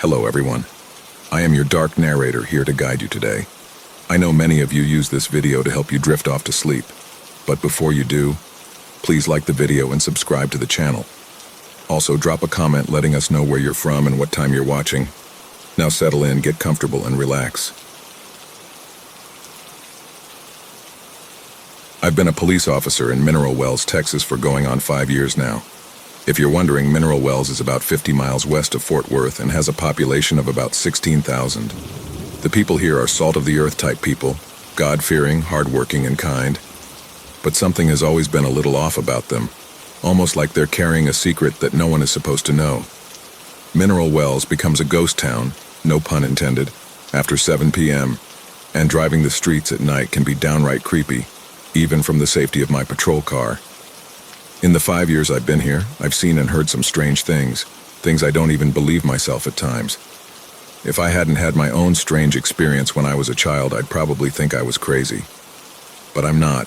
Hello everyone. I am your dark narrator here to guide you today. I know many of you use this video to help you drift off to sleep, but before you do, please like the video and subscribe to the channel. Also drop a comment letting us know where you're from and what time you're watching. Now settle in, get comfortable, and relax. I've been a police officer in Mineral Wells, Texas for going on 5 years now. If you're wondering, Mineral Wells is about 50 miles west of Fort Worth and has a population of about 16,000. The people here are salt-of-the-earth type people, God-fearing, hard-working, and kind. But something has always been a little off about them, almost like they're carrying a secret that no one is supposed to know. Mineral Wells becomes a ghost town, no pun intended, after 7 p.m., and driving the streets at night can be downright creepy, even from the safety of my patrol car. In the 5 years I've been here, I've seen and heard some strange things I don't even believe myself at times. If I hadn't had my own strange experience when I was a child, I'd probably think I was crazy. But I'm not.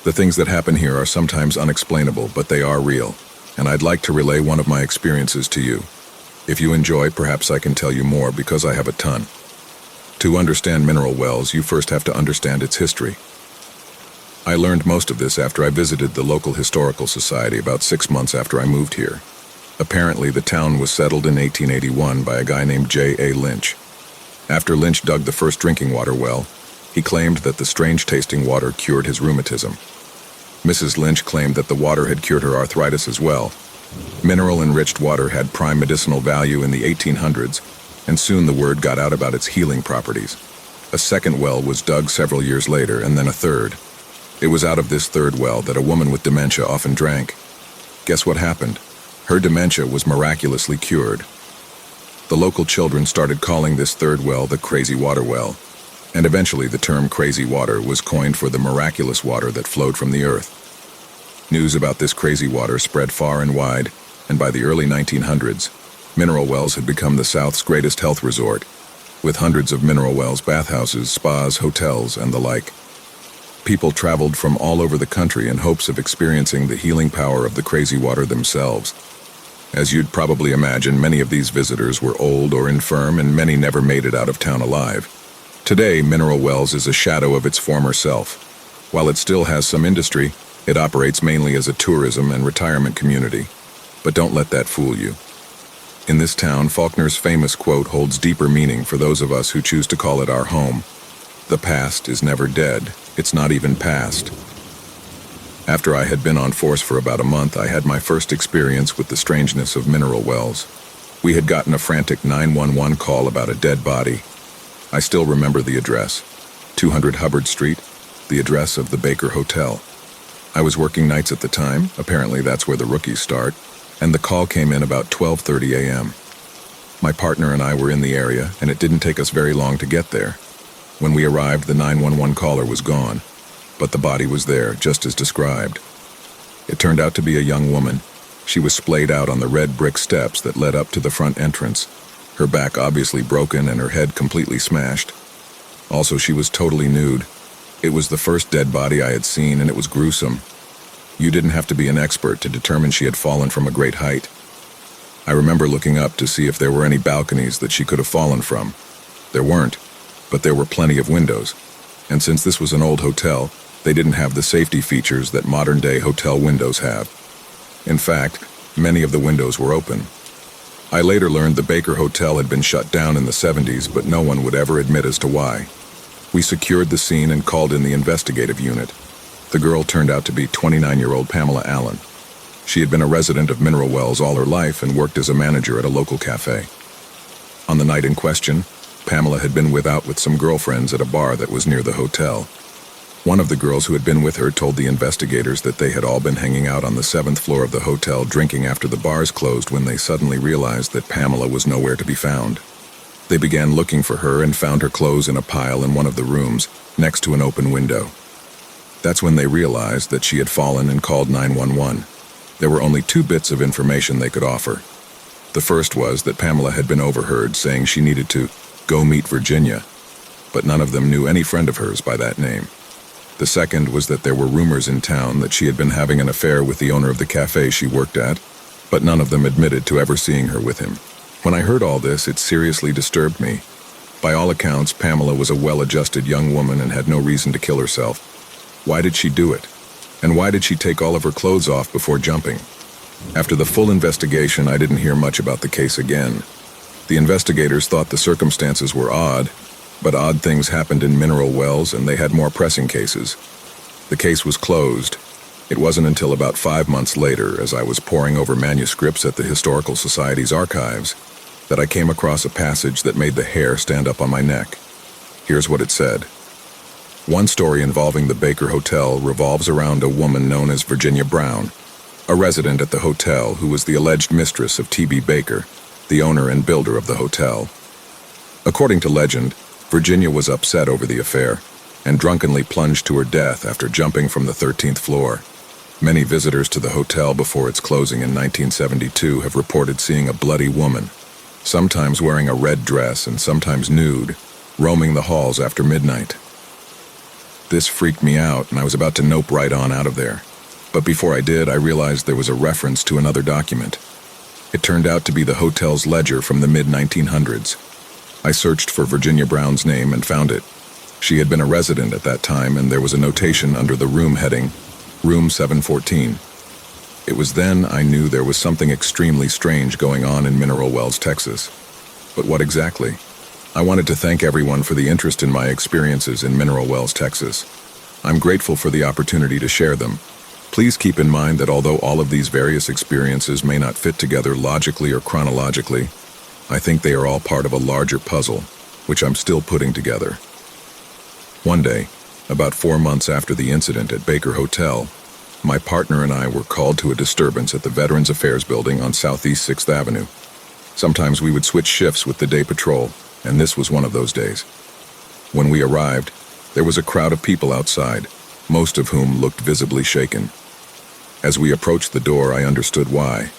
The things that happen here are sometimes unexplainable, but they are real, and I'd like to relay one of my experiences to you. If you enjoy, perhaps I can tell you more because I have a ton. To understand Mineral Wells, you first have to understand its history. I learned most of this after I visited the local historical society about 6 months after I moved here. Apparently, the town was settled in 1881 by a guy named J.A. Lynch. After Lynch dug the first drinking water well, he claimed that the strange-tasting water cured his rheumatism. Mrs. Lynch claimed that the water had cured her arthritis as well. Mineral-enriched water had prime medicinal value in the 1800s, and soon the word got out about its healing properties. A second well was dug several years later, and then a third. It was out of this third well that a woman with dementia often drank. Guess what happened? Her dementia was miraculously cured. The local children started calling this third well the Crazy Water Well, and eventually the term crazy water was coined for the miraculous water that flowed from the earth. News about this crazy water spread far and wide, and by the early 1900s, Mineral Wells had become the South's greatest health resort, with hundreds of Mineral Wells bathhouses, spas, hotels, and the like. People traveled from all over the country in hopes of experiencing the healing power of the crazy water themselves. As you'd probably imagine, many of these visitors were old or infirm, and many never made it out of town alive. Today, Mineral Wells is a shadow of its former self. While it still has some industry, it operates mainly as a tourism and retirement community. But don't let that fool you. In this town, Faulkner's famous quote holds deeper meaning for those of us who choose to call it our home. The past is never dead. It's not even past. After I had been on force for about a month, I had my first experience with the strangeness of Mineral Wells. We had gotten a frantic 911 call about a dead body. I still remember the address, 200 Hubbard Street, the address of the Baker Hotel. I was working nights at the time, apparently that's where the rookies start, and the call came in about 12:30 a.m. My partner and I were in the area, and it didn't take us very long to get there. When we arrived, the 911 caller was gone, but the body was there, just as described. It turned out to be a young woman. She was splayed out on the red brick steps that led up to the front entrance, her back obviously broken and her head completely smashed. Also, she was totally nude. It was the first dead body I had seen, and it was gruesome. You didn't have to be an expert to determine she had fallen from a great height. I remember looking up to see if there were any balconies that she could have fallen from. There weren't. But there were plenty of windows, and since this was an old hotel, they didn't have the safety features that modern-day hotel windows have. In fact, many of the windows were open. I later learned the Baker Hotel had been shut down in the 70s, but no one would ever admit as to why. We secured the scene and called in the investigative unit. The girl turned out to be 29-year-old Pamela Allen. She had been a resident of Mineral Wells all her life and worked as a manager at a local cafe. On the night in question, Pamela had been out with some girlfriends at a bar that was near the hotel. One of the girls who had been with her told the investigators that they had all been hanging out on the 7th floor of the hotel drinking after the bars closed when they suddenly realized that Pamela was nowhere to be found. They began looking for her and found her clothes in a pile in one of the rooms, next to an open window. That's when they realized that she had fallen and called 911. There were only 2 bits of information they could offer. The first was that Pamela had been overheard saying she needed to go meet Virginia, but none of them knew any friend of hers by that name. The second was that there were rumors in town that she had been having an affair with the owner of the cafe she worked at, but none of them admitted to ever seeing her with him. When I heard all this, it seriously disturbed me. By all accounts, Pamela was a well-adjusted young woman and had no reason to kill herself. Why did she do it? And why did she take all of her clothes off before jumping? After the full investigation, I didn't hear much about the case again. The investigators thought the circumstances were odd, but odd things happened in mineral wells and they had more pressing cases. The case was closed. It wasn't until about 5 months later, as I was poring over manuscripts at the Historical Society's archives, that I came across a passage that made the hair stand up on my neck. Here's what it said. One story involving the Baker Hotel revolves around a woman known as Virginia Brown, a resident at the hotel who was the alleged mistress of T.B. Baker, the owner and builder of the hotel. According to legend, Virginia was upset over the affair and drunkenly plunged to her death after jumping from the 13th floor. Many visitors to the hotel before its closing in 1972 have reported seeing a bloody woman, sometimes wearing a red dress and sometimes nude, roaming the halls after midnight. This freaked me out, and I was about to nope right on out of there. But before I did, I realized there was a reference to another document. It turned out to be the hotel's ledger from the mid-1900s. I searched for Virginia Brown's name and found it. She had been a resident at that time, and there was a notation under the room heading, Room 714. It was then I knew there was something extremely strange going on in Mineral Wells, Texas. But what exactly? I wanted to thank everyone for the interest in my experiences in Mineral Wells, Texas. I'm grateful for the opportunity to share them. Please keep in mind that although all of these various experiences may not fit together logically or chronologically, I think they are all part of a larger puzzle, which I'm still putting together. One day, about 4 months after the incident at Baker Hotel, my partner and I were called to a disturbance at the Veterans Affairs Building on Southeast 6th Avenue. Sometimes we would switch shifts with the day patrol, and this was one of those days. When we arrived, there was a crowd of people outside, most of whom looked visibly shaken. As we approached the door, I understood why.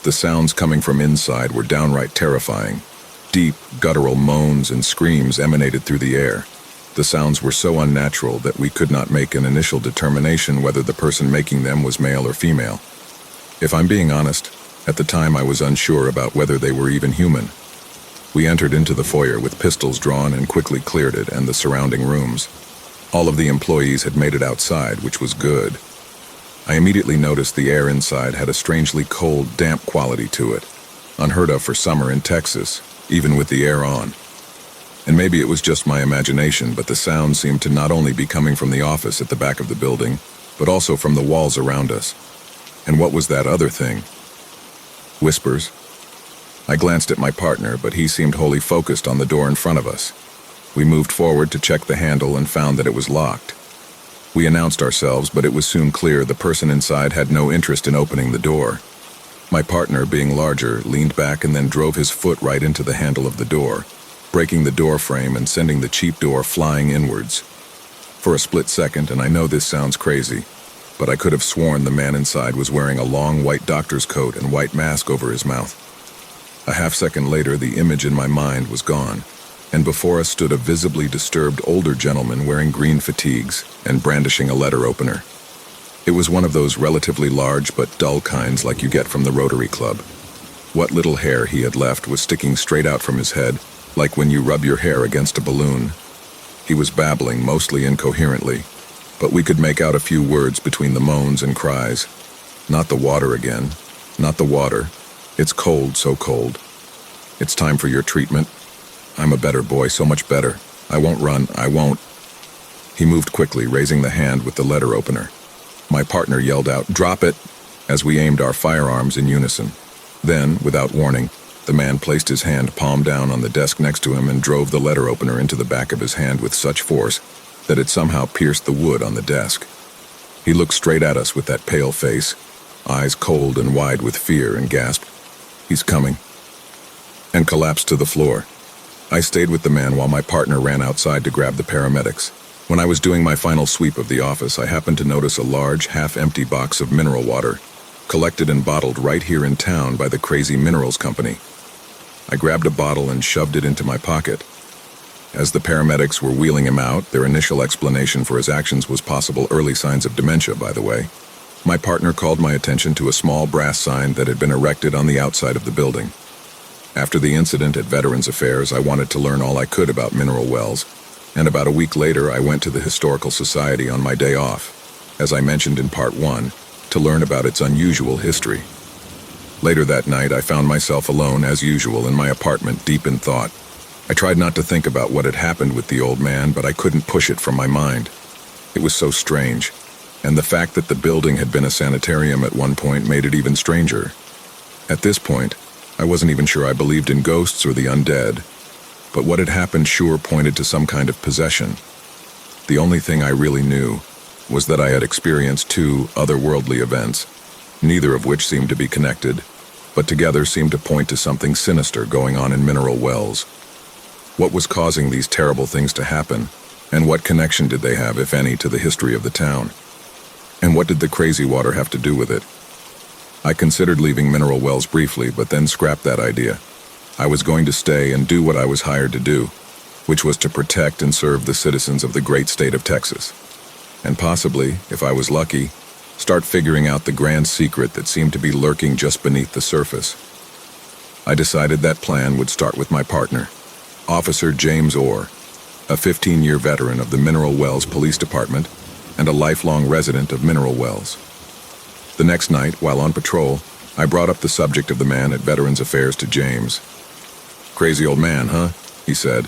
The sounds coming from inside were downright terrifying. Deep, guttural moans and screams emanated through the air. The sounds were so unnatural that we could not make an initial determination whether the person making them was male or female. If I'm being honest, at the time I was unsure about whether they were even human. We entered into the foyer with pistols drawn and quickly cleared it and the surrounding rooms. All of the employees had made it outside, which was good. I immediately noticed the air inside had a strangely cold, damp quality to it, unheard of for summer in Texas, even with the air on. And maybe it was just my imagination, but the sound seemed to not only be coming from the office at the back of the building, but also from the walls around us. And what was that other thing? Whispers. I glanced at my partner, but he seemed wholly focused on the door in front of us. We moved forward to check the handle and found that it was locked. We announced ourselves, but it was soon clear the person inside had no interest in opening the door. My partner, being larger, leaned back and then drove his foot right into the handle of the door, breaking the door frame and sending the cheap door flying inwards. For a split second, and I know this sounds crazy, but I could have sworn the man inside was wearing a long white doctor's coat and white mask over his mouth. A half second later, the image in my mind was gone, and before us stood a visibly disturbed older gentleman wearing green fatigues and brandishing a letter opener. It was one of those relatively large but dull kinds like you get from the Rotary Club. What little hair he had left was sticking straight out from his head, like when you rub your hair against a balloon. He was babbling, mostly incoherently, but we could make out a few words between the moans and cries. Not the water again. Not the water. It's cold, so cold. It's time for your treatment. I'm a better boy, so much better. I won't run, I won't. He moved quickly, raising the hand with the letter opener. My partner yelled out, "Drop it," as we aimed our firearms in unison. Then, without warning, the man placed his hand palm down on the desk next to him and drove the letter opener into the back of his hand with such force that it somehow pierced the wood on the desk. He looked straight at us with that pale face, eyes cold and wide with fear, and gasped, "He's coming," and collapsed to the floor. I stayed with the man while my partner ran outside to grab the paramedics. When I was doing my final sweep of the office, I happened to notice a large, half-empty box of mineral water, collected and bottled right here in town by the Crazy Minerals Company. I grabbed a bottle and shoved it into my pocket. As the paramedics were wheeling him out, their initial explanation for his actions was possible early signs of dementia, by the way. My partner called my attention to a small brass sign that had been erected on the outside of the building. After the incident at Veterans Affairs, I wanted to learn all I could about mineral wells, and about a week later I went to the Historical Society on my day off, as I mentioned in Part 1, to learn about its unusual history. Later that night, I found myself alone, as usual, in my apartment, deep in thought. I tried not to think about what had happened with the old man, but I couldn't push it from my mind. It was so strange, and the fact that the building had been a sanitarium at one point made it even stranger. At this point, I wasn't even sure I believed in ghosts or the undead, but what had happened sure pointed to some kind of possession. The only thing I really knew was that I had experienced two otherworldly events, neither of which seemed to be connected, but together seemed to point to something sinister going on in mineral wells. What was causing these terrible things to happen, and what connection did they have, if any, to the history of the town? And what did the crazy water have to do with it? I considered leaving mineral wells briefly, but then scrapped that idea. I was going to stay and do what I was hired to do, which was to protect and serve the citizens of the great state of Texas. And possibly, if I was lucky, start figuring out the grand secret that seemed to be lurking just beneath the surface. I decided that plan would start with my partner, Officer James Orr, a 15-year veteran of the Mineral Wells Police Department and a lifelong resident of Mineral Wells. The next night, while on patrol, I brought up the subject of the man at Veterans Affairs to James. "Crazy old man, huh?" he said.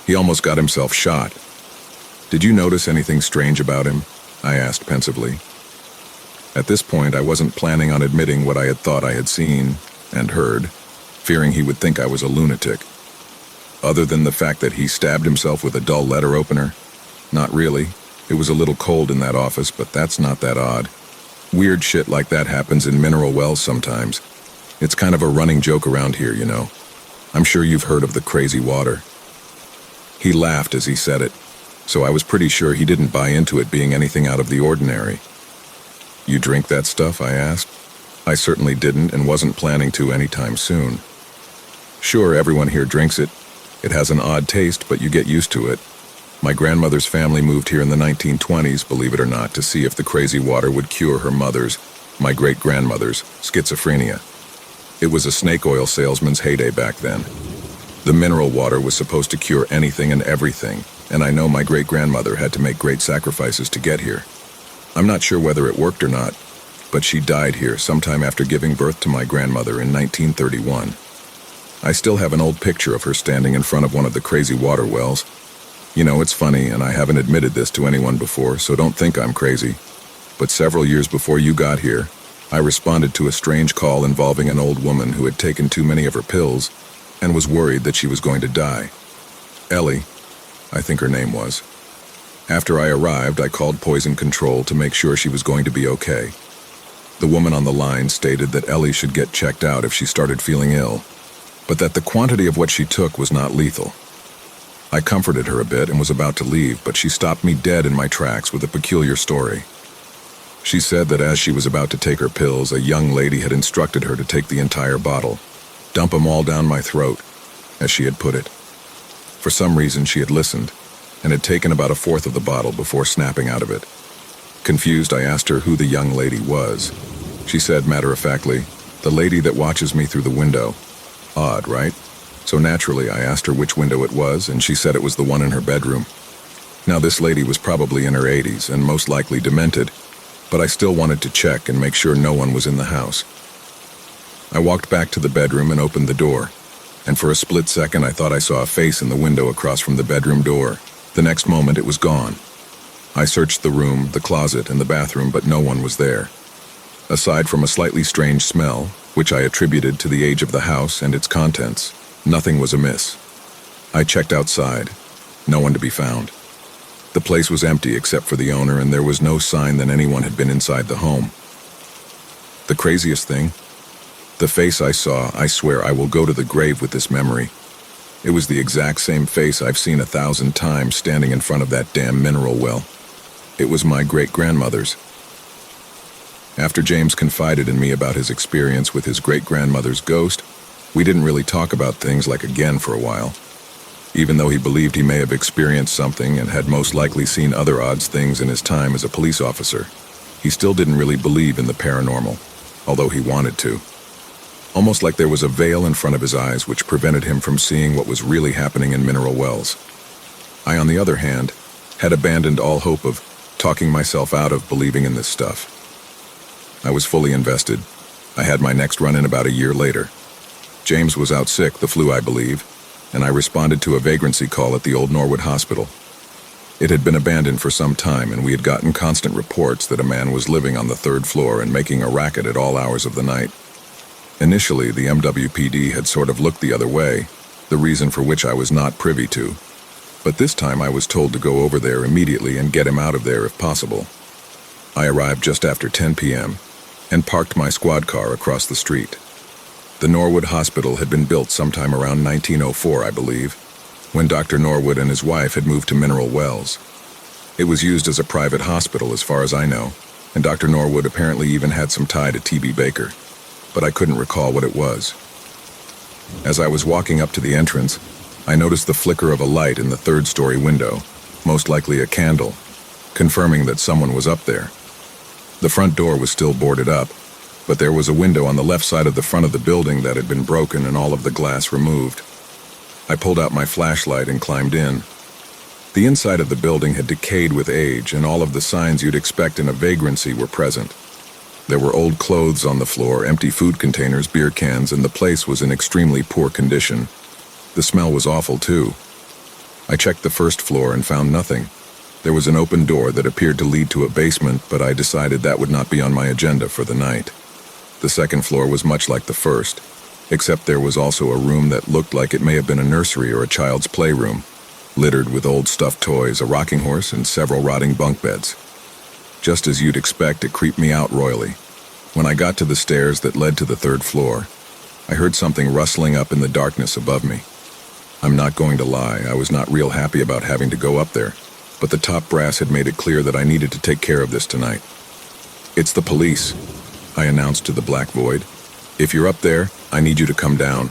"He almost got himself shot. Did you notice anything strange about him?" I asked pensively. At this point, I wasn't planning on admitting what I had thought I had seen and heard, fearing he would think I was a lunatic. Other than the fact that he stabbed himself with a dull letter opener? Not really. It was a little cold in that office, but that's not that odd. Weird shit like that happens in mineral wells sometimes. It's kind of a running joke around here, you know. I'm sure you've heard of the crazy water. He laughed as he said it, so I was pretty sure he didn't buy into it being anything out of the ordinary. "You drink that stuff?" I asked. I certainly didn't and wasn't planning to anytime soon. "Sure, everyone here drinks it. It has an odd taste, but you get used to it. My grandmother's family moved here in the 1920s, believe it or not, to see if the crazy water would cure her mother's, my great-grandmother's, schizophrenia. It was a snake oil salesman's heyday back then. The mineral water was supposed to cure anything and everything, and I know my great-grandmother had to make great sacrifices to get here. I'm not sure whether it worked or not, but she died here sometime after giving birth to my grandmother in 1931. I still have an old picture of her standing in front of one of the crazy water wells. You know, it's funny, and I haven't admitted this to anyone before, so don't think I'm crazy. But several years before you got here, I responded to a strange call involving an old woman who had taken too many of her pills and was worried that she was going to die. Ellie, I think her name was. After I arrived, I called poison control to make sure she was going to be okay. The woman on the line stated that Ellie should get checked out if she started feeling ill, but that the quantity of what she took was not lethal. I comforted her a bit and was about to leave, but she stopped me dead in my tracks with a peculiar story. She said that as she was about to take her pills, a young lady had instructed her to take the entire bottle, dump 'em all down my throat, as she had put it. For some reason, she had listened, and had taken about a fourth of the bottle before snapping out of it. Confused, I asked her who the young lady was. She said matter-of-factly, "The lady that watches me through the window." Odd, right? So naturally, I asked her which window it was, and she said it was the one in her bedroom. Now, this lady was probably in her 80s and most likely demented, but I still wanted to check and make sure no one was in the house. I walked back to the bedroom and opened the door, and for a split second I thought I saw a face in the window across from the bedroom door. The next moment it was gone. I searched the room, the closet, and the bathroom, but no one was there. Aside from a slightly strange smell, which I attributed to the age of the house and its contents, nothing was amiss. I checked outside. No one to be found. The place was empty except for the owner, and there was no sign that anyone had been inside the home. The craziest thing? The face I saw, I swear I will go to the grave with this memory. It was the exact same face I've seen 1,000 times standing in front of that damn mineral well. It was my great-grandmother's. After James confided in me about his experience with his great-grandmother's ghost, we didn't really talk about things like again for a while. Even though he believed he may have experienced something and had most likely seen other odd things in his time as a police officer, he still didn't really believe in the paranormal, although he wanted to. almost like there was a veil in front of his eyes which prevented him from seeing what was really happening in Mineral Wells. I, on the other hand, had abandoned all hope of talking myself out of believing in this stuff. I was fully invested. I had my next run-in about a year later. James was out sick, the flu I believe, and I responded to a vagrancy call at the old Norwood Hospital. It had been abandoned for some time, and we had gotten constant reports that a man was living on the third floor and making a racket at all hours of the night. Initially, the MWPD had sort of looked the other way, the reason for which I was not privy to. But this time I was told to go over there immediately and get him out of there if possible. I arrived just after 10 p.m. and parked my squad car across the street. The Norwood Hospital had been built sometime around 1904, I believe, when Dr. Norwood and his wife had moved to Mineral Wells. It was used as a private hospital as far as I know, and Dr. Norwood apparently even had some tie to T.B. Baker, but I couldn't recall what it was. As I was walking up to the entrance, I noticed the flicker of a light in the third-story window, most likely a candle, confirming that someone was up there. The front door was still boarded up, but there was a window on the left side of the front of the building that had been broken and all of the glass removed. I pulled out my flashlight and climbed in. The inside of the building had decayed with age, and all of the signs you'd expect in a vagrancy were present. There were old clothes on the floor, empty food containers, beer cans, and the place was in extremely poor condition. The smell was awful, too. I checked the first floor and found nothing. There was an open door that appeared to lead to a basement, but I decided that would not be on my agenda for the night. The second floor was much like the first, except there was also a room that looked like it may have been a nursery or a child's playroom, littered with old stuffed toys, a rocking horse, and several rotting bunk beds. Just as you'd expect, it creeped me out royally. When I got to the stairs that led to the third floor, I heard something rustling up in the darkness above me. I'm not going to lie, I was not real happy about having to go up there, but the top brass had made it clear that I needed to take care of this tonight. "It's the police," I announced to the black void. "If you're up there, I need you to come down."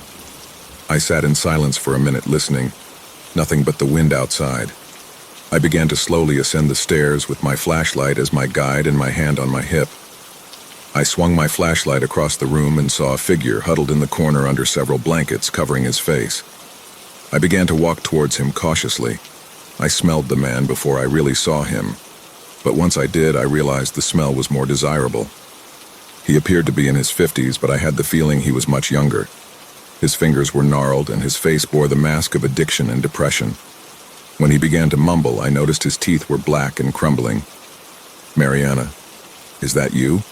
I sat in silence for a minute listening, nothing but the wind outside. I began to slowly ascend the stairs with my flashlight as my guide and my hand on my hip. I swung my flashlight across the room and saw a figure huddled in the corner under several blankets covering his face. I began to walk towards him cautiously. I smelled the man before I really saw him, but once I did, I realized the smell was more desirable. He appeared to be in his 50s, but I had the feeling he was much younger. His fingers were gnarled, and his face bore the mask of addiction and depression. When he began to mumble, I noticed his teeth were black and crumbling. "Mariana, is that you?"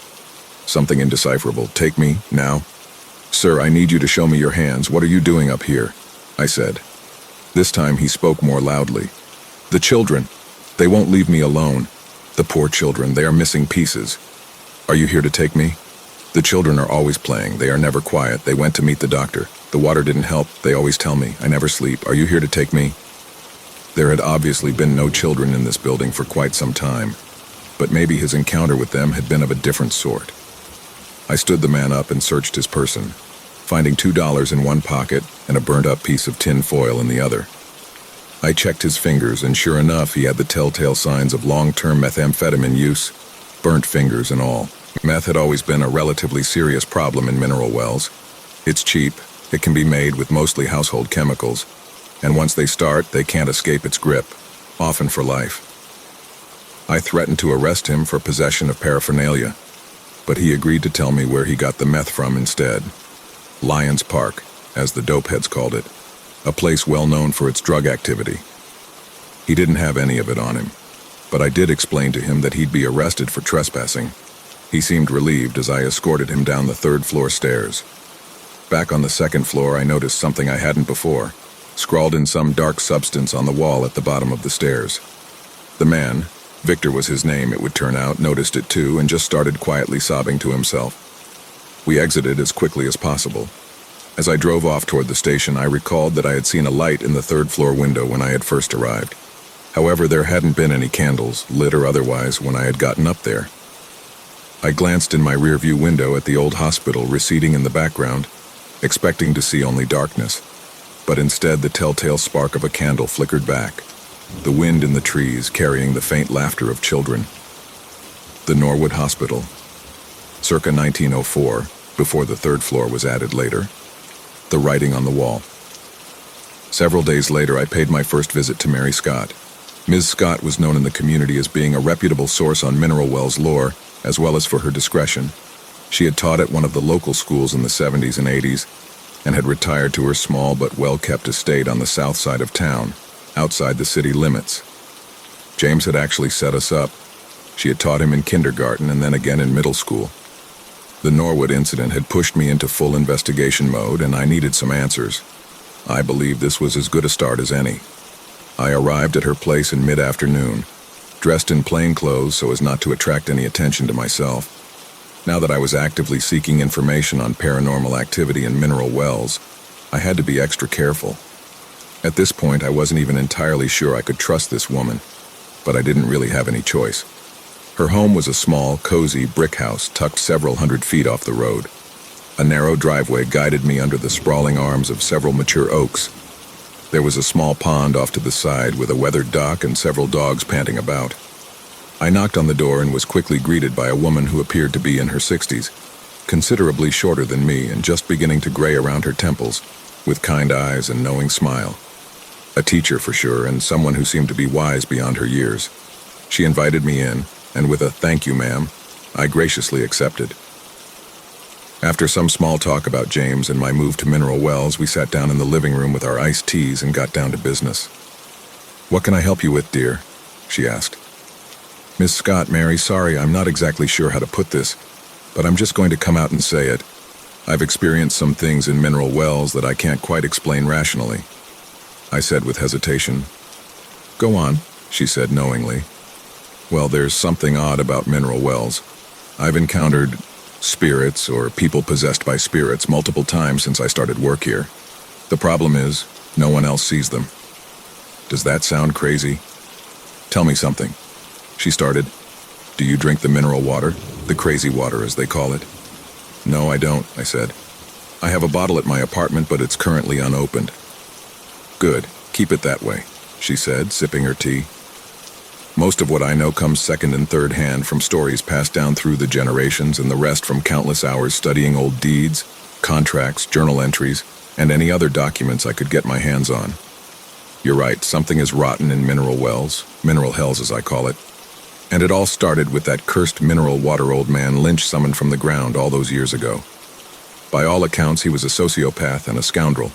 Something indecipherable. "Take me, now." "Sir, I need you to show me your hands. What are you doing up here?" I said. This time he spoke more loudly. "The children. They won't leave me alone. The poor children, they are missing pieces. Are you here to take me? The children are always playing. They are never quiet. They went to meet the doctor. The water didn't help. They always tell me. I never sleep. Are you here to take me?" There had obviously been no children in this building for quite some time, but maybe his encounter with them had been of a different sort. I stood the man up and searched his person, finding $2 in one pocket and a burnt-up piece of tin foil in the other. I checked his fingers, and sure enough, he had the telltale signs of long-term methamphetamine use, burnt fingers and all. Meth had always been a relatively serious problem in Mineral Wells. It's cheap, it can be made with mostly household chemicals, and once they start, they can't escape its grip, often for life. I threatened to arrest him for possession of paraphernalia, but he agreed to tell me where he got the meth from instead. Lyons Park, as the dopeheads called it, a place well known for its drug activity. He didn't have any of it on him, but I did explain to him that he'd be arrested for trespassing. He seemed relieved as I escorted him down the third-floor stairs. Back on the second floor, I noticed something I hadn't before, scrawled in some dark substance on the wall at the bottom of the stairs. The man, Victor was his name, it would turn out, noticed it too and just started quietly sobbing to himself. We exited as quickly as possible. As I drove off toward the station, I recalled that I had seen a light in the third-floor window when I had first arrived. However, there hadn't been any candles, lit or otherwise, when I had gotten up there. I glanced in my rearview window at the old hospital receding in the background, expecting to see only darkness. But instead, the telltale spark of a candle flickered back, the wind in the trees carrying the faint laughter of children. The Norwood Hospital. Circa 1904, before the third floor was added later. The writing on the wall. Several days later, I paid my first visit to Mary Scott. Ms. Scott was known in the community as being a reputable source on mineral wells lore, as well as for her discretion. She had taught at one of the local schools in the 70s and 80s, and had retired to her small but well-kept estate on the south side of town, outside the city limits. James had actually set us up. She had taught him in kindergarten and then again in middle school. The Norwood incident had pushed me into full investigation mode, and I needed some answers. I believed this was as good a start as any. I arrived at her place in mid-afternoon, dressed in plain clothes so as not to attract any attention to myself. Now that I was actively seeking information on paranormal activity in mineral wells, I had to be extra careful. At this point, I wasn't even entirely sure I could trust this woman, but I didn't really have any choice. Her home was a small, cozy brick house tucked several hundred feet off the road. A narrow driveway guided me under the sprawling arms of several mature oaks. There was a small pond off to the side with a weathered dock and several dogs panting about. I knocked on the door and was quickly greeted by a woman who appeared to be in her 60s, considerably shorter than me and just beginning to gray around her temples, with kind eyes and knowing smile. A teacher for sure, and someone who seemed to be wise beyond her years. She invited me in, and with a "thank you, ma'am," I graciously accepted. After some small talk about James and my move to mineral wells, we sat down in the living room with our iced teas and got down to business. "What can I help you with, dear?" she asked. "Miss Scott, Mary, sorry, I'm not exactly sure how to put this, but I'm just going to come out and say it. I've experienced some things in mineral wells that I can't quite explain rationally," I said with hesitation. "Go on," she said knowingly. "Well, there's something odd about mineral wells. I've encountered spirits or people possessed by spirits multiple times since I started work here. The problem is, no one else sees them. Does that sound crazy? Tell me something," she started. "Do you drink the mineral water? The crazy water, as they call it?" "No, I don't," I said. "I have a bottle at my apartment, but it's currently unopened." "Good, keep it that way," she said, sipping her tea. "Most of what I know comes second and third hand from stories passed down through the generations, and the rest from countless hours studying old deeds, contracts, journal entries, and any other documents I could get my hands on. You're right, something is rotten in mineral wells, mineral hells as I call it. And it all started with that cursed mineral water old man Lynch summoned from the ground all those years ago. By all accounts, he was a sociopath and a scoundrel.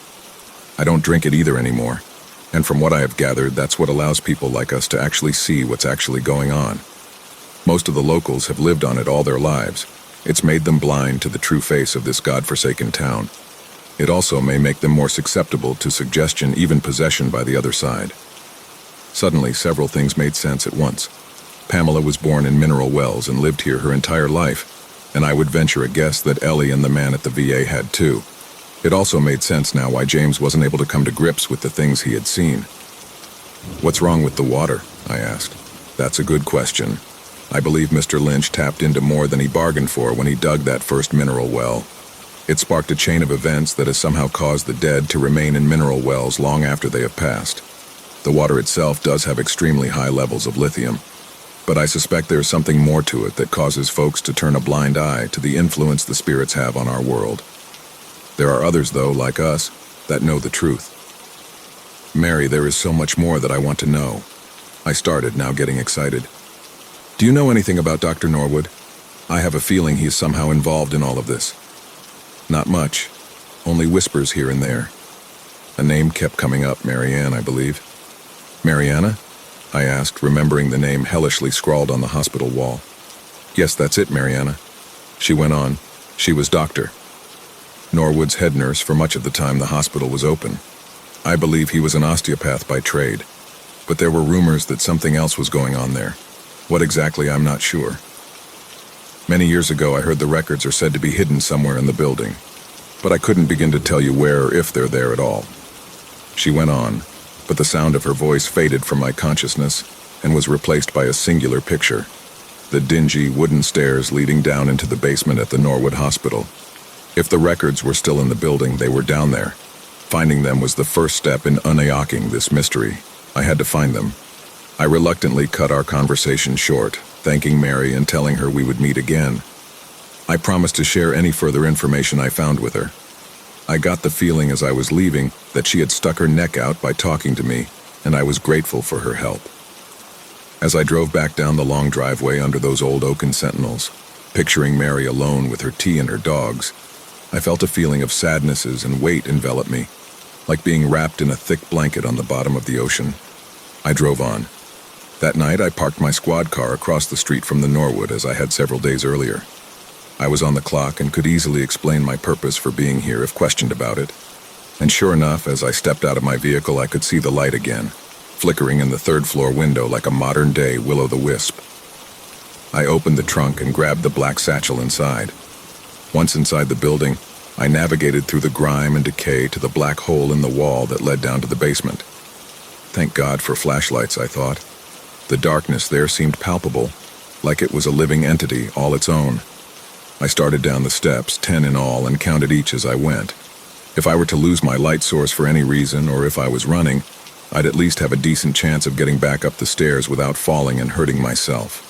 I don't drink it either anymore, and from what I have gathered, that's what allows people like us to actually see what's actually going on. Most of the locals have lived on it all their lives. It's made them blind to the true face of this godforsaken town. It also may make them more susceptible to suggestion, even possession by the other side." Suddenly, several things made sense at once. Pamela was born in mineral wells and lived here her entire life, and I would venture a guess that Ellie and the man at the VA had too. It also made sense now why James wasn't able to come to grips with the things he had seen. "What's wrong with the water?" I asked. "That's a good question. I believe Mr. Lynch tapped into more than he bargained for when he dug that first mineral well. It sparked a chain of events that has somehow caused the dead to remain in mineral wells long after they have passed. The water itself does have extremely high levels of lithium, but I suspect there's something more to it that causes folks to turn a blind eye to the influence the spirits have on our world. There are others, though, like us, that know the truth." "Mary, there is so much more that I want to know," I started, now getting excited. "Do you know anything about Dr. Norwood? I have a feeling he is somehow involved in all of this." "Not much. Only whispers here and there." A name kept coming up, Marianne, I believe. "Mariana?" I asked, remembering the name hellishly scrawled on the hospital wall. "Yes, that's it, Mariana." She went on. "She was Dr. Norwood's head nurse for much of the time the hospital was open. I believe he was an osteopath by trade, but there were rumors that something else was going on there. What exactly, I'm not sure. Many years ago, I heard the records are said to be hidden somewhere in the building, but I couldn't begin to tell you where or if they're there at all." She went on, but the sound of her voice faded from my consciousness and was replaced by a singular picture: the dingy wooden stairs leading down into the basement at the Norwood Hospital. If the records were still in the building, they were down there. Finding them was the first step in unlocking this mystery. I had to find them. I reluctantly cut our conversation short, thanking Mary and telling her we would meet again. I promised to share any further information I found with her. I got the feeling as I was leaving that she had stuck her neck out by talking to me, and I was grateful for her help. As I drove back down the long driveway under those old oaken sentinels, picturing Mary alone with her tea and her dogs, I felt a feeling of sadnesses and weight envelop me, like being wrapped in a thick blanket on the bottom of the ocean. I drove on. That night, I parked my squad car across the street from the Norwood as I had several days earlier. I was on the clock and could easily explain my purpose for being here if questioned about it. And sure enough, as I stepped out of my vehicle, I could see the light again, flickering in the third-floor window like a modern-day will-o'-the-wisp. I opened the trunk and grabbed the black satchel inside. Once inside the building, I navigated through the grime and decay to the black hole in the wall that led down to the basement. Thank God for flashlights, I thought. The darkness there seemed palpable, like it was a living entity all its own. I started down the steps, 10 in all, and counted each as I went. If I were to lose my light source for any reason, or if I was running, I'd at least have a decent chance of getting back up the stairs without falling and hurting myself.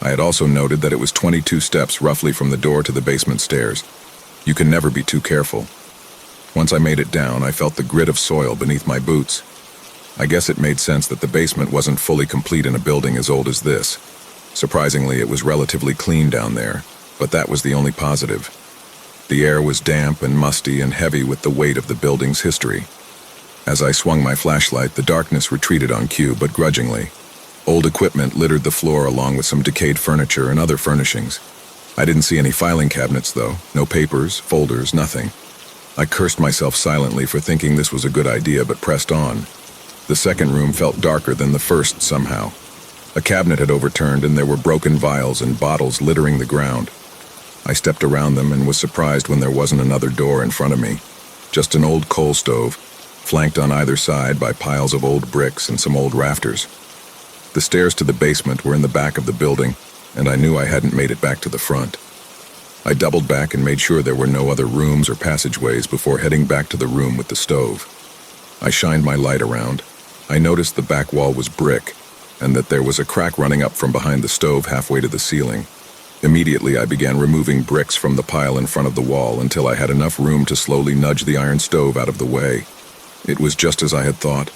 I had also noted that it was 22 steps roughly from the door to the basement stairs. You can never be too careful. Once I made it down, I felt the grit of soil beneath my boots. I guess it made sense that the basement wasn't fully complete in a building as old as this. Surprisingly, it was relatively clean down there, but that was the only positive. The air was damp and musty and heavy with the weight of the building's history. As I swung my flashlight, the darkness retreated on cue, but grudgingly. Old equipment littered the floor along with some decayed furniture and other furnishings. I didn't see any filing cabinets, though. No papers, folders, nothing. I cursed myself silently for thinking this was a good idea, but pressed on. The second room felt darker than the first somehow. A cabinet had overturned and there were broken vials and bottles littering the ground. I stepped around them and was surprised when there wasn't another door in front of me. Just an old coal stove, flanked on either side by piles of old bricks and some old rafters. The stairs to the basement were in the back of the building, and I knew I hadn't made it back to the front. I doubled back and made sure there were no other rooms or passageways before heading back to the room with the stove. I shined my light around. I noticed the back wall was brick, and that there was a crack running up from behind the stove halfway to the ceiling. Immediately, I began removing bricks from the pile in front of the wall until I had enough room to slowly nudge the iron stove out of the way. It was just as I had thought.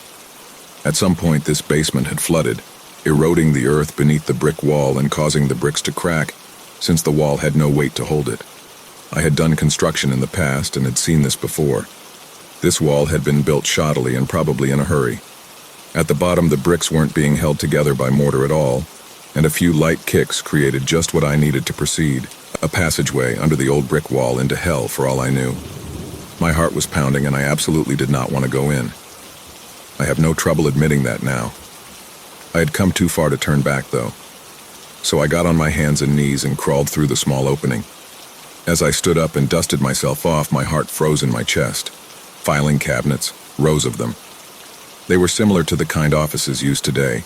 At some point, this basement had flooded, eroding the earth beneath the brick wall and causing the bricks to crack, since the wall had no weight to hold it. I had done construction in the past and had seen this before. This wall had been built shoddily and probably in a hurry. At the bottom, the bricks weren't being held together by mortar at all, and a few light kicks created just what I needed to proceed, a passageway under the old brick wall into hell for all I knew. My heart was pounding and I absolutely did not want to go in. I have no trouble admitting that now. I had come too far to turn back, though. So I got on my hands and knees and crawled through the small opening. As I stood up and dusted myself off, my heart froze in my chest. Filing cabinets, rows of them. They were similar to the kind offices used today,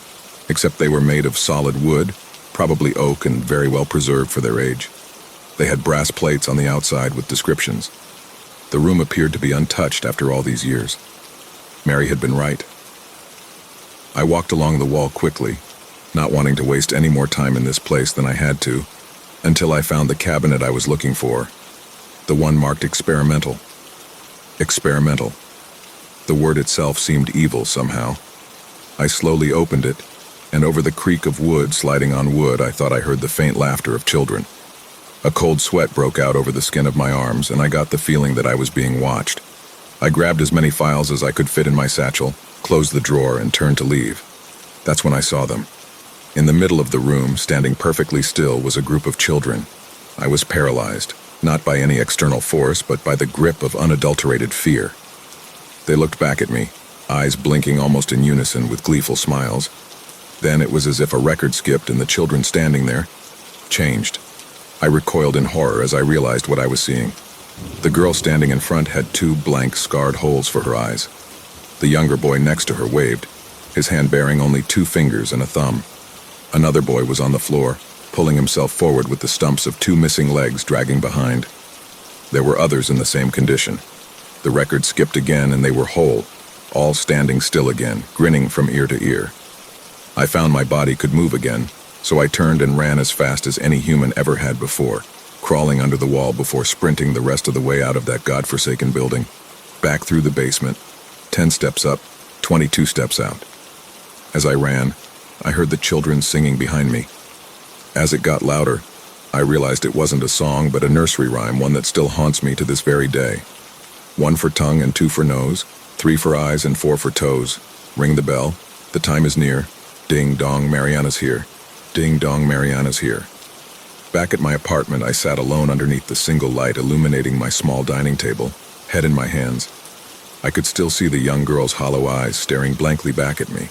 except they were made of solid wood, probably oak and very well preserved for their age. They had brass plates on the outside with descriptions. The room appeared to be untouched after all these years. Mary had been right. I walked along the wall quickly, not wanting to waste any more time in this place than I had to, until I found the cabinet I was looking for, the one marked experimental. Experimental. The word itself seemed evil somehow. I slowly opened it, and over the creak of wood sliding on wood, I thought I heard the faint laughter of children. A cold sweat broke out over the skin of my arms, and I got the feeling that I was being watched. I grabbed as many files as I could fit in my satchel, closed the drawer, and turned to leave. That's when I saw them. In the middle of the room, standing perfectly still, was a group of children. I was paralyzed, not by any external force, but by the grip of unadulterated fear. They looked back at me, eyes blinking almost in unison with gleeful smiles. Then it was as if a record skipped and the children standing there changed. I recoiled in horror as I realized what I was seeing. The girl standing in front had 2 blank, scarred holes for her eyes. The younger boy next to her waved, his hand bearing only 2 fingers and a thumb. Another boy was on the floor, pulling himself forward with the stumps of 2 missing legs dragging behind. There were others in the same condition. The record skipped again and they were whole, all standing still again, grinning from ear to ear. I found my body could move again, so I turned and ran as fast as any human ever had before, crawling under the wall before sprinting the rest of the way out of that godforsaken building, back through the basement, 10 steps up, 22 steps out. As I ran, I heard the children singing behind me. As it got louder, I realized it wasn't a song but a nursery rhyme, one that still haunts me to this very day. 1 for tongue and 2 for nose, 3 for eyes and 4 for toes. Ring the bell, the time is near. Ding dong, Mariana's here. Ding dong, Mariana's here. Back at my apartment, I sat alone underneath the single light illuminating my small dining table, head in my hands. I could still see the young girl's hollow eyes staring blankly back at me.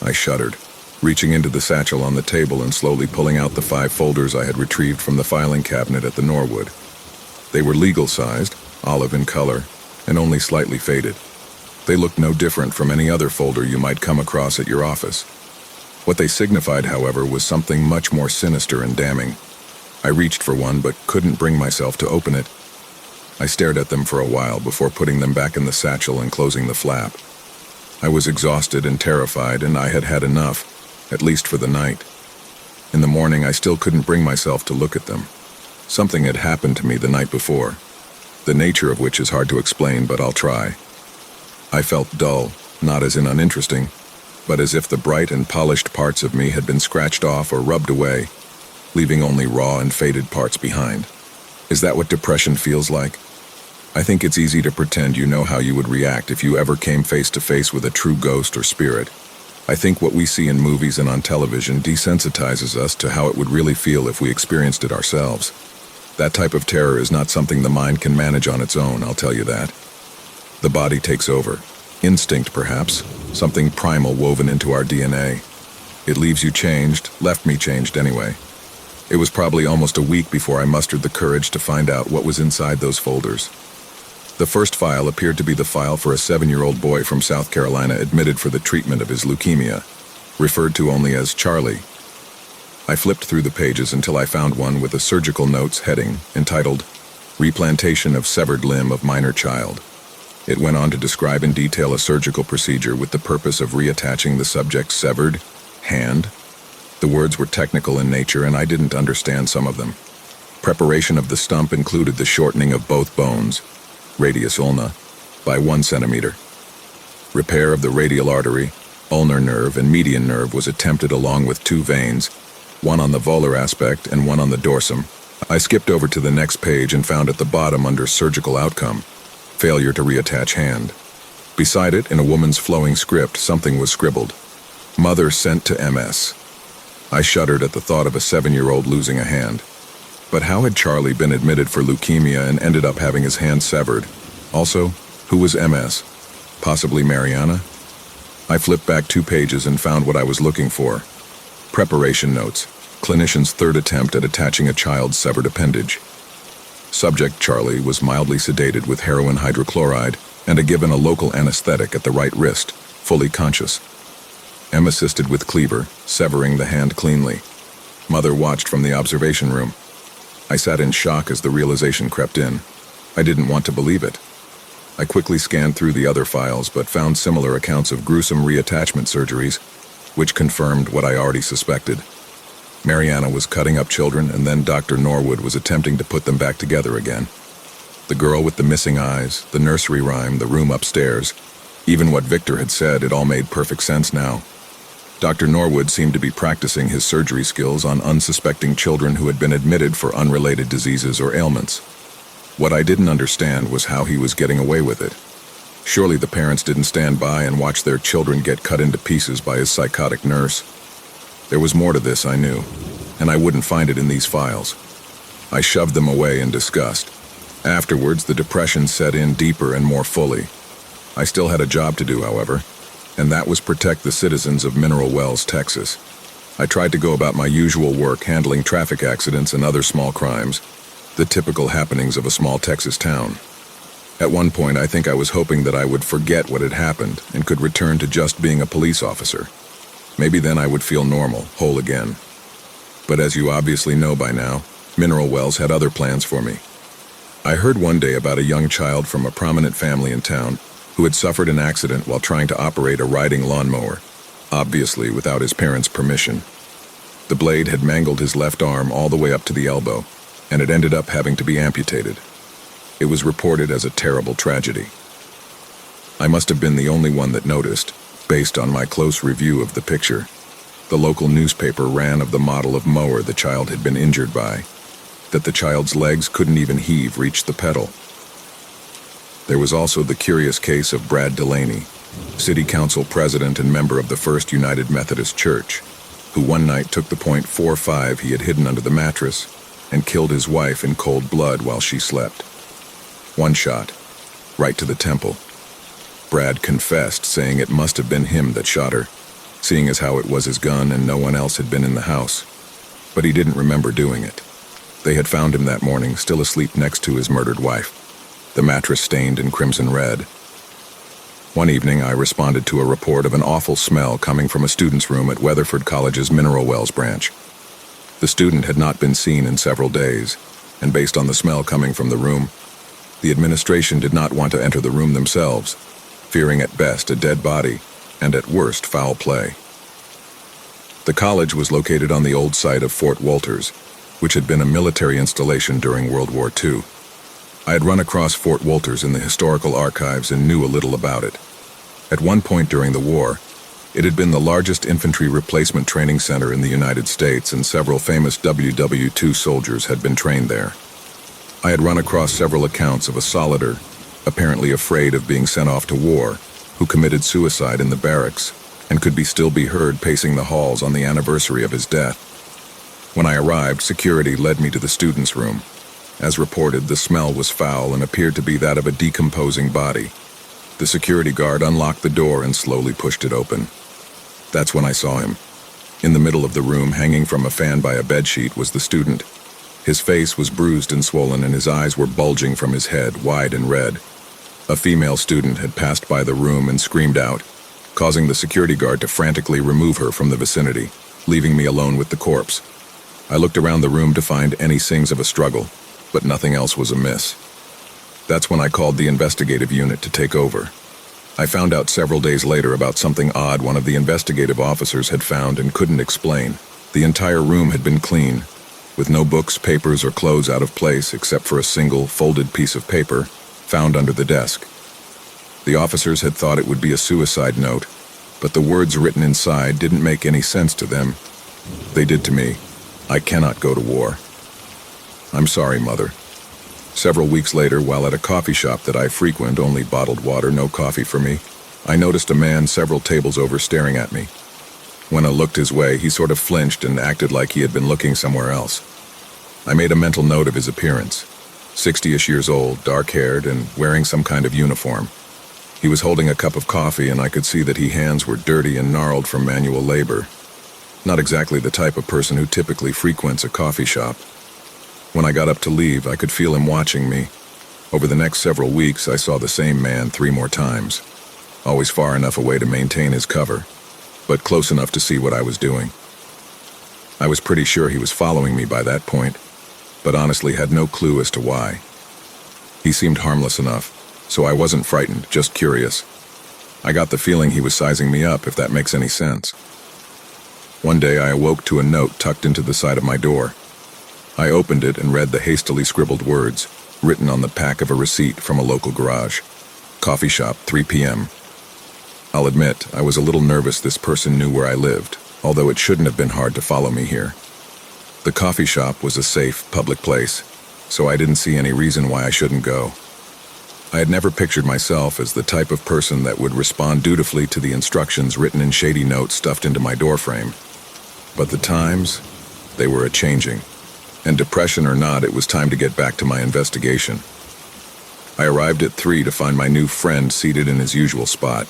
I shuddered, reaching into the satchel on the table and slowly pulling out the 5 folders I had retrieved from the filing cabinet at the Norwood. They were legal-sized, olive in color, and only slightly faded. They looked no different from any other folder you might come across at your office. What they signified, however, was something much more sinister and damning. I reached for one but couldn't bring myself to open it. I stared at them for a while before putting them back in the satchel and closing the flap. I was exhausted and terrified, and I had had enough, at least for the night. In the morning, I still couldn't bring myself to look at them. Something had happened to me the night before, the nature of which is hard to explain, but I'll try. I felt dull, not as in uninteresting, but as if the bright and polished parts of me had been scratched off or rubbed away, leaving only raw and faded parts behind. Is that what depression feels like? I think it's easy to pretend you know how you would react if you ever came face to face with a true ghost or spirit. I think what we see in movies and on television desensitizes us to how it would really feel if we experienced it ourselves. That type of terror is not something the mind can manage on its own, I'll tell you that. The body takes over. Instinct, perhaps, something primal woven into our DNA. It leaves you changed, left me changed anyway. It was probably almost a week before I mustered the courage to find out what was inside those folders. The first file appeared to be the file for a 7-year-old boy from South Carolina admitted for the treatment of his leukemia, referred to only as Charlie. I flipped through the pages until I found one with a surgical notes heading entitled, Replantation of Severed Limb of Minor Child. It went on to describe in detail a surgical procedure with the purpose of reattaching the subject's severed hand. The words were technical in nature and I didn't understand some of them. Preparation of the stump included the shortening of both bones, radius ulna, by 1 centimeter. Repair of the radial artery, ulnar nerve, and median nerve was attempted along with 2 veins, one on the volar aspect and one on the dorsum. I skipped over to the next page and found at the bottom under surgical outcome, failure to reattach hand. Beside it, in a woman's flowing script, something was scribbled. Mother sent to MS. I shuddered at the thought of a 7-year-old losing a hand. But how had Charlie been admitted for leukemia and ended up having his hand severed? Also, who was MS? Possibly Mariana? I flipped back 2 pages and found what I was looking for. Preparation notes. Clinician's 3rd attempt at attaching a child's severed appendage. Subject Charlie was mildly sedated with heroin hydrochloride and given a local anesthetic at the right wrist, fully conscious. M assisted with cleaver, severing the hand cleanly. Mother watched from the observation room. I sat in shock as the realization crept in. I didn't want to believe it. I quickly scanned through the other files but found similar accounts of gruesome reattachment surgeries, which confirmed what I already suspected. Mariana was cutting up children and then Dr. Norwood was attempting to put them back together again. The girl with the missing eyes, the nursery rhyme, the room upstairs, even what Victor had said, it all made perfect sense now. Dr. Norwood seemed to be practicing his surgery skills on unsuspecting children who had been admitted for unrelated diseases or ailments. What I didn't understand was how he was getting away with it. Surely the parents didn't stand by and watch their children get cut into pieces by his psychotic nurse. There was more to this, I knew, and I wouldn't find it in these files. I shoved them away in disgust. Afterwards, the depression set in deeper and more fully. I still had a job to do, however, and that was protect the citizens of Mineral Wells, Texas. I tried to go about my usual work handling traffic accidents and other small crimes, the typical happenings of a small Texas town. At one point, I think I was hoping that I would forget what had happened and could return to just being a police officer. Maybe then I would feel normal, whole again. But as you obviously know by now, Mineral Wells had other plans for me. I heard one day about a young child from a prominent family in town who had suffered an accident while trying to operate a riding lawnmower, obviously without his parents' permission. The blade had mangled his left arm all the way up to the elbow. and it ended up having to be amputated. It was reported as a terrible tragedy. I must have been the only one that noticed, based on my close review of the picture. The local newspaper ran of the model of mower the child had been injured by, that the child's legs couldn't even reach the pedal. There was also the curious case of Brad Delaney, city council president and member of the First United Methodist Church, who one night took the .45 he had hidden under the mattress and killed his wife in cold blood while she slept. One shot, right to the temple. Brad confessed, saying it must have been him that shot her, seeing as how it was his gun and no one else had been in the house. But he didn't remember doing it. They had found him that morning, still asleep next to his murdered wife, the mattress stained in crimson red. One evening, I responded to a report of an awful smell coming from a student's room at Weatherford College's Mineral Wells branch. The student had not been seen in several days, and based on the smell coming from the room, the administration did not want to enter the room themselves, fearing at best a dead body and at worst foul play. The college was located on the old site of Fort Walters, which had been a military installation during World War II. I had run across Fort Walters in the historical archives and knew a little about it. At one point during the war, it had been the largest infantry replacement training center in the United States, and several famous WW II soldiers had been trained there. I had run across several accounts of a solider, apparently afraid of being sent off to war, who committed suicide in the barracks and could still be heard pacing the halls on the anniversary of his death. When I arrived, security led me to the students' room. As reported, the smell was foul and appeared to be that of a decomposing body. The security guard unlocked the door and slowly pushed it open. That's when I saw him. In the middle of the room, hanging from a fan by a bedsheet, was the student. His face was bruised and swollen, and his eyes were bulging from his head, wide and red. A female student had passed by the room and screamed out, causing the security guard to frantically remove her from the vicinity, leaving me alone with the corpse. I looked around the room to find any signs of a struggle, but nothing else was amiss. That's when I called the investigative unit to take over. I found out several days later about something odd one of the investigative officers had found and couldn't explain. The entire room had been clean, with no books, papers, or clothes out of place except for a single folded piece of paper found under the desk. The officers had thought it would be a suicide note, but the words written inside didn't make any sense to them. They did to me. I cannot go to war. I'm sorry, Mother. Several weeks later, while at a coffee shop that I frequent, only bottled water, no coffee for me, I noticed a man several tables over staring at me. When I looked his way, he sort of flinched and acted like he had been looking somewhere else. I made a mental note of his appearance. 60-ish years old, dark-haired, and wearing some kind of uniform. He was holding a cup of coffee, and I could see that his hands were dirty and gnarled from manual labor. Not exactly the type of person who typically frequents a coffee shop. When I got up to leave, I could feel him watching me. Over the next several weeks, I saw the same man 3 more times, always far enough away to maintain his cover, but close enough to see what I was doing. I was pretty sure he was following me by that point, but honestly had no clue as to why. He seemed harmless enough, so I wasn't frightened, just curious. I got the feeling he was sizing me up, if that makes any sense. One day I awoke to a note tucked into the side of my door. I opened it and read the hastily scribbled words, written on the back of a receipt from a local garage. Coffee shop, 3 p.m. I'll admit, I was a little nervous this person knew where I lived, although it shouldn't have been hard to follow me here. The coffee shop was a safe, public place, so I didn't see any reason why I shouldn't go. I had never pictured myself as the type of person that would respond dutifully to the instructions written in shady notes stuffed into my doorframe. But the times, they were a-changing. And depression or not, it was time to get back to my investigation. I arrived at 3 to find my new friend seated in his usual spot.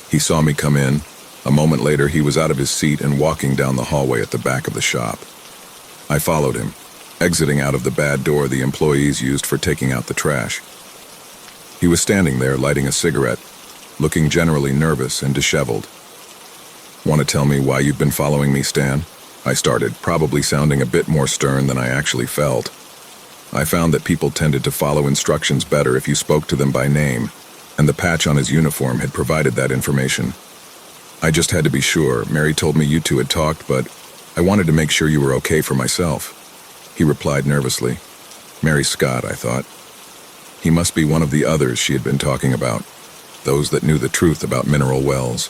He saw me come in. A moment later, he was out of his seat and walking down the hallway at the back of the shop. I followed him, exiting out of the bad door the employees used for taking out the trash. He was standing there lighting a cigarette, looking generally nervous and disheveled. "Want to tell me why you've been following me, Stan?" I started, probably sounding a bit more stern than I actually felt. I found that people tended to follow instructions better if you spoke to them by name, and the patch on his uniform had provided that information. I just had to be sure. Mary told me you two had talked, but I wanted to make sure you were okay for myself. He replied nervously. Mary Scott, I thought. He must be one of the others she had been talking about, those that knew the truth about mineral wells.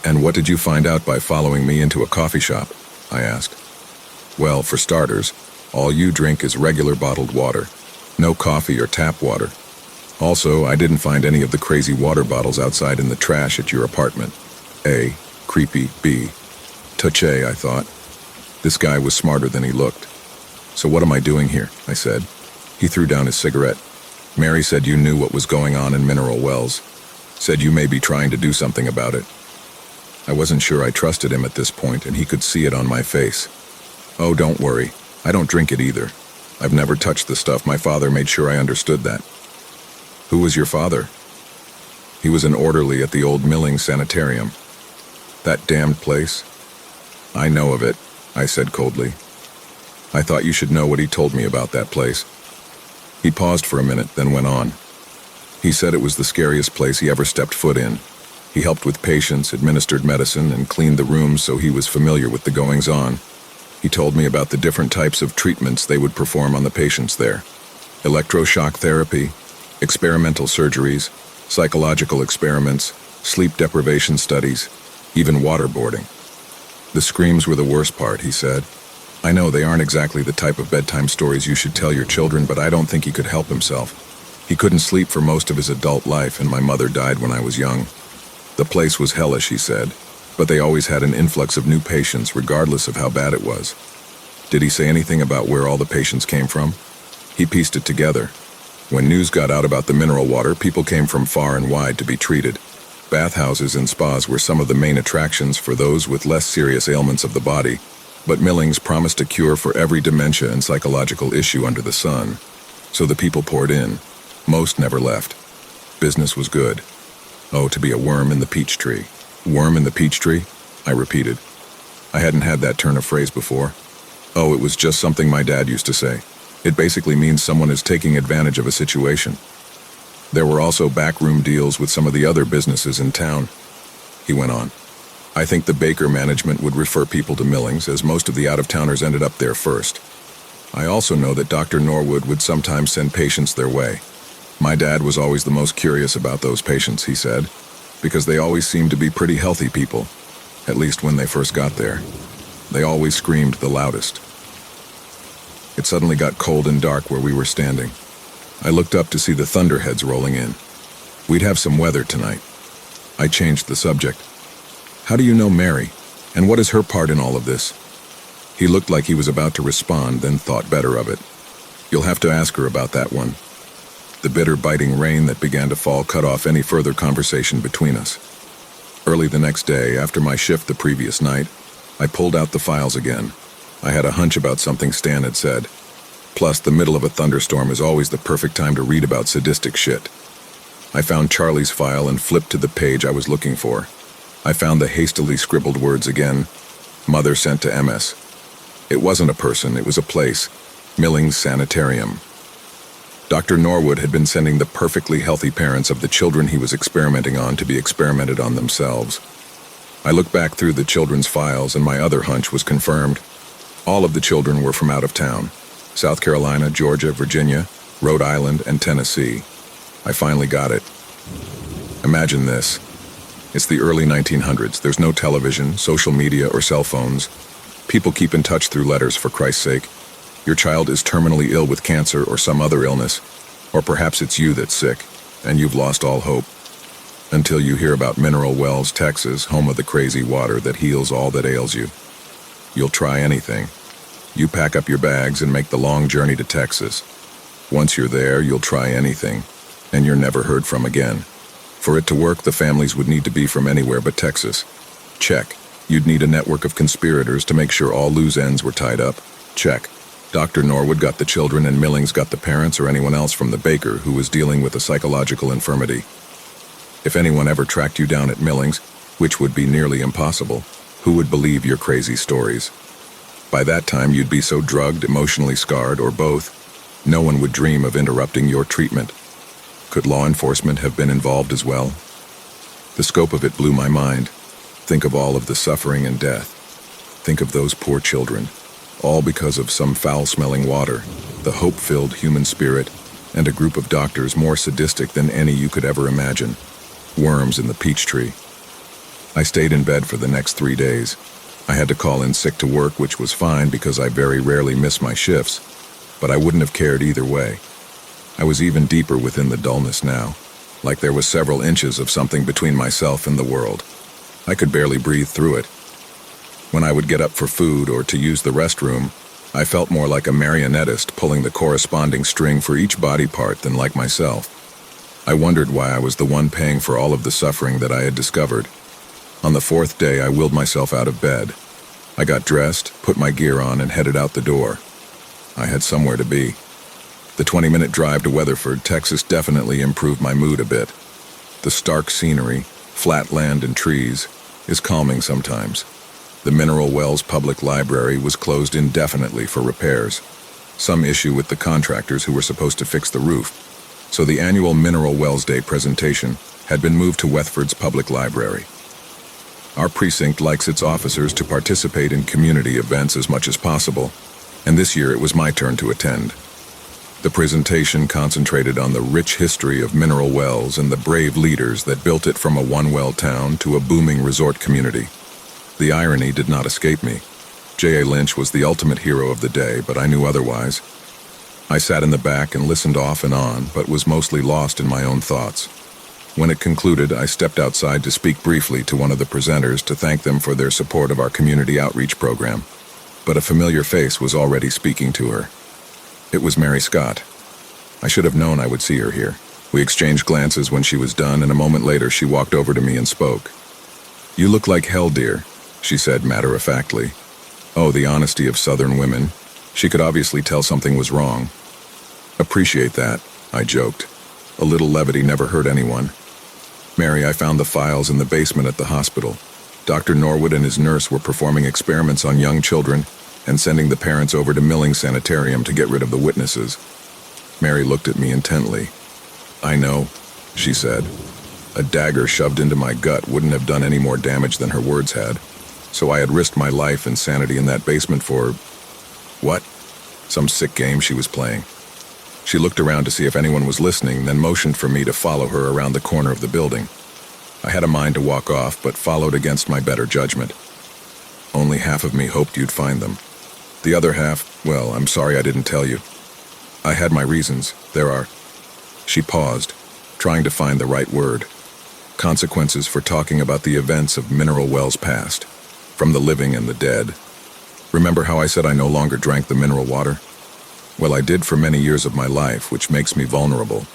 And what did you find out by following me into a coffee shop? I asked. Well, for starters, all you drink is regular bottled water, no coffee or tap water. Also, I didn't find any of the crazy water bottles outside in the trash at your apartment. A. Creepy. B. Touche, I thought. This guy was smarter than he looked. So what am I doing here? I said. He threw down his cigarette. Mary said you knew what was going on in mineral wells. Said you may be trying to do something about it. I wasn't sure I trusted him at this point, and he could see it on my face. Oh, don't worry. I don't drink it either. I've never touched the stuff. My father made sure I understood that. Who was your father? He was an orderly at the old Milling Sanitarium. That damned place? I know of it, I said coldly. I thought you should know what he told me about that place. He paused for a minute, then went on. He said it was the scariest place he ever stepped foot in. He helped with patients, administered medicine, and cleaned the rooms, so he was familiar with the goings-on. He told me about the different types of treatments they would perform on the patients there. Electroshock therapy, experimental surgeries, psychological experiments, sleep deprivation studies, even waterboarding. The screams were the worst part, he said. I know they aren't exactly the type of bedtime stories you should tell your children, but I don't think he could help himself. He couldn't sleep for most of his adult life, and my mother died when I was young. The place was hellish, he said, but they always had an influx of new patients regardless of how bad it was. Did he say anything about where all the patients came from? He pieced it together. When news got out about the mineral water, people came from far and wide to be treated. Bathhouses and spas were some of the main attractions for those with less serious ailments of the body, but Millings promised a cure for every dementia and psychological issue under the sun. So the people poured in. Most never left. Business was good. Oh, to be a worm in the peach tree. Worm in the peach tree? I repeated. I hadn't had that turn of phrase before. Oh, it was just something my dad used to say. It basically means someone is taking advantage of a situation. There were also backroom deals with some of the other businesses in town. He went on. I think the baker management would refer people to Millings, as most of the out-of-towners ended up there first. I also know that Dr. Norwood would sometimes send patients their way. My dad was always the most curious about those patients, he said, because they always seemed to be pretty healthy people, at least when they first got there. They always screamed the loudest. It suddenly got cold and dark where we were standing. I looked up to see the thunderheads rolling in. We'd have some weather tonight. I changed the subject. How do you know Mary, and what is her part in all of this? He looked like he was about to respond, then thought better of it. You'll have to ask her about that one. The bitter, biting rain that began to fall cut off any further conversation between us. Early the next day, after my shift the previous night, I pulled out the files again. I had a hunch about something Stan had said. Plus, the middle of a thunderstorm is always the perfect time to read about sadistic shit. I found Charlie's file and flipped to the page I was looking for. I found the hastily scribbled words again. Mother sent to MS. It wasn't a person, it was a place. Millings Sanitarium. Dr. Norwood had been sending the perfectly healthy parents of the children he was experimenting on to be experimented on themselves. I looked back through the children's files and my other hunch was confirmed. All of the children were from out of town. South Carolina, Georgia, Virginia, Rhode Island, and Tennessee. I finally got it. Imagine this. It's the early 1900s. There's no television, social media, or cell phones. People keep in touch through letters, for Christ's sake. Your child is terminally ill with cancer or some other illness. Or perhaps it's you that's sick, and you've lost all hope. Until you hear about Mineral Wells, Texas, home of the crazy water that heals all that ails you. You'll try anything. You pack up your bags and make the long journey to Texas. Once you're there, you'll try anything, and you're never heard from again. For it to work, the families would need to be from anywhere but Texas. Check. You'd need a network of conspirators to make sure all loose ends were tied up. Check. Dr. Norwood got the children and Millings got the parents or anyone else from the baker who was dealing with a psychological infirmity. If anyone ever tracked you down at Millings, which would be nearly impossible, who would believe your crazy stories? By that time, you'd be so drugged, emotionally scarred, or both, no one would dream of interrupting your treatment. Could law enforcement have been involved as well? The scope of it blew my mind. Think of all of the suffering and death. Think of those poor children. all because of some foul-smelling water, the hope-filled human spirit, and a group of doctors more sadistic than any you could ever imagine. Worms in the peach tree. I stayed in bed for the next 3 days. I had to call in sick to work, which was fine because I very rarely miss my shifts, but I wouldn't have cared either way. I was even deeper within the dullness now, like there was several inches of something between myself and the world. I could barely breathe through it. When I would get up for food or to use the restroom, I felt more like a marionettist pulling the corresponding string for each body part than like myself. I wondered why I was the one paying for all of the suffering that I had discovered. On the 4th day, I willed myself out of bed. I got dressed, put my gear on, and headed out the door. I had somewhere to be. The 20-minute drive to Weatherford, Texas definitely improved my mood a bit. The stark scenery, flat land and trees, is calming sometimes. The Mineral Wells Public Library was closed indefinitely for repairs. Some issue with the contractors who were supposed to fix the roof. So the annual Mineral Wells Day presentation had been moved to Weatherford's Public Library. Our precinct likes its officers to participate in community events as much as possible, and this year it was my turn to attend. The presentation concentrated on the rich history of Mineral Wells and the brave leaders that built it from a one-well town to a booming resort community. The irony did not escape me. J.A. Lynch was the ultimate hero of the day, but I knew otherwise. I sat in the back and listened off and on, but was mostly lost in my own thoughts. When it concluded, I stepped outside to speak briefly to one of the presenters to thank them for their support of our community outreach program. But a familiar face was already speaking to her. It was Mary Scott. I should have known I would see her here. We exchanged glances when she was done, and a moment later she walked over to me and spoke. "You look like hell, dear," she said matter-of-factly. Oh, the honesty of Southern women. She could obviously tell something was wrong. "Appreciate that," I joked. A little levity never hurt anyone. "Mary, I found the files in the basement at the hospital. Dr. Norwood and his nurse were performing experiments on young children and sending the parents over to Milling Sanitarium to get rid of the witnesses." Mary looked at me intently. "I know," she said. A dagger shoved into my gut wouldn't have done any more damage than her words had. So I had risked my life and sanity in that basement for... what? Some sick game she was playing. She looked around to see if anyone was listening, then motioned for me to follow her around the corner of the building. I had a mind to walk off, but followed against my better judgment. Only half of me hoped you'd find them. The other half, well, I'm sorry I didn't tell you. I had my reasons. There are... She paused, trying to find the right word. Consequences for talking about the events of Mineral Wells past, from the living and the dead. Remember how I said I no longer drank the mineral water? Well, I did for many years of my life, which makes me vulnerable.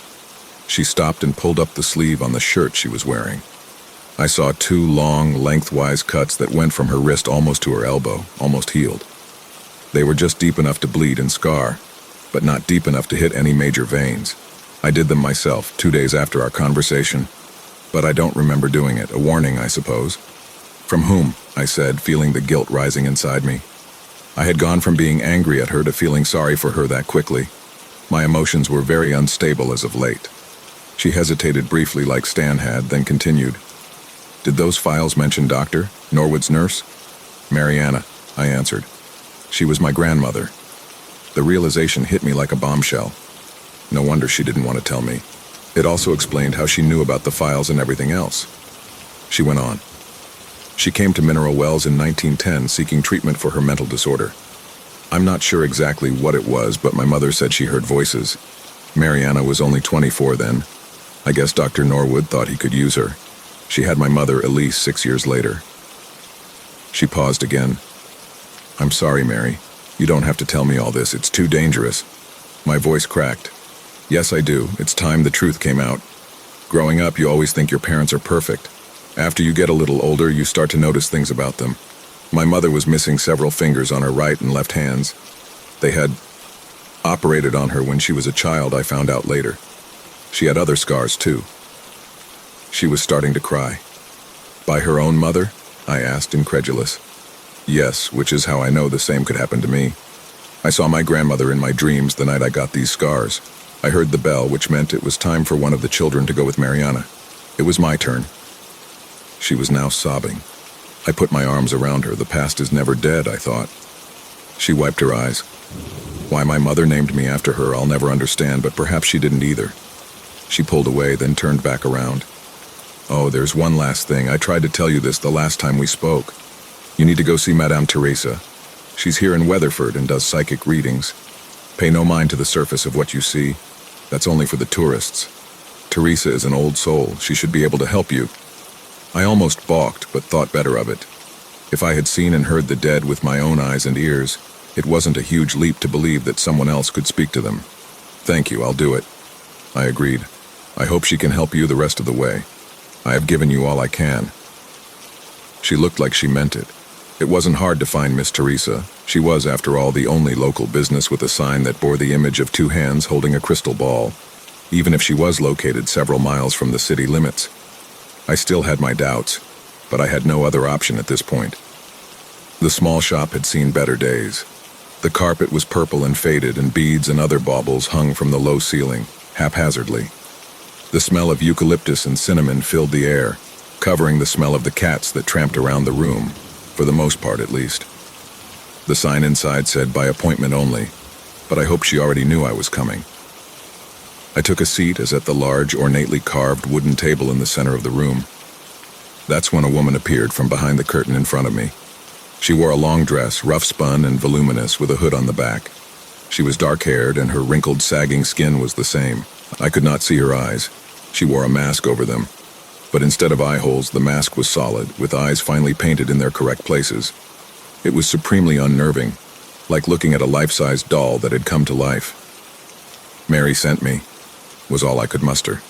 She stopped and pulled up the sleeve on the shirt she was wearing. I saw 2 long, lengthwise cuts that went from her wrist almost to her elbow, almost healed. They were just deep enough to bleed and scar, but not deep enough to hit any major veins. I did them myself, 2 days after our conversation, but I don't remember doing it. A warning, I suppose. "From whom?" I said, feeling the guilt rising inside me. I had gone from being angry at her to feeling sorry for her that quickly. My emotions were very unstable as of late. She hesitated briefly like Stan had, then continued. "Did those files mention Dr. Norwood's nurse?" "Mariana," I answered. "She was my grandmother." The realization hit me like a bombshell. No wonder she didn't want to tell me. It also explained how she knew about the files and everything else. She went on. "She came to Mineral Wells in 1910 seeking treatment for her mental disorder. I'm not sure exactly what it was, but my mother said she heard voices. Mariana was only 24 then. I guess Dr. Norwood thought he could use her. She had my mother at least 6 years later." She paused again. "I'm sorry, Mary. You don't have to tell me all this. It's too dangerous." My voice cracked. "Yes, I do. It's time the truth came out. Growing up, you always think your parents are perfect. After you get a little older, you start to notice things about them. My mother was missing several fingers on her right and left hands. They had operated on her when she was a child, I found out later. She had other scars, too." She was starting to cry. "By her own mother?" I asked, incredulous. "Yes, which is how I know the same could happen to me. I saw my grandmother in my dreams the night I got these scars. I heard the bell, which meant it was time for one of the children to go with Mariana. It was my turn." She was now sobbing. I put my arms around her. The past is never dead, I thought. She wiped her eyes. Why my mother named me after her, I'll never understand, but perhaps she didn't either. She pulled away, then turned back around. Oh, there's one last thing. I tried to tell you this the last time we spoke. You need to go see Madame Teresa. She's here in Weatherford and does psychic readings. Pay no mind to the surface of what you see. That's only for the tourists. Teresa is an old soul. She should be able to help you. I almost balked, but thought better of it. If I had seen and heard the dead with my own eyes and ears, it wasn't a huge leap to believe that someone else could speak to them. Thank you, I'll do it. I agreed. I hope she can help you the rest of the way. I have given you all I can. She looked like she meant it. It wasn't hard to find Miss Teresa. She was, after all, the only local business with a sign that bore the image of two hands holding a crystal ball, even if she was located several miles from the city limits. I still had my doubts, but I had no other option at this point. The small shop had seen better days. The carpet was purple and faded, and beads and other baubles hung from the low ceiling, haphazardly. The smell of eucalyptus and cinnamon filled the air, covering the smell of the cats that tramped around the room, for the most part at least. The sign inside said by appointment only, but I hoped she already knew I was coming. I took a seat as at the large, ornately carved wooden table in the center of the room. That's when a woman appeared from behind the curtain in front of me. She wore a long dress, rough-spun and voluminous, with a hood on the back. She was dark-haired, and her wrinkled, sagging skin was the same. I could not see her eyes. She wore a mask over them. But instead of eye holes, the mask was solid, with eyes finely painted in their correct places. It was supremely unnerving, like looking at a life-sized doll that had come to life. "Mary sent me," was all I could muster.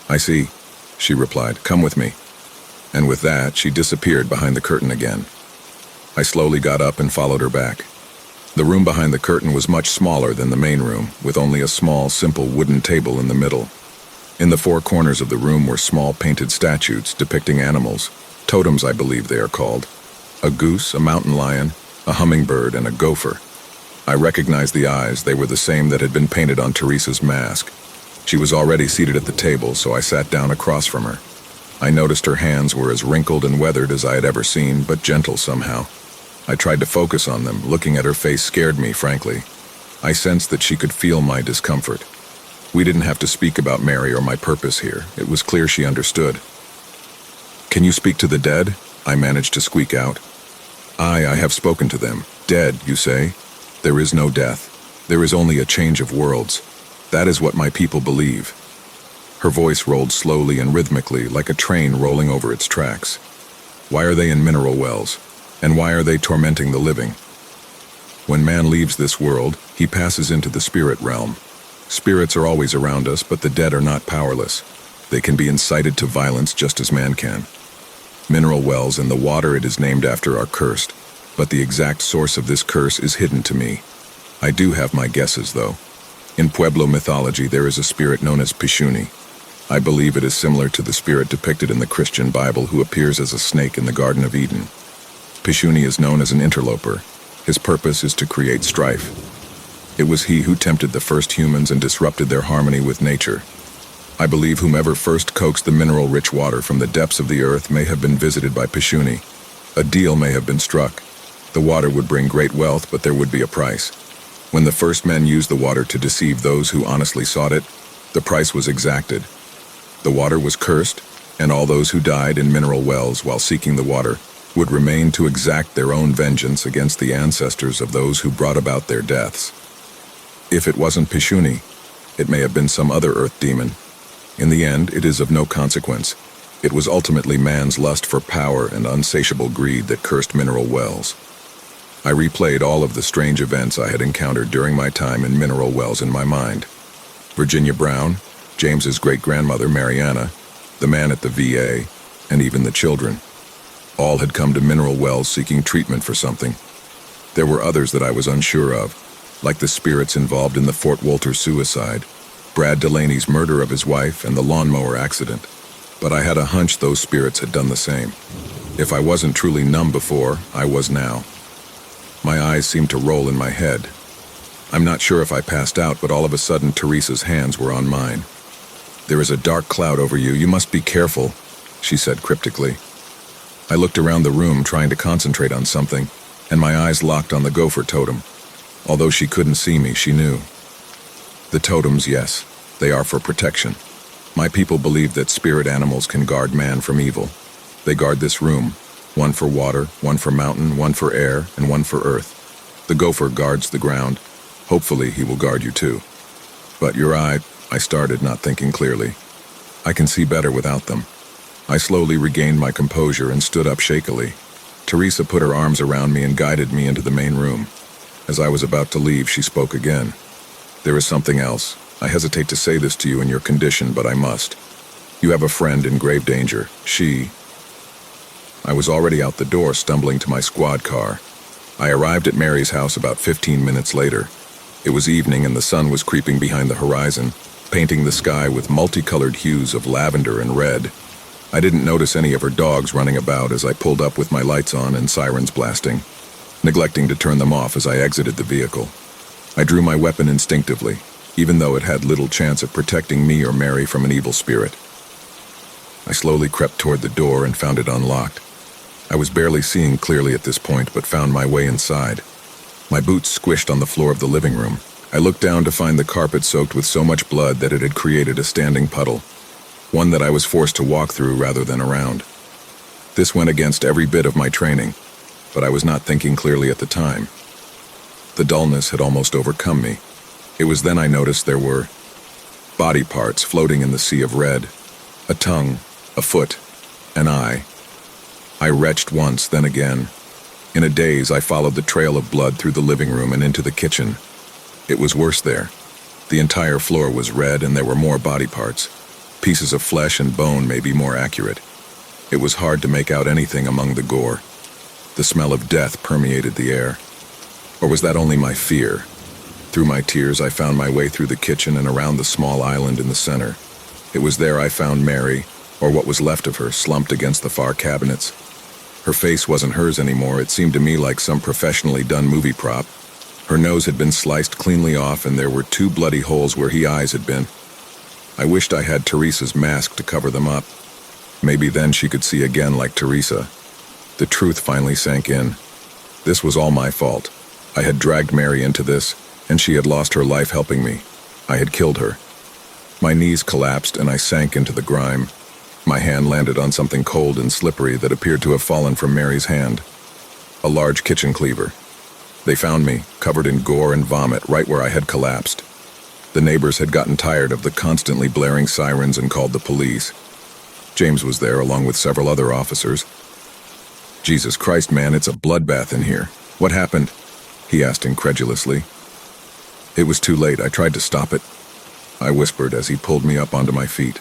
"I see," she replied. "Come with me." And with that, she disappeared behind the curtain again. I slowly got up and followed her back. The room behind the curtain was much smaller than the main room, with only a small, simple wooden table in the middle. In the four corners of the room were small painted statues depicting animals, totems I believe they are called. A goose, a mountain lion, a hummingbird, and a gopher. I recognized the eyes. They were the same that had been painted on Teresa's mask. She was already seated at the table, so I sat down across from her. I noticed her hands were as wrinkled and weathered as I had ever seen, but gentle somehow. I tried to focus on them. Looking at her face scared me, frankly. I sensed that she could feel my discomfort. We didn't have to speak about Mary or my purpose here. It was clear she understood. "Can you speak to the dead?" I managed to squeak out. I have spoken to them. Dead, you say? There is no death. There is only a change of worlds. That is what my people believe. Her voice rolled slowly and rhythmically, like a train rolling over its tracks. Why are they in mineral wells? And why are they tormenting the living? When man leaves this world, he passes into the spirit realm. Spirits are always around us, but the dead are not powerless. They can be incited to violence just as man can. Mineral wells and the water it is named after are cursed, but the exact source of this curse is hidden to me. I do have my guesses, though. In Pueblo mythology, there is a spirit known as Pishuni. I believe it is similar to the spirit depicted in the Christian Bible who appears as a snake in the Garden of Eden. Pishuni is known as an interloper. His purpose is to create strife. It was he who tempted the first humans and disrupted their harmony with nature. I believe whomever first coaxed the mineral-rich water from the depths of the earth may have been visited by Pishuni. A deal may have been struck. The water would bring great wealth, but there would be a price. When the first men used the water to deceive those who honestly sought it, the price was exacted. The water was cursed, and all those who died in mineral wells while seeking the water would remain to exact their own vengeance against the ancestors of those who brought about their deaths. If it wasn't Pishuni, it may have been some other earth demon. In the end, it is of no consequence. It was ultimately man's lust for power and unsatiable greed that cursed mineral wells. I replayed all of the strange events I had encountered during my time in mineral wells in my mind. Virginia Brown, James's great-grandmother Mariana, the man at the VA, and even the children. All had come to mineral wells seeking treatment for something. There were others that I was unsure of, like the spirits involved in the Fort Walter suicide, Brad Delaney's murder of his wife, and the lawnmower accident. But I had a hunch those spirits had done the same. If I wasn't truly numb before, I was now. My eyes seemed to roll in my head. I'm not sure if I passed out, but all of a sudden Teresa's hands were on mine. "There is a dark cloud over you. You must be careful," she said cryptically. I looked around the room trying to concentrate on something, and my eyes locked on the gopher totem. Although she couldn't see me, she knew. The totems, yes, they are for protection. My people believe that spirit animals can guard man from evil. They guard this room, one for water, one for mountain, one for air, and one for earth. The gopher guards the ground. Hopefully he will guard you too. But your eye, I started, not thinking clearly. I can see better without them. I slowly regained my composure and stood up shakily. Teresa put her arms around me and guided me into the main room. As I was about to leave, she spoke again. There is something else. I hesitate to say this to you in your condition, but I must. You have a friend in grave danger. I was already out the door, stumbling to my squad car. I arrived at Mary's house about 15 minutes later. It was evening and the sun was creeping behind the horizon, painting the sky with multicolored hues of lavender and red. I didn't notice any of her dogs running about as I pulled up with my lights on and sirens blasting, neglecting to turn them off as I exited the vehicle. I drew my weapon instinctively, even though it had little chance of protecting me or Mary from an evil spirit. I slowly crept toward the door and found it unlocked. I was barely seeing clearly at this point, but found my way inside. My boots squished on the floor of the living room. I looked down to find the carpet soaked with so much blood that it had created a standing puddle, one that I was forced to walk through rather than around. This went against every bit of my training, but I was not thinking clearly at the time. The dullness had almost overcome me. It was then I noticed there were body parts floating in the sea of red, a tongue, a foot, an eye. I retched once, then again. In a daze, I followed the trail of blood through the living room and into the kitchen. It was worse there. The entire floor was red and there were more body parts. Pieces of flesh and bone may be more accurate. It was hard to make out anything among the gore. The smell of death permeated the air. Or was that only my fear? Through my tears, I found my way through the kitchen and around the small island in the center. It was there I found Mary, or what was left of her, slumped against the far cabinets. Her face wasn't hers anymore. It seemed to me like some professionally done movie prop. Her nose had been sliced cleanly off and there were 2 bloody holes where her eyes had been. I wished I had Teresa's mask to cover them up. Maybe then she could see again like Teresa. The truth finally sank in. This was all my fault. I had dragged Mary into this, and she had lost her life helping me. I had killed her. My knees collapsed and I sank into the grime. My hand landed on something cold and slippery that appeared to have fallen from Mary's hand. A large kitchen cleaver. They found me, covered in gore and vomit, right where I had collapsed. The neighbors had gotten tired of the constantly blaring sirens and called the police. James was there, along with several other officers. Jesus Christ, man, it's a bloodbath in here. What happened? He asked incredulously. It was too late. I tried to stop it, I whispered as he pulled me up onto my feet.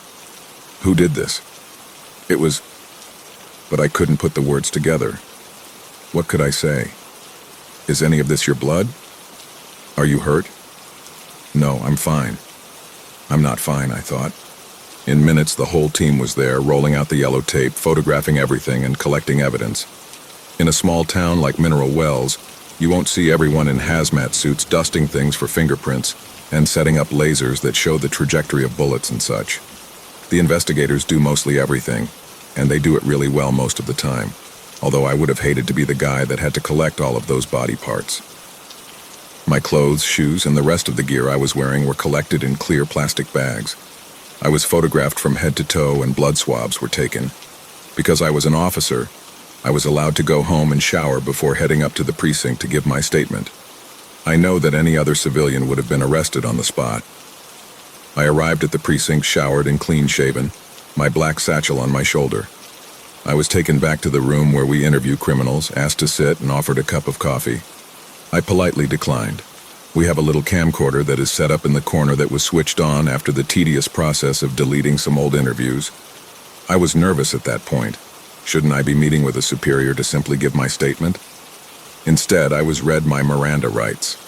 Who did this? It was... But I couldn't put the words together. What could I say? Is any of this your blood? Are you hurt? No, I'm fine. I'm not fine, I thought. In minutes, the whole team was there, rolling out the yellow tape, photographing everything, and collecting evidence. In a small town like Mineral Wells, you won't see everyone in hazmat suits dusting things for fingerprints and setting up lasers that show the trajectory of bullets and such. The investigators do mostly everything, and they do it really well most of the time, although I would have hated to be the guy that had to collect all of those body parts. My clothes, shoes, and the rest of the gear I was wearing were collected in clear plastic bags. I was photographed from head to toe and blood swabs were taken. Because I was an officer, I was allowed to go home and shower before heading up to the precinct to give my statement. I know that any other civilian would have been arrested on the spot. I arrived at the precinct showered and clean-shaven, my black satchel on my shoulder. I was taken back to the room where we interview criminals, asked to sit, and offered a cup of coffee. I politely declined. We have a little camcorder that is set up in the corner that was switched on after the tedious process of deleting some old interviews. I was nervous at that point. Shouldn't I be meeting with a superior to simply give my statement? Instead, I was read my Miranda rights.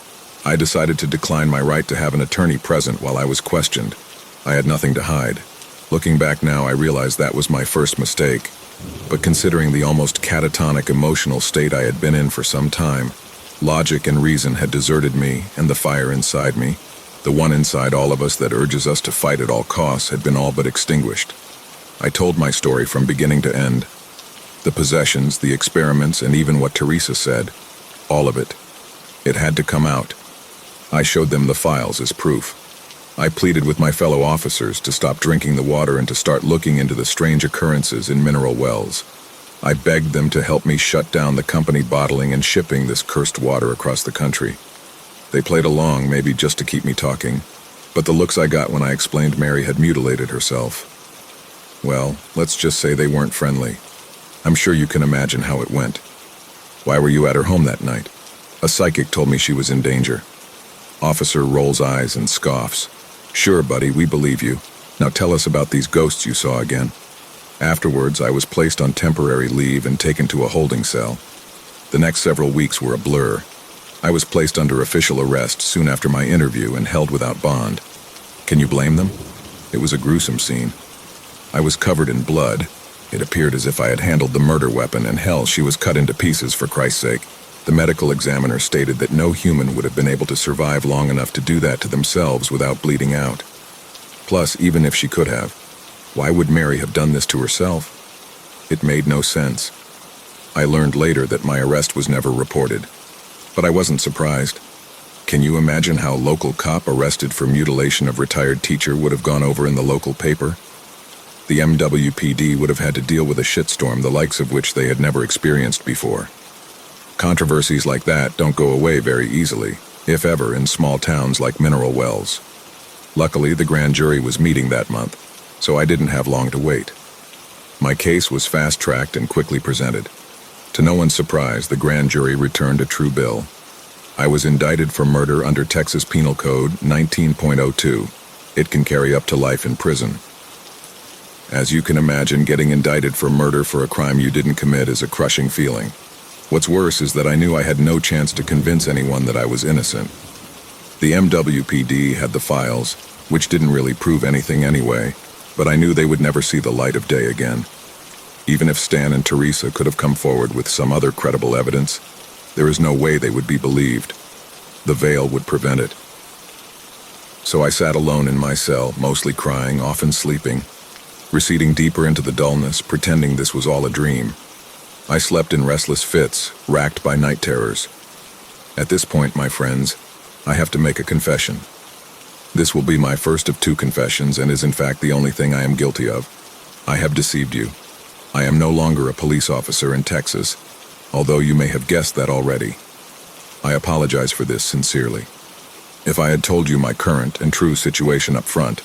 I decided to decline my right to have an attorney present while I was questioned. I had nothing to hide. Looking back now, I realize that was my first mistake. But considering the almost catatonic emotional state I had been in for some time, logic and reason had deserted me, and the fire inside me, the one inside all of us that urges us to fight at all costs, had been all but extinguished. I told my story from beginning to end. The possessions, the experiments, and even what Teresa said. All of it. It had to come out. I showed them the files as proof. I pleaded with my fellow officers to stop drinking the water and to start looking into the strange occurrences in mineral wells. I begged them to help me shut down the company bottling and shipping this cursed water across the country. They played along, maybe just to keep me talking, but the looks I got when I explained Mary had mutilated herself, well, let's just say they weren't friendly. I'm sure you can imagine how it went. Why were you at her home that night? A psychic told me she was in danger. Officer rolls eyes and scoffs. Sure, buddy, we believe you. Now tell us about these ghosts you saw again. Afterwards, I was placed on temporary leave and taken to a holding cell. The next several weeks were a blur. I was placed under official arrest soon after my interview and held without bond. Can you blame them? It was a gruesome scene. I was covered in blood. It appeared as if I had handled the murder weapon, and hell, she was cut into pieces for Christ's sake. The medical examiner stated that no human would have been able to survive long enough to do that to themselves without bleeding out. Plus, even if she could have, why would Mary have done this to herself? It made no sense. I learned later that my arrest was never reported, but I wasn't surprised. Can you imagine how local cop arrested for mutilation of retired teacher would have gone over in the local paper? The MWPD would have had to deal with a shitstorm the likes of which they had never experienced before. Controversies like that don't go away very easily, if ever, in small towns like Mineral Wells. Luckily, the grand jury was meeting that month, so I didn't have long to wait. My case was fast-tracked and quickly presented. To no one's surprise, the grand jury returned a true bill. I was indicted for murder under Texas Penal Code 19.02. It can carry up to life in prison. As you can imagine, getting indicted for murder for a crime you didn't commit is a crushing feeling. What's worse is that I knew I had no chance to convince anyone that I was innocent. The MWPD had the files, which didn't really prove anything anyway, but I knew they would never see the light of day again. Even if Stan and Teresa could have come forward with some other credible evidence, there is no way they would be believed. The veil would prevent it. So I sat alone in my cell, mostly crying, often sleeping, receding deeper into the dullness, pretending this was all a dream. I slept in restless fits, racked by night terrors. At this point, my friends, I have to make a confession. This will be my first of 2 confessions and is in fact the only thing I am guilty of. I have deceived you. I am no longer a police officer in Texas, although you may have guessed that already. I apologize for this sincerely. If I had told you my current and true situation up front,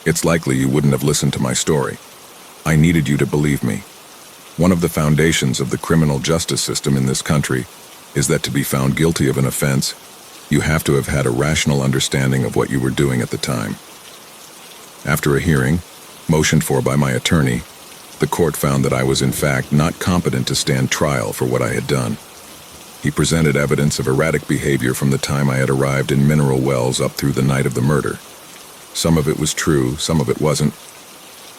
it's likely you wouldn't have listened to my story. I needed you to believe me. One of the foundations of the criminal justice system in this country is that to be found guilty of an offense, you have to have had a rational understanding of what you were doing at the time. After a hearing, motioned for by my attorney, the court found that I was in fact not competent to stand trial for what I had done. He presented evidence of erratic behavior from the time I had arrived in Mineral Wells up through the night of the murder. Some of it was true, some of it wasn't.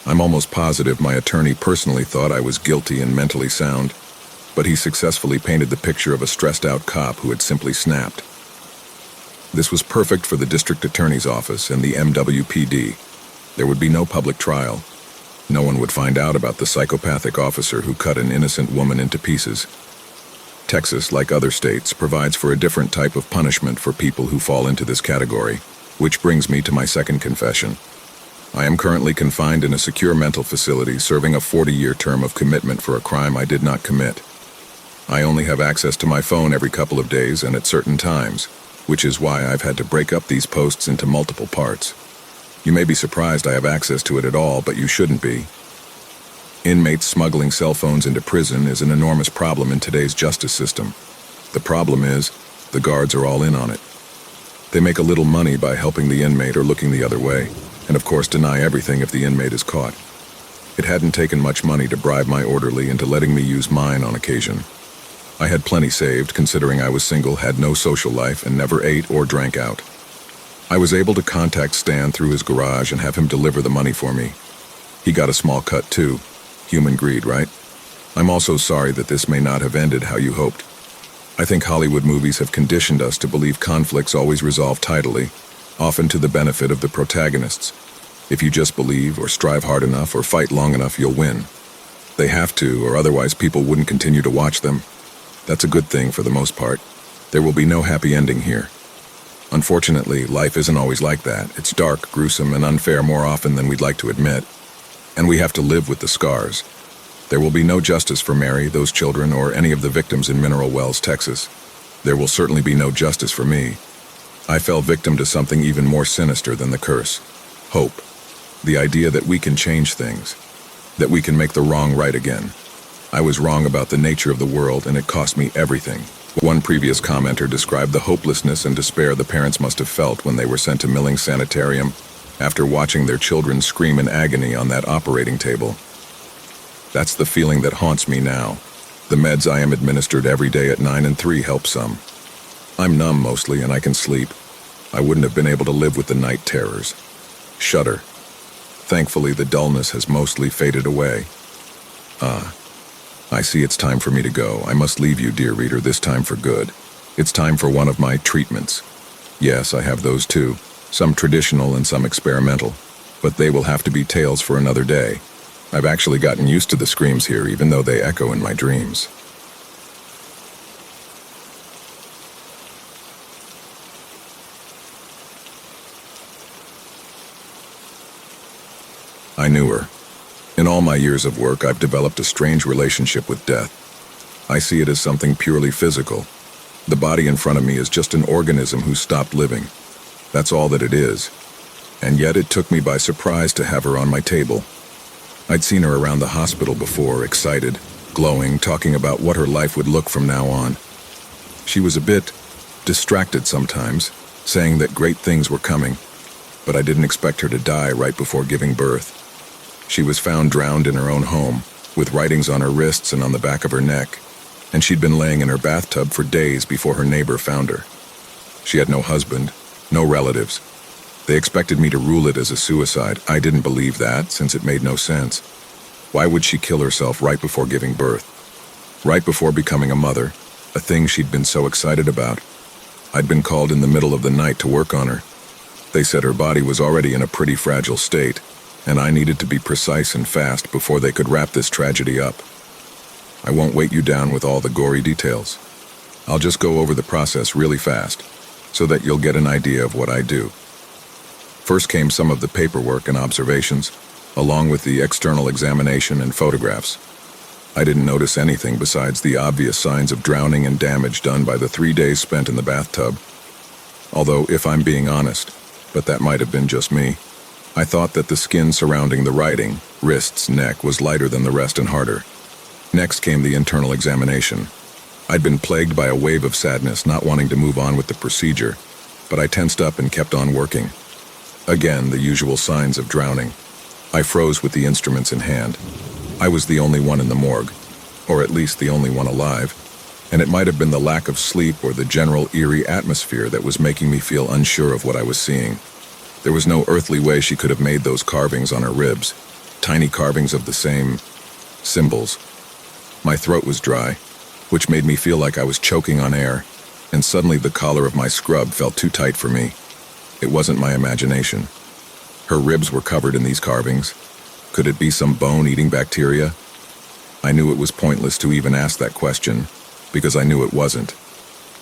I'm almost positive my attorney personally thought I was guilty and mentally sound, but he successfully painted the picture of a stressed-out cop who had simply snapped. This was perfect for the district attorney's office and the MWPD. There would be no public trial. No one would find out about the psychopathic officer who cut an innocent woman into pieces. Texas, like other states, provides for a different type of punishment for people who fall into this category, which brings me to my second confession. I am currently confined in a secure mental facility serving a 40-year term of commitment for a crime I did not commit. I only have access to my phone every couple of days and at certain times, which is why I've had to break up these posts into multiple parts. You may be surprised I have access to it at all, but you shouldn't be. Inmates smuggling cell phones into prison is an enormous problem in today's justice system. The problem is, the guards are all in on it. They make a little money by helping the inmate or looking the other way, and of course deny everything if the inmate is caught. It hadn't taken much money to bribe my orderly into letting me use mine on occasion. I had plenty saved, considering I was single, had no social life, and never ate or drank out. I was able to contact Stan through his garage and have him deliver the money for me. He got a small cut too. Human greed, right? I'm also sorry that this may not have ended how you hoped. I think Hollywood movies have conditioned us to believe conflicts always resolve tidily, often to the benefit of the protagonists. If you just believe, or strive hard enough, or fight long enough, you'll win. They have to, or otherwise people wouldn't continue to watch them. That's a good thing for the most part. There will be no happy ending here. Unfortunately, life isn't always like that. It's dark, gruesome, and unfair more often than we'd like to admit. And we have to live with the scars. There will be no justice for Mary, those children, or any of the victims in Mineral Wells, Texas. There will certainly be no justice for me. I fell victim to something even more sinister than the curse. Hope. The idea that we can change things. That we can make the wrong right again. I was wrong about the nature of the world, and it cost me everything. One previous commenter described the hopelessness and despair the parents must have felt when they were sent to Milling Sanitarium after watching their children scream in agony on that operating table. That's the feeling that haunts me now. The meds I am administered every day at 9 and 3 help some. I'm numb mostly, and I can sleep. I wouldn't have been able to live with the night terrors. Shudder. Thankfully, the dullness has mostly faded away. I see it's time for me to go. I must leave you, dear reader, this time for good. It's time for one of my treatments. Yes, I have those too. Some traditional and some experimental. But they will have to be tales for another day. I've actually gotten used to the screams here, even though they echo in my dreams. I knew her. In all my years of work, I've developed a strange relationship with death. I see it as something purely physical. The body in front of me is just an organism who stopped living. That's all that it is. And yet it took me by surprise to have her on my table. I'd seen her around the hospital before, excited, glowing, talking about what her life would look from now on. She was a bit distracted sometimes, saying that great things were coming, but I didn't expect her to die right before giving birth. She was found drowned in her own home, with writings on her wrists and on the back of her neck, and she'd been laying in her bathtub for days before her neighbor found her. She had no husband, no relatives. They expected me to rule it as a suicide. I didn't believe that, since it made no sense. Why would she kill herself right before giving birth? Right before becoming a mother, a thing she'd been so excited about. I'd been called in the middle of the night to work on her. They said her body was already in a pretty fragile state, and I needed to be precise and fast before they could wrap this tragedy up. I won't weight you down with all the gory details. I'll just go over the process really fast, so that you'll get an idea of what I do. First came some of the paperwork and observations, along with the external examination and photographs. I didn't notice anything besides the obvious signs of drowning and damage done by the 3 days spent in the bathtub. Although, if I'm being honest, but that might have been just me, I thought that the skin surrounding the writing, wrists, neck, was lighter than the rest and harder. Next came the internal examination. I'd been plagued by a wave of sadness, not wanting to move on with the procedure, but I tensed up and kept on working. Again, the usual signs of drowning. I froze with the instruments in hand. I was the only one in the morgue, or at least the only one alive, and it might have been the lack of sleep or the general eerie atmosphere that was making me feel unsure of what I was seeing. There was no earthly way she could have made those carvings on her ribs, tiny carvings of the same symbols. My throat was dry, which made me feel like I was choking on air, and suddenly the collar of my scrub felt too tight for me. It wasn't my imagination. Her ribs were covered in these carvings. Could it be some bone-eating bacteria? I knew it was pointless to even ask that question, because I knew it wasn't.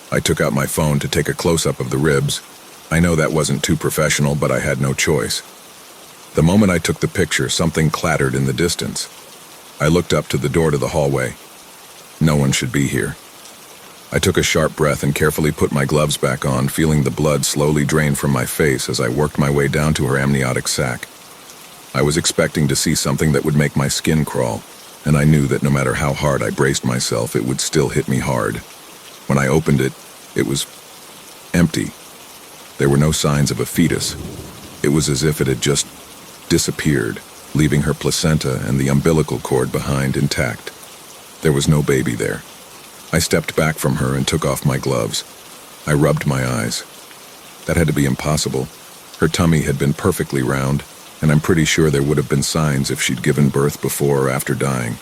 I took out my phone to take a close-up of the ribs. I know that wasn't too professional, but I had no choice. The moment I took the picture, something clattered in the distance. I looked up to the door to the hallway. No one should be here. I took a sharp breath and carefully put my gloves back on, feeling the blood slowly drain from my face as I worked my way down to her amniotic sac. I was expecting to see something that would make my skin crawl, and I knew that no matter how hard I braced myself, it would still hit me hard. When I opened it, it was empty. There were no signs of a fetus. It was as if it had just disappeared, leaving her placenta and the umbilical cord behind intact. There was no baby there. I stepped back from her and took off my gloves. I rubbed my eyes. That had to be impossible. Her tummy had been perfectly round, and I'm pretty sure there would have been signs if she'd given birth before or after dying.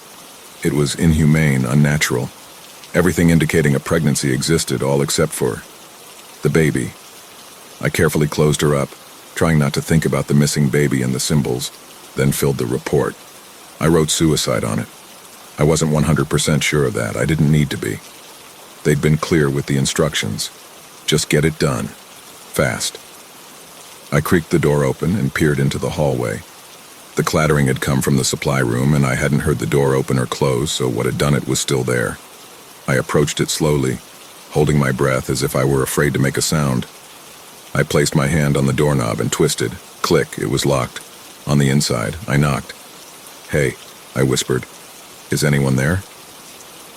It was inhumane, unnatural. Everything indicating a pregnancy existed, all except for the baby. I carefully closed her up, trying not to think about the missing baby and the symbols, then filled the report. I wrote suicide on it. I wasn't 100% sure of that. I didn't need to be. They'd been clear with the instructions. Just get it done. Fast. I creaked the door open and peered into the hallway. The clattering had come from the supply room, and I hadn't heard the door open or close, so what had done it was still there. I approached it slowly, holding my breath as if I were afraid to make a sound. I placed my hand on the doorknob and twisted. Click, it was locked. On the inside, I knocked. "Hey," I whispered. "Is anyone there?"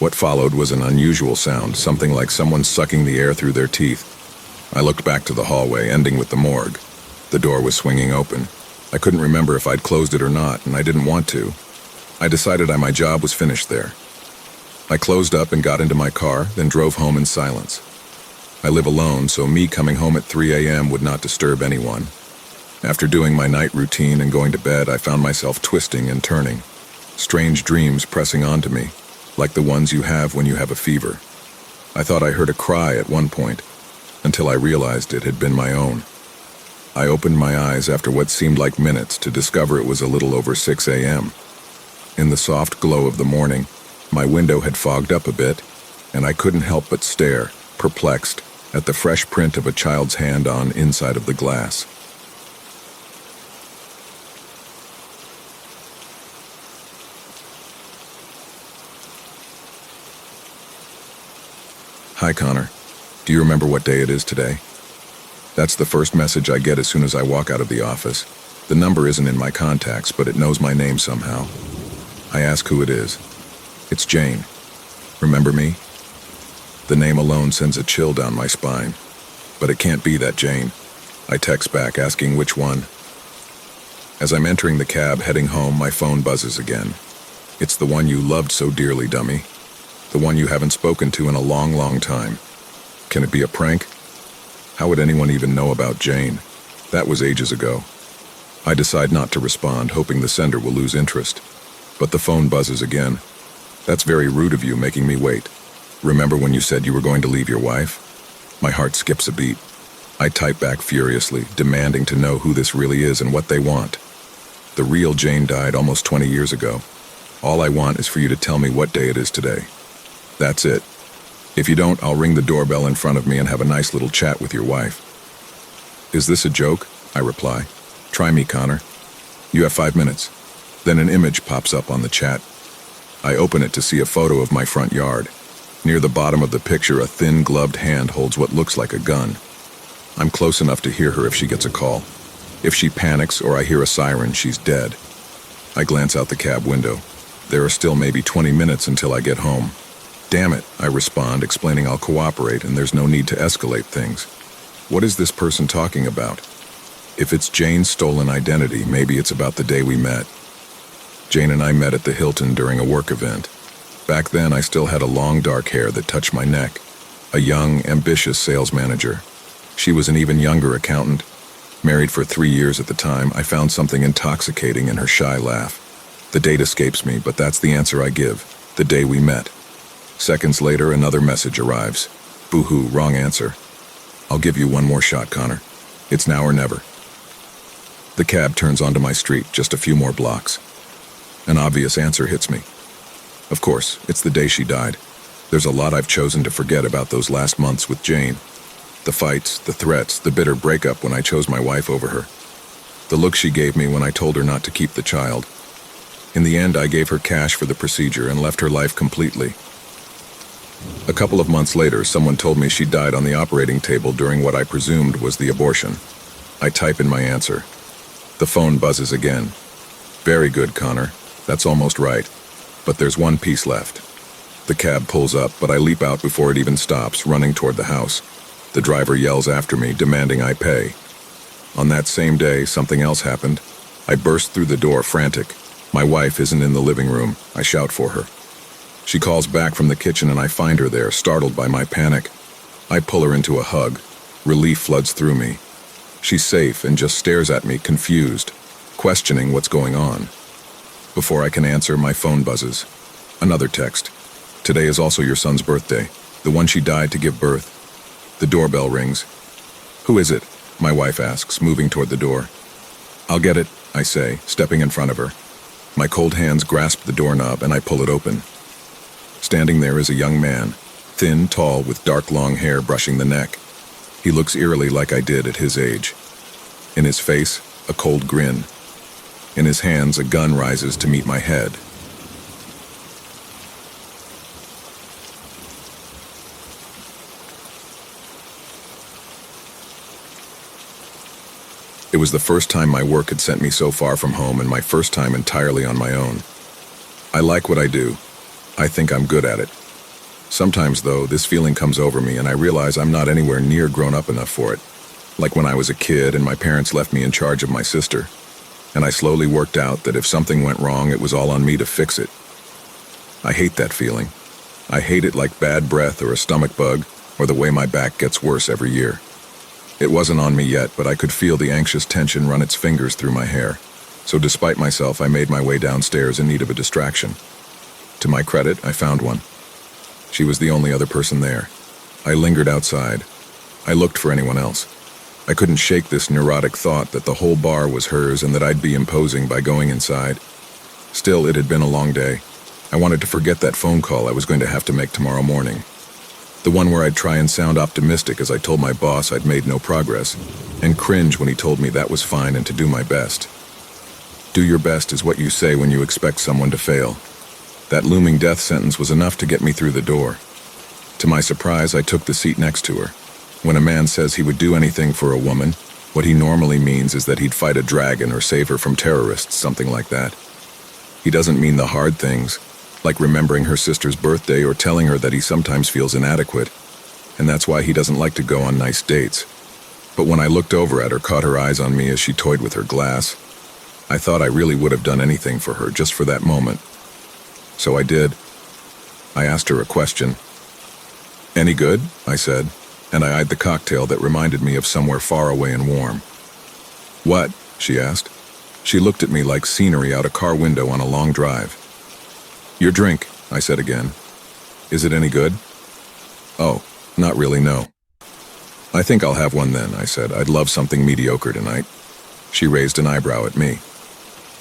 What followed was an unusual sound, something like someone sucking the air through their teeth. I looked back to the hallway, ending with the morgue. The door was swinging open. I couldn't remember if I'd closed it or not, and I didn't want to. I decided my job was finished there. I closed up and got into my car, then drove home in silence. I live alone, so me coming home at 3 a.m. would not disturb anyone. After doing my night routine and going to bed, I found myself twisting and turning. Strange dreams pressing onto me, like the ones you have when you have a fever. I thought I heard a cry at one point, until I realized it had been my own. I opened my eyes after what seemed like minutes to discover it was a little over 6 a.m. In the soft glow of the morning, my window had fogged up a bit, and I couldn't help but stare, perplexed, at the fresh print of a child's hand on inside of the glass. Hi, Connor. Do you remember what day it is today? That's the first message I get as soon as I walk out of the office. The number isn't in my contacts, but it knows my name somehow. I ask who it is. It's Jane. Remember me? The name alone sends a chill down my spine. But it can't be that Jane. I text back asking which one. As I'm entering the cab heading home, my phone buzzes again. It's the one you loved so dearly, dummy. The one you haven't spoken to in a long, long time. Can it be a prank? How would anyone even know about Jane? That was ages ago. I decide not to respond, hoping the sender will lose interest. But the phone buzzes again. That's very rude of you, making me wait. Remember when you said you were going to leave your wife? My heart skips a beat. I type back furiously, demanding to know who this really is and what they want. The real Jane died almost 20 years ago. All I want is for you to tell me what day it is today. That's it. If you don't, I'll ring the doorbell in front of me and have a nice little chat with your wife. Is this a joke? I reply. Try me, Connor. You have 5 minutes. Then an image pops up on the chat. I open it to see a photo of my front yard. Near the bottom of the picture, a thin, gloved hand holds what looks like a gun. I'm close enough to hear her if she gets a call. If she panics or I hear a siren, she's dead. I glance out the cab window. There are still maybe 20 minutes until I get home. Damn it, I respond, explaining I'll cooperate and there's no need to escalate things. What is this person talking about? If it's Jane's stolen identity, maybe it's about the day we met. Jane and I met at the Hilton during a work event. Back then, I still had a long dark hair that touched my neck. A young, ambitious sales manager. She was an even younger accountant. Married for 3 years at the time, I found something intoxicating in her shy laugh. The date escapes me, but that's the answer I give. The day we met. Seconds later, another message arrives. Boo-hoo, wrong answer. I'll give you one more shot, Connor. It's now or never. The cab turns onto my street, just a few more blocks. An obvious answer hits me. Of course, it's the day she died. There's a lot I've chosen to forget about those last months with Jane. The fights, the threats, the bitter breakup when I chose my wife over her. The look she gave me when I told her not to keep the child. In the end, I gave her cash for the procedure and left her life completely. A couple of months later, someone told me she died on the operating table during what I presumed was the abortion. I type in my answer. The phone buzzes again. Very good, Connor. That's almost right. But there's one piece left. The cab pulls up, but I leap out before it even stops, running toward the house. The driver yells after me, demanding I pay. On that same day, something else happened. I burst through the door, frantic. My wife isn't in the living room. I shout for her. She calls back from the kitchen and I find her there, startled by my panic. I pull her into a hug. Relief floods through me. She's safe and just stares at me, confused, questioning what's going on. Before I can answer, my phone buzzes. Another text. Today is also your son's birthday, the one she died to give birth. The doorbell rings. Who is it? My wife asks, moving toward the door. I'll get it, I say, stepping in front of her. My cold hands grasp the doorknob and I pull it open. Standing there is a young man. Thin, tall, with dark long hair brushing the neck. He looks eerily like I did at his age. In his face, a cold grin. In his hands, a gun rises to meet my head. It was the first time my work had sent me so far from home and my first time entirely on my own. I like what I do. I think I'm good at it. Sometimes, though, this feeling comes over me and I realize I'm not anywhere near grown up enough for it. Like when I was a kid and my parents left me in charge of my sister. And I slowly worked out that if something went wrong, it was all on me to fix it. I hate that feeling. I hate it like bad breath or a stomach bug or the way my back gets worse every year. It wasn't on me yet, but I could feel the anxious tension run its fingers through my hair. So despite myself, I made my way downstairs in need of a distraction. To my credit, I found one. She was the only other person there. I lingered outside. I looked for anyone else. I couldn't shake this neurotic thought that the whole bar was hers and that I'd be imposing by going inside. Still, it had been a long day. I wanted to forget that phone call I was going to have to make tomorrow morning. The one where I'd try and sound optimistic as I told my boss I'd made no progress, and cringe when he told me that was fine and to do my best. Do your best is what you say when you expect someone to fail. That looming death sentence was enough to get me through the door. To my surprise, I took the seat next to her. When a man says he would do anything for a woman, what he normally means is that he'd fight a dragon or save her from terrorists, something like that. He doesn't mean the hard things, like remembering her sister's birthday or telling her that he sometimes feels inadequate, and that's why he doesn't like to go on nice dates. But when I looked over at her, caught her eyes on me as she toyed with her glass, I thought I really would have done anything for her just for that moment. So I did. I asked her a question. "Any good?" I said, and I eyed the cocktail that reminded me of somewhere far away and warm. "What?" she asked. She looked at me like scenery out a car window on a long drive. "Your drink," I said again. "Is it any good?" "Oh, not really, no." "I think I'll have one then," I said. "I'd love something mediocre tonight." She raised an eyebrow at me.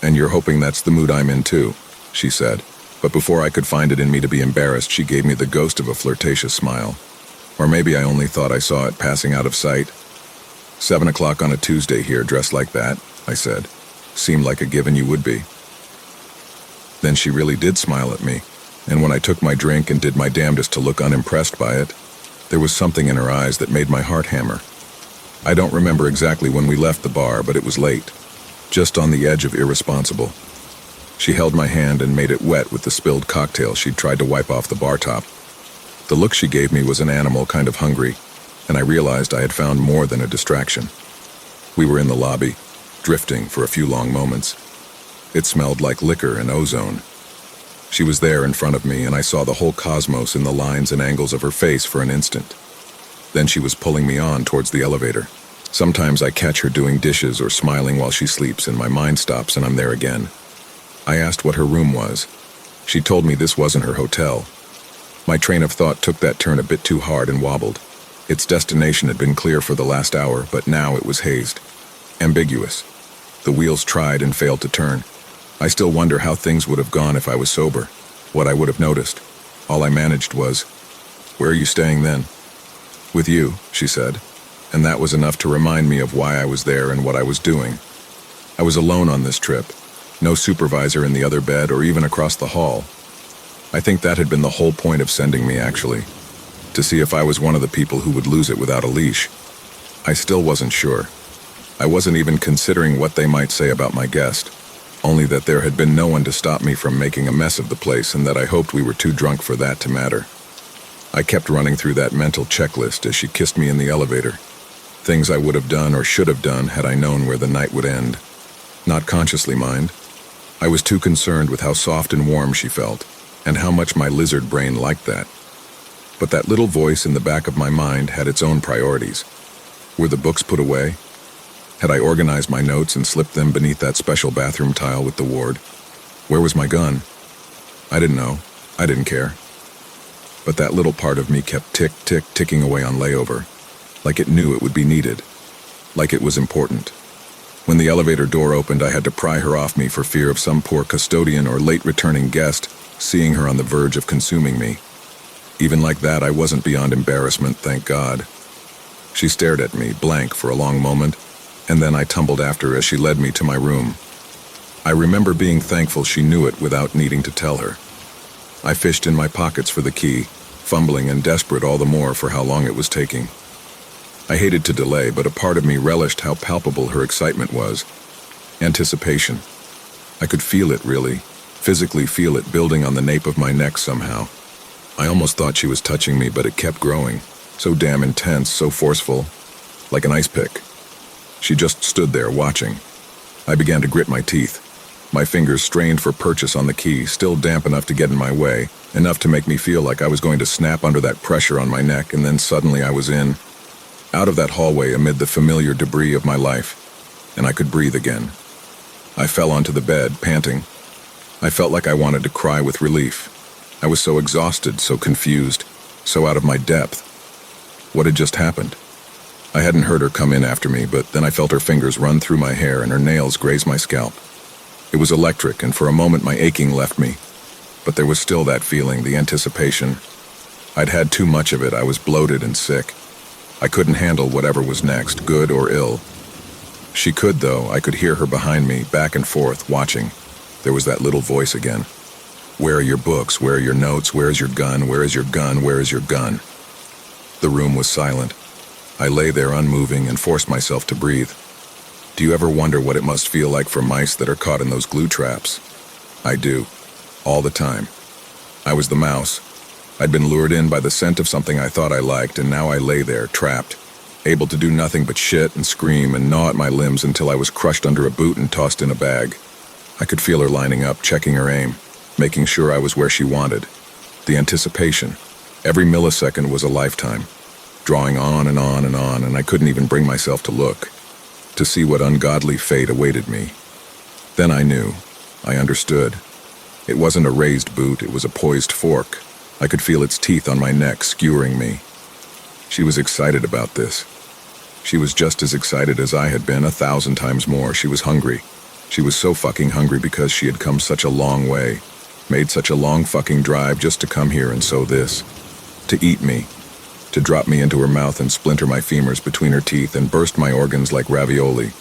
"And you're hoping that's the mood I'm in too," she said. But before I could find it in me to be embarrassed, she gave me the ghost of a flirtatious smile. Or maybe I only thought I saw it passing out of sight. 7 o'clock on a Tuesday here, dressed like that, I said. Seemed like a given you would be. Then she really did smile at me, and when I took my drink and did my damnedest to look unimpressed by it, there was something in her eyes that made my heart hammer. I don't remember exactly when we left the bar, but it was late, just on the edge of irresponsible. She held my hand and made it wet with the spilled cocktail she'd tried to wipe off the bar top. The look she gave me was an animal kind of hungry, and I realized I had found more than a distraction. We were in the lobby, drifting for a few long moments. It smelled like liquor and ozone. She was there in front of me, and I saw the whole cosmos in the lines and angles of her face for an instant. Then she was pulling me on towards the elevator. Sometimes I catch her doing dishes or smiling while she sleeps, and my mind stops and I'm there again. I asked what her room was. She told me this wasn't her hotel. My train of thought took that turn a bit too hard and wobbled. Its destination had been clear for the last hour, but now it was hazed. Ambiguous. The wheels tried and failed to turn. I still wonder how things would have gone if I was sober, what I would have noticed. All I managed was, "Where are you staying then?" "With you," she said, and that was enough to remind me of why I was there and what I was doing. I was alone on this trip. No supervisor in the other bed or even across the hall. I think that had been the whole point of sending me, actually, to see if I was one of the people who would lose it without a leash. I still wasn't sure. I wasn't even considering what they might say about my guest, only that there had been no one to stop me from making a mess of the place and that I hoped we were too drunk for that to matter. I kept running through that mental checklist as she kissed me in the elevator. Things I would have done or should have done had I known where the night would end. Not consciously, mind. I was too concerned with how soft and warm she felt, and how much my lizard brain liked that. But that little voice in the back of my mind had its own priorities. Were the books put away? Had I organized my notes and slipped them beneath that special bathroom tile with the ward? Where was my gun? I didn't know. I didn't care. But that little part of me kept ticking away on layover, like it knew it would be needed, like it was important. When the elevator door opened, I had to pry her off me for fear of some poor custodian or late returning guest seeing her on the verge of consuming me. Even like that, I wasn't beyond embarrassment, thank God. She stared at me, blank, for a long moment, and then I tumbled after her as she led me to my room. I remember being thankful she knew it without needing to tell her. I fished in my pockets for the key, fumbling and desperate all the more for how long it was taking. I hated to delay, but a part of me relished how palpable her excitement was. Anticipation. I could feel it, really, physically feel it building on the nape of my neck somehow. I almost thought she was touching me, but it kept growing. So damn intense, so forceful, like an ice pick. She just stood there, watching. I began to grit my teeth. My fingers strained for purchase on the key, still damp enough to get in my way, enough to make me feel like I was going to snap under that pressure on my neck, and then suddenly I was in, out of that hallway amid the familiar debris of my life, and I could breathe again. I fell onto the bed, panting. I felt like I wanted to cry with relief. I was so exhausted, so confused, so out of my depth. What had just happened? I hadn't heard her come in after me, but then I felt her fingers run through my hair and her nails graze my scalp. It was electric, and for a moment my aching left me. But there was still that feeling, the anticipation. I'd had too much of it. I was bloated and sick. I couldn't handle whatever was next, good or ill. She could, though. I could hear her behind me, back and forth, watching. There was that little voice again. Where are your books? Where are your notes? Where is your gun? Where is your gun? Where is your gun? The room was silent. I lay there unmoving and forced myself to breathe. Do you ever wonder what it must feel like for mice that are caught in those glue traps? I do. All the time. I was the mouse. I'd been lured in by the scent of something I thought I liked, and now I lay there, trapped, able to do nothing but shit and scream and gnaw at my limbs until I was crushed under a boot and tossed in a bag. I could feel her lining up, checking her aim, making sure I was where she wanted. The anticipation. Every millisecond was a lifetime, drawing on and on and on, and I couldn't even bring myself to look, to see what ungodly fate awaited me. Then I knew. I understood. It wasn't a raised boot, it was a poised fork. I could feel its teeth on my neck, skewering me. She was excited about this. She was just as excited as I had been, 1,000 times more. She was hungry. She was so fucking hungry because she had come such a long way, made such a long fucking drive just to come here and sow this. To eat me. To drop me into her mouth and splinter my femurs between her teeth and burst my organs like ravioli.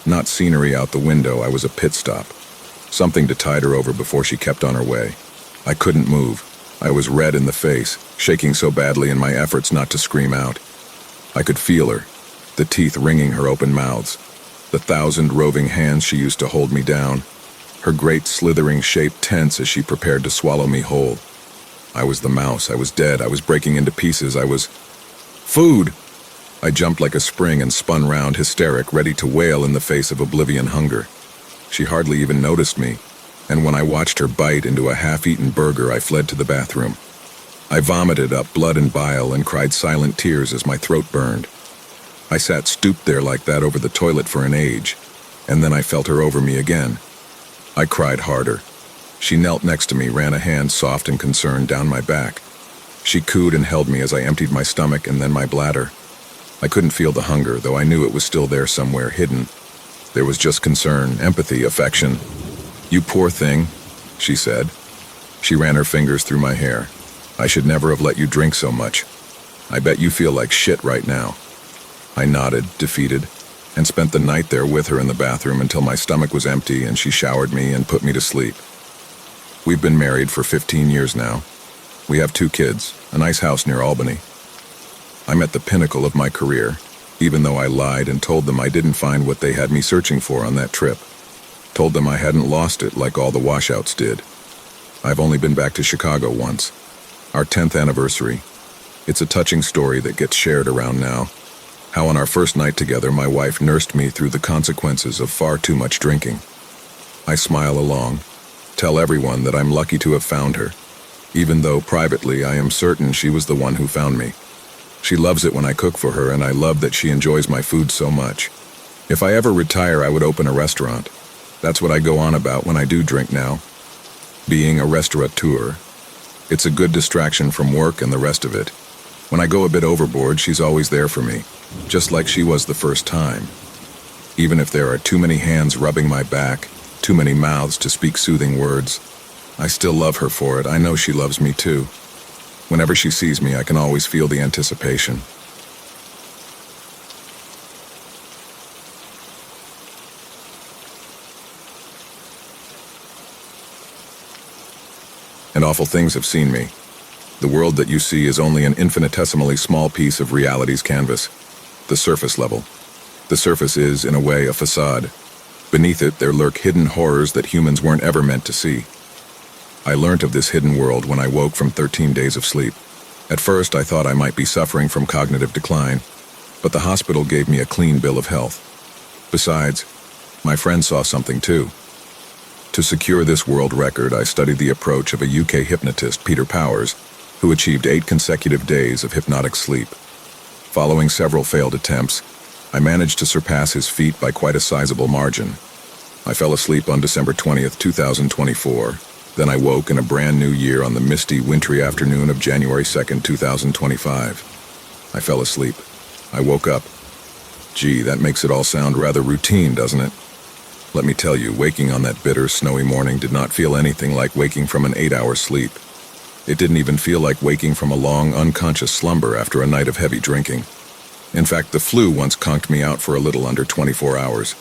Not scenery out the window, I was a pit stop. Something to tide her over before she kept on her way. I couldn't move. I was red in the face, shaking so badly in my efforts not to scream out. I could feel her, the teeth wringing her open mouths, the 1,000 roving hands she used to hold me down, her great slithering shape tense as she prepared to swallow me whole. I was the mouse. I was dead. I was breaking into pieces. I was... Food! I jumped like a spring and spun round, hysteric, ready to wail in the face of oblivion hunger. She hardly even noticed me, and when I watched her bite into a half-eaten burger, I fled to the bathroom. I vomited up blood and bile and cried silent tears as my throat burned. I sat stooped there like that over the toilet for an age, and then I felt her over me again. I cried harder. She knelt next to me, ran a hand soft and concerned down my back. She cooed and held me as I emptied my stomach and then my bladder. I couldn't feel the hunger, though I knew it was still there somewhere, hidden. There was just concern, empathy, affection. You poor thing, she said. She ran her fingers through my hair. I should never have let you drink so much. I bet you feel like shit right now. I nodded, defeated, and spent the night there with her in the bathroom until my stomach was empty and she showered me and put me to sleep. We've been married for 15 years now. We have 2 kids, a nice house near Albany. I'm at the pinnacle of my career, even though I lied and told them I didn't find what they had me searching for on that trip. Told them I hadn't lost it like all the washouts did. I've only been back to Chicago once. Our 10th anniversary. It's a touching story that gets shared around now. How on our first night together my wife nursed me through the consequences of far too much drinking. I smile along. Tell everyone that I'm lucky to have found her, even though privately I am certain she was the one who found me. She loves it when I cook for her, and I love that she enjoys my food so much. If I ever retire, I would open a restaurant. That's what I go on about when I do drink now. Being a restaurateur. It's a good distraction from work and the rest of it. When I go a bit overboard, she's always there for me, just like she was the first time. Even if there are too many hands rubbing my back, too many mouths to speak soothing words, I still love her for it. I know she loves me too. Whenever she sees me, I can always feel the anticipation. And awful things have seen me. The world that you see is only an infinitesimally small piece of reality's canvas, the surface level. The surface is, in a way, a facade. Beneath it, there lurk hidden horrors that humans weren't ever meant to see. I learnt of this hidden world when I woke from 13 days of sleep. At first, I thought I might be suffering from cognitive decline, but the hospital gave me a clean bill of health. Besides, my friend saw something too. To secure this world record, I studied the approach of a UK hypnotist, Peter Powers, who achieved 8 consecutive days of hypnotic sleep. Following several failed attempts, I managed to surpass his feat by quite a sizable margin. I fell asleep on December 20th, 2024. Then I woke in a brand new year on the misty, wintry afternoon of January 2nd, 2025. I fell asleep. I woke up. Gee, that makes it all sound rather routine, doesn't it? Let me tell you, waking on that bitter, snowy morning did not feel anything like waking from an 8-hour sleep. It didn't even feel like waking from a long, unconscious slumber after a night of heavy drinking. In fact, the flu once conked me out for a little under 24 hours.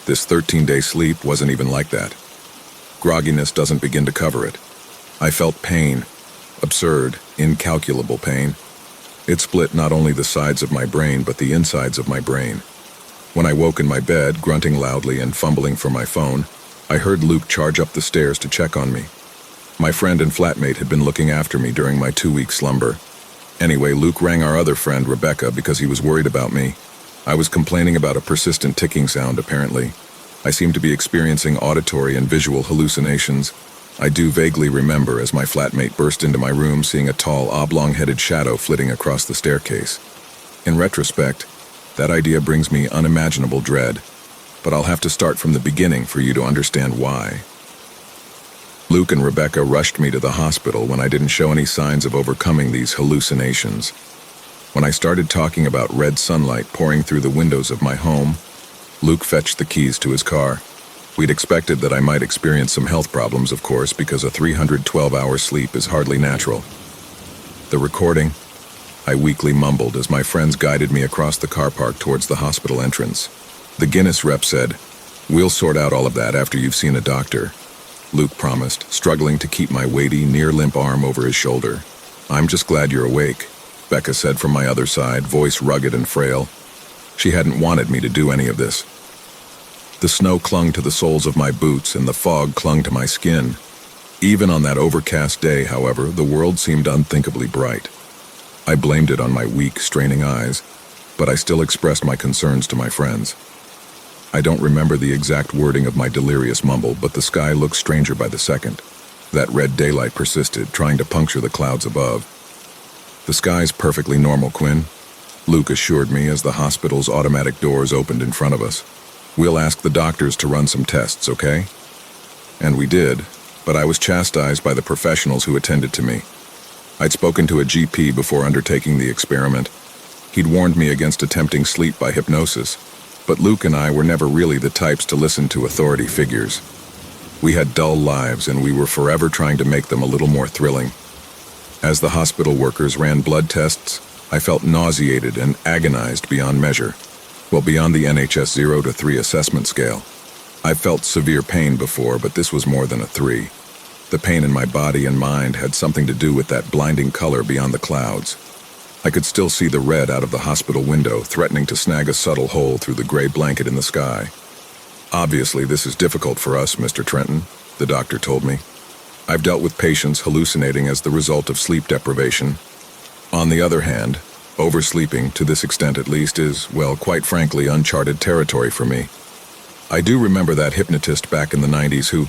This 13-day sleep wasn't even like that. Grogginess doesn't begin to cover it. I felt pain. Absurd, incalculable pain. It split not only the sides of my brain, but the insides of my brain. When I woke in my bed, grunting loudly and fumbling for my phone, I heard Luke charge up the stairs to check on me. My friend and flatmate had been looking after me during my 2-week slumber. Anyway, Luke rang our other friend, Rebecca, because he was worried about me. I was complaining about a persistent ticking sound, apparently. I seemed to be experiencing auditory and visual hallucinations. I do vaguely remember as my flatmate burst into my room seeing a tall, oblong-headed shadow flitting across the staircase. In retrospect, that idea brings me unimaginable dread, but I'll have to start from the beginning for you to understand why. Luke and Rebecca rushed me to the hospital when I didn't show any signs of overcoming these hallucinations. When I started talking about red sunlight pouring through the windows of my home, Luke fetched the keys to his car. We'd expected that I might experience some health problems, of course, because a 312-hour sleep is hardly natural. The recording, I weakly mumbled as my friends guided me across the car park towards the hospital entrance. The Guinness rep said, "We'll sort out all of that after you've seen a doctor," Luke promised, struggling to keep my weighty, near-limp arm over his shoulder. "I'm just glad you're awake," Becca said from my other side, voice rugged and frail. She hadn't wanted me to do any of this. The snow clung to the soles of my boots and the fog clung to my skin. Even on that overcast day, however, the world seemed unthinkably bright. I blamed it on my weak, straining eyes, but I still expressed my concerns to my friends. I don't remember the exact wording of my delirious mumble, but the sky looked stranger by the second. That red daylight persisted, trying to puncture the clouds above. "The sky's perfectly normal, Quinn," Luke assured me as the hospital's automatic doors opened in front of us. "We'll ask the doctors to run some tests, okay?" And we did, but I was chastised by the professionals who attended to me. I'd spoken to a GP before undertaking the experiment. He'd warned me against attempting sleep by hypnosis, but Luke and I were never really the types to listen to authority figures. We had dull lives, and we were forever trying to make them a little more thrilling. As the hospital workers ran blood tests, I felt nauseated and agonized beyond measure. Well, beyond the NHS 0 to 3 assessment scale. I've felt severe pain before, but this was more than a 3. The pain in my body and mind had something to do with that blinding color beyond the clouds. I could still see the red out of the hospital window, threatening to snag a subtle hole through the gray blanket in the sky. "Obviously, this is difficult for us, Mr. Trenton," the doctor told me. "I've dealt with patients hallucinating as the result of sleep deprivation. On the other hand, oversleeping, to this extent at least, is, well, quite frankly, uncharted territory for me. I do remember that hypnotist back in the 90s who—"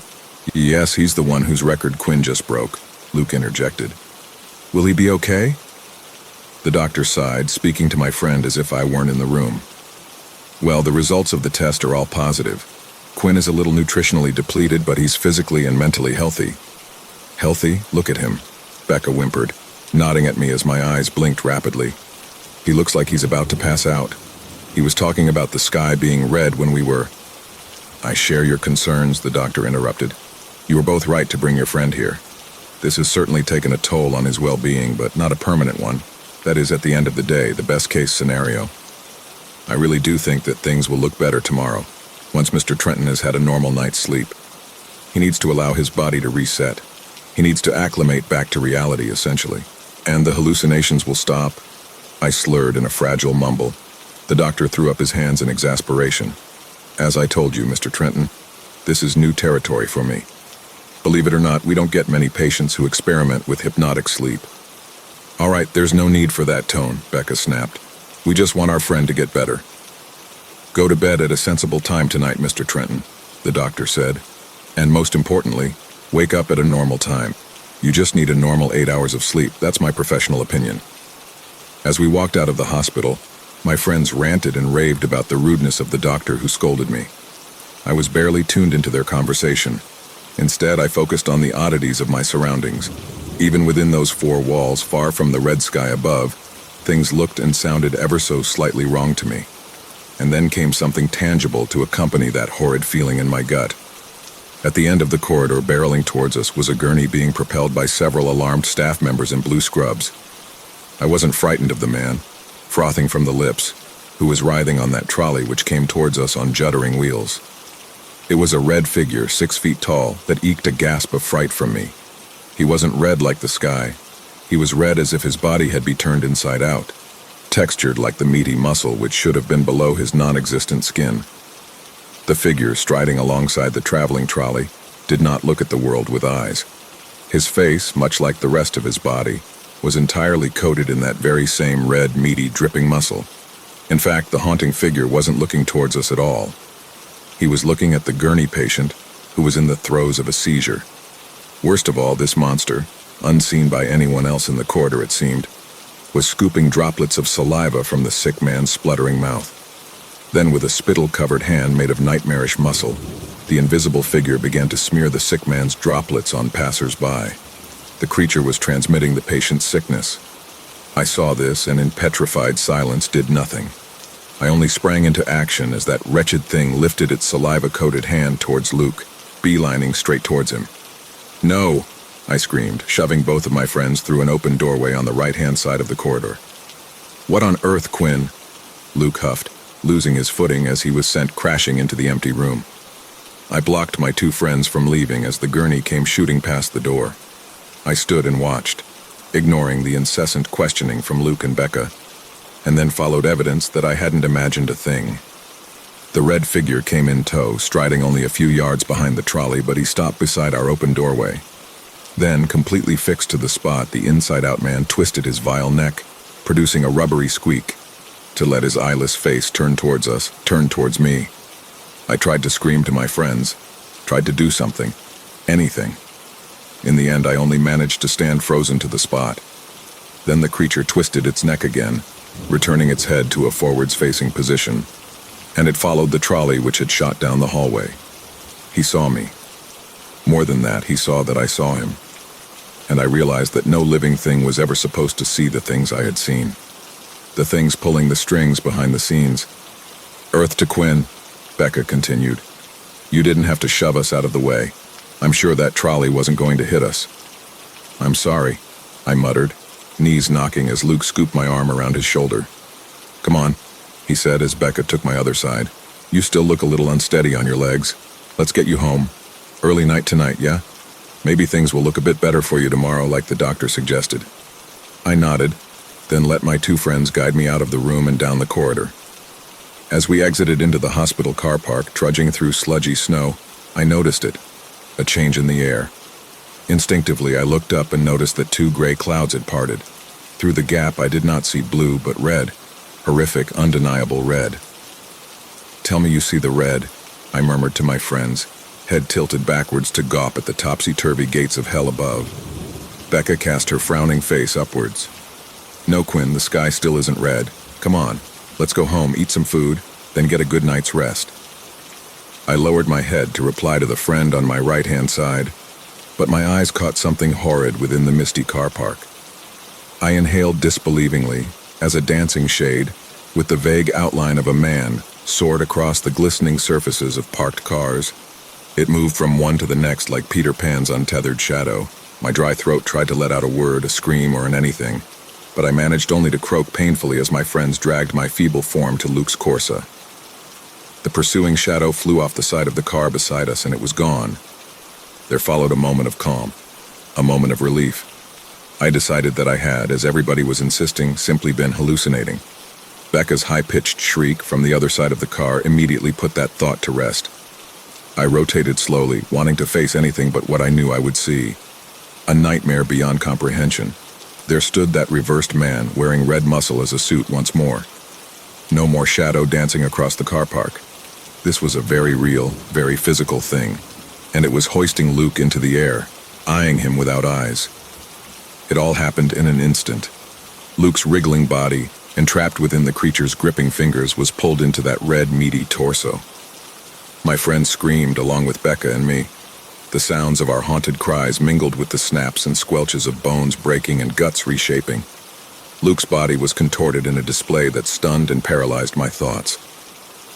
"Yes, he's the one whose record Quinn just broke," Luke interjected. "Will he be okay?" The doctor sighed, speaking to my friend as if I weren't in the room. "Well, the results of the test are all positive. Quinn is a little nutritionally depleted, but he's physically and mentally healthy." "Healthy? Look at him," Becca whimpered, nodding at me as my eyes blinked rapidly. "He looks like he's about to pass out. He was talking about the sky being red when we were—" "I share your concerns," the doctor interrupted. "You were both right to bring your friend here. This has certainly taken a toll on his well-being, but not a permanent one. That is, at the end of the day, the best-case scenario. I really do think that things will look better tomorrow, once Mr. Trenton has had a normal night's sleep. He needs to allow his body to reset. He needs to acclimate back to reality, essentially. And the hallucinations will stop. I slurred in a fragile mumble. The doctor threw up his hands in exasperation. As I told you, Mr. Trenton, this is new territory for me. Believe it or not, we don't get many patients who experiment with hypnotic sleep. All right, there's no need for that tone, Becca snapped. We just want our friend to get better. Go to bed at a sensible time tonight, Mr. Trenton, the doctor said. And most importantly, wake up at a normal time. You just need a normal 8 hours of sleep. That's my professional opinion. As we walked out of the hospital, my friends ranted and raved about the rudeness of the doctor who scolded me. I was barely tuned into their conversation. Instead, I focused on the oddities of my surroundings. Even within those four walls, far from the red sky above, things looked and sounded ever so slightly wrong to me. And then came something tangible to accompany that horrid feeling in my gut. At the end of the corridor, barreling towards us, was a gurney being propelled by several alarmed staff members in blue scrubs. I wasn't frightened of the man, frothing from the lips, who was writhing on that trolley which came towards us on juddering wheels. It was a red figure, 6 feet tall, that eked a gasp of fright from me. He wasn't red like the sky. He was red as if his body had been turned inside out, textured like the meaty muscle which should have been below his non-existent skin. The figure, striding alongside the traveling trolley, did not look at the world with eyes. His face, much like the rest of his body, was entirely coated in that very same red, meaty, dripping muscle. In fact, the haunting figure wasn't looking towards us at all. He was looking at the gurney patient, who was in the throes of a seizure. Worst of all, this monster, unseen by anyone else in the corridor it seemed, was scooping droplets of saliva from the sick man's spluttering mouth. Then, with a spittle-covered hand made of nightmarish muscle, the invisible figure began to smear the sick man's droplets on passers-by. The creature was transmitting the patient's sickness. I saw this and in petrified silence did nothing. I only sprang into action as that wretched thing lifted its saliva-coated hand towards Luke, beelining straight towards him. "No!" I screamed, shoving both of my friends through an open doorway on the right-hand side of the corridor. "What on earth, Quinn?" Luke huffed, losing his footing as he was sent crashing into the empty room. I blocked my two friends from leaving as the gurney came shooting past the door. I stood and watched, ignoring the incessant questioning from Luke and Becca, and then followed evidence that I hadn't imagined a thing. The red figure came in tow, striding only a few yards behind the trolley, but he stopped beside our open doorway. Then, completely fixed to the spot, the inside-out man twisted his vile neck, producing a rubbery squeak, to let his eyeless face turn towards me. I tried to scream to my friends, tried to do something, anything. In the end, I only managed to stand frozen to the spot. Then the creature twisted its neck again, returning its head to a forwards-facing position, and it followed the trolley which had shot down the hallway. He saw me. More than that, he saw that I saw him. And I realized that no living thing was ever supposed to see the things I had seen. The things pulling the strings behind the scenes. "Earth to Quinn," Becca continued. "You didn't have to shove us out of the way. I'm sure that trolley wasn't going to hit us." "I'm sorry," I muttered, knees knocking as Luke scooped my arm around his shoulder. "Come on," he said as Becca took my other side. "You still look a little unsteady on your legs. Let's get you home. Early night tonight, yeah? Maybe things will look a bit better for you tomorrow like the doctor suggested." I nodded, then let my two friends guide me out of the room and down the corridor. As we exited into the hospital car park, trudging through sludgy snow, I noticed it, a change in the air. Instinctively, I looked up and noticed that 2 gray clouds had parted. Through the gap, I did not see blue, but red. Horrific, undeniable red. "Tell me you see the red," I murmured to my friends, head tilted backwards to gawp at the topsy-turvy gates of hell above. Becca cast her frowning face upwards. "No, Quinn, the sky still isn't red. Come on, let's go home, eat some food, then get a good night's rest." I lowered my head to reply to the friend on my right-hand side, but my eyes caught something horrid within the misty car park. I inhaled disbelievingly as a dancing shade, with the vague outline of a man, soared across the glistening surfaces of parked cars. It moved from one to the next like Peter Pan's untethered shadow, My dry throat tried to let out a word, a scream, or an anything, but I managed only to croak painfully as my friends dragged my feeble form to Luke's Corsa. The pursuing shadow flew off the side of the car beside us, and it was gone. There followed a moment of calm, a moment of relief. I decided that I had, as everybody was insisting, simply been hallucinating. Becca's high-pitched shriek from the other side of the car immediately put that thought to rest. I rotated slowly, wanting to face anything but what I knew I would see. A nightmare beyond comprehension. There stood that reversed man, wearing red muscle as a suit once more. No more shadow dancing across the car park. This was a very real, very physical thing, and it was hoisting Luke into the air, eyeing him without eyes. It all happened in an instant. Luke's wriggling body, entrapped within the creature's gripping fingers, was pulled into that red, meaty torso. My friend screamed along with Becca and me. The sounds of our haunted cries mingled with the snaps and squelches of bones breaking and guts reshaping. Luke's body was contorted in a display that stunned and paralyzed my thoughts.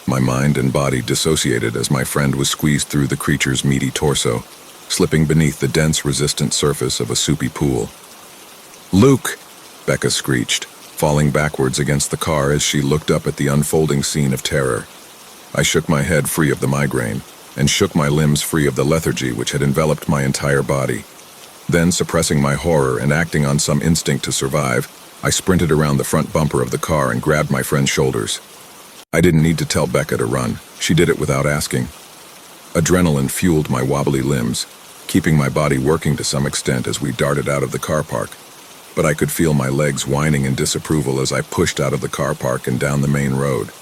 My mind and body dissociated as my friend was squeezed through the creature's meaty torso, slipping beneath the dense, resistant surface of a soupy pool. "Luke!" Becca screeched, falling backwards against the car as she looked up at the unfolding scene of terror. I shook my head free of the migraine, and shook my limbs free of the lethargy which had enveloped my entire body. Then, suppressing my horror and acting on some instinct to survive, I sprinted around the front bumper of the car and grabbed my friend's shoulders. I didn't need to tell Becca to run. She did it without asking. Adrenaline fueled my wobbly limbs, keeping my body working to some extent as we darted out of the car park. But I could feel my legs whining in disapproval as I pushed out of the car park and down the main road.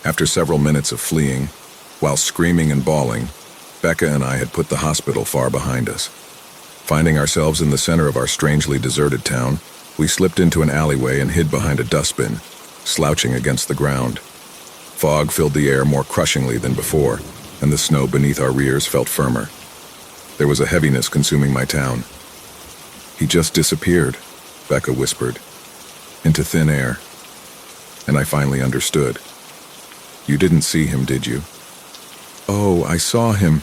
After several minutes of fleeing, while screaming and bawling, Becca and I had put the hospital far behind us. Finding ourselves in the center of our strangely deserted town, we slipped into an alleyway and hid behind a dustbin, slouching against the ground. Fog filled the air more crushingly than before, and the snow beneath our rears felt firmer. There was a heaviness consuming my town. "He just disappeared," Becca whispered, "into thin air." And I finally understood. "You didn't see him, did you?" "Oh, I saw him,"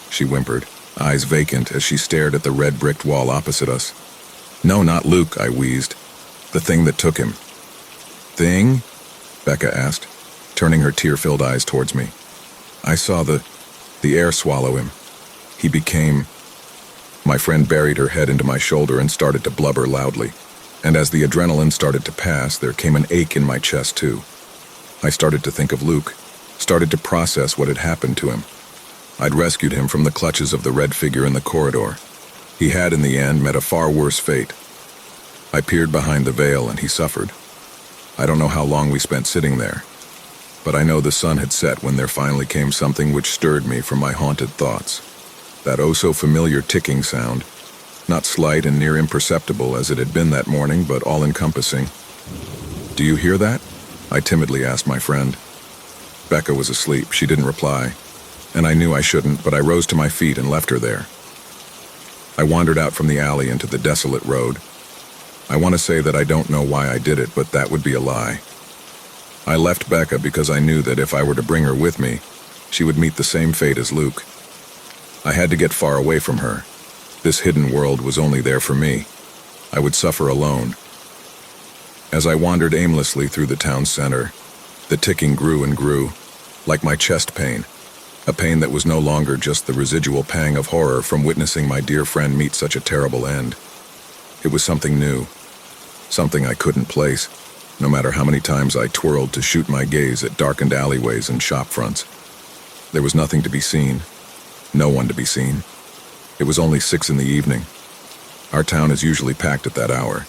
she whimpered, eyes vacant as she stared at the red-bricked wall opposite us. "No, not Luke," I wheezed. "The thing that took him." "Thing?" Becca asked, turning her tear-filled eyes towards me. "I saw the air swallow him. He became—" My friend buried her head into my shoulder and started to blubber loudly. And as the adrenaline started to pass, there came an ache in my chest, too. I started to think of Luke, started to process what had happened to him. I'd rescued him from the clutches of the red figure in the corridor. He had, in the end, met a far worse fate. I peered behind the veil, and he suffered. I don't know how long we spent sitting there, but I know the sun had set when there finally came something which stirred me from my haunted thoughts. That oh-so-familiar ticking sound, not slight and near imperceptible as it had been that morning, but all-encompassing. "Do you hear that?" I timidly asked my friend. Becca was asleep. She didn't reply, and I knew I shouldn't, but I rose to my feet and left her there. I wandered out from the alley into the desolate road. I want to say that I don't know why I did it, but that would be a lie. I left Becca because I knew that if I were to bring her with me, she would meet the same fate as Luke. I had to get far away from her. This hidden world was only there for me. I would suffer alone. As I wandered aimlessly through the town center, the ticking grew and grew, like my chest pain, a pain that was no longer just the residual pang of horror from witnessing my dear friend meet such a terrible end. It was something new, something I couldn't place, no matter how many times I twirled to shoot my gaze at darkened alleyways and shop fronts. There was nothing to be seen, no one to be seen. It was only 6 in the evening. Our town is usually packed at that hour.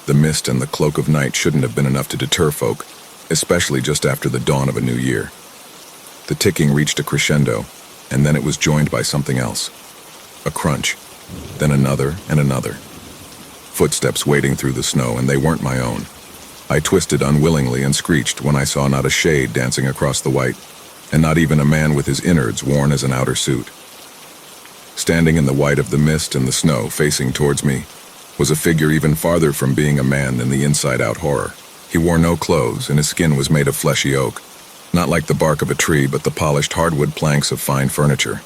The mist and the cloak of night shouldn't have been enough to deter folk, especially just after the dawn of a new year. The ticking reached a crescendo, and then it was joined by something else. A crunch, then another and another. Footsteps wading through the snow, and they weren't my own. I twisted unwillingly and screeched when I saw not a shade dancing across the white, and not even a man with his innards worn as an outer suit. Standing in the white of the mist and the snow, facing towards me, was a figure even farther from being a man than the inside-out horror. He wore no clothes, and his skin was made of fleshy oak, not like the bark of a tree, but the polished hardwood planks of fine furniture.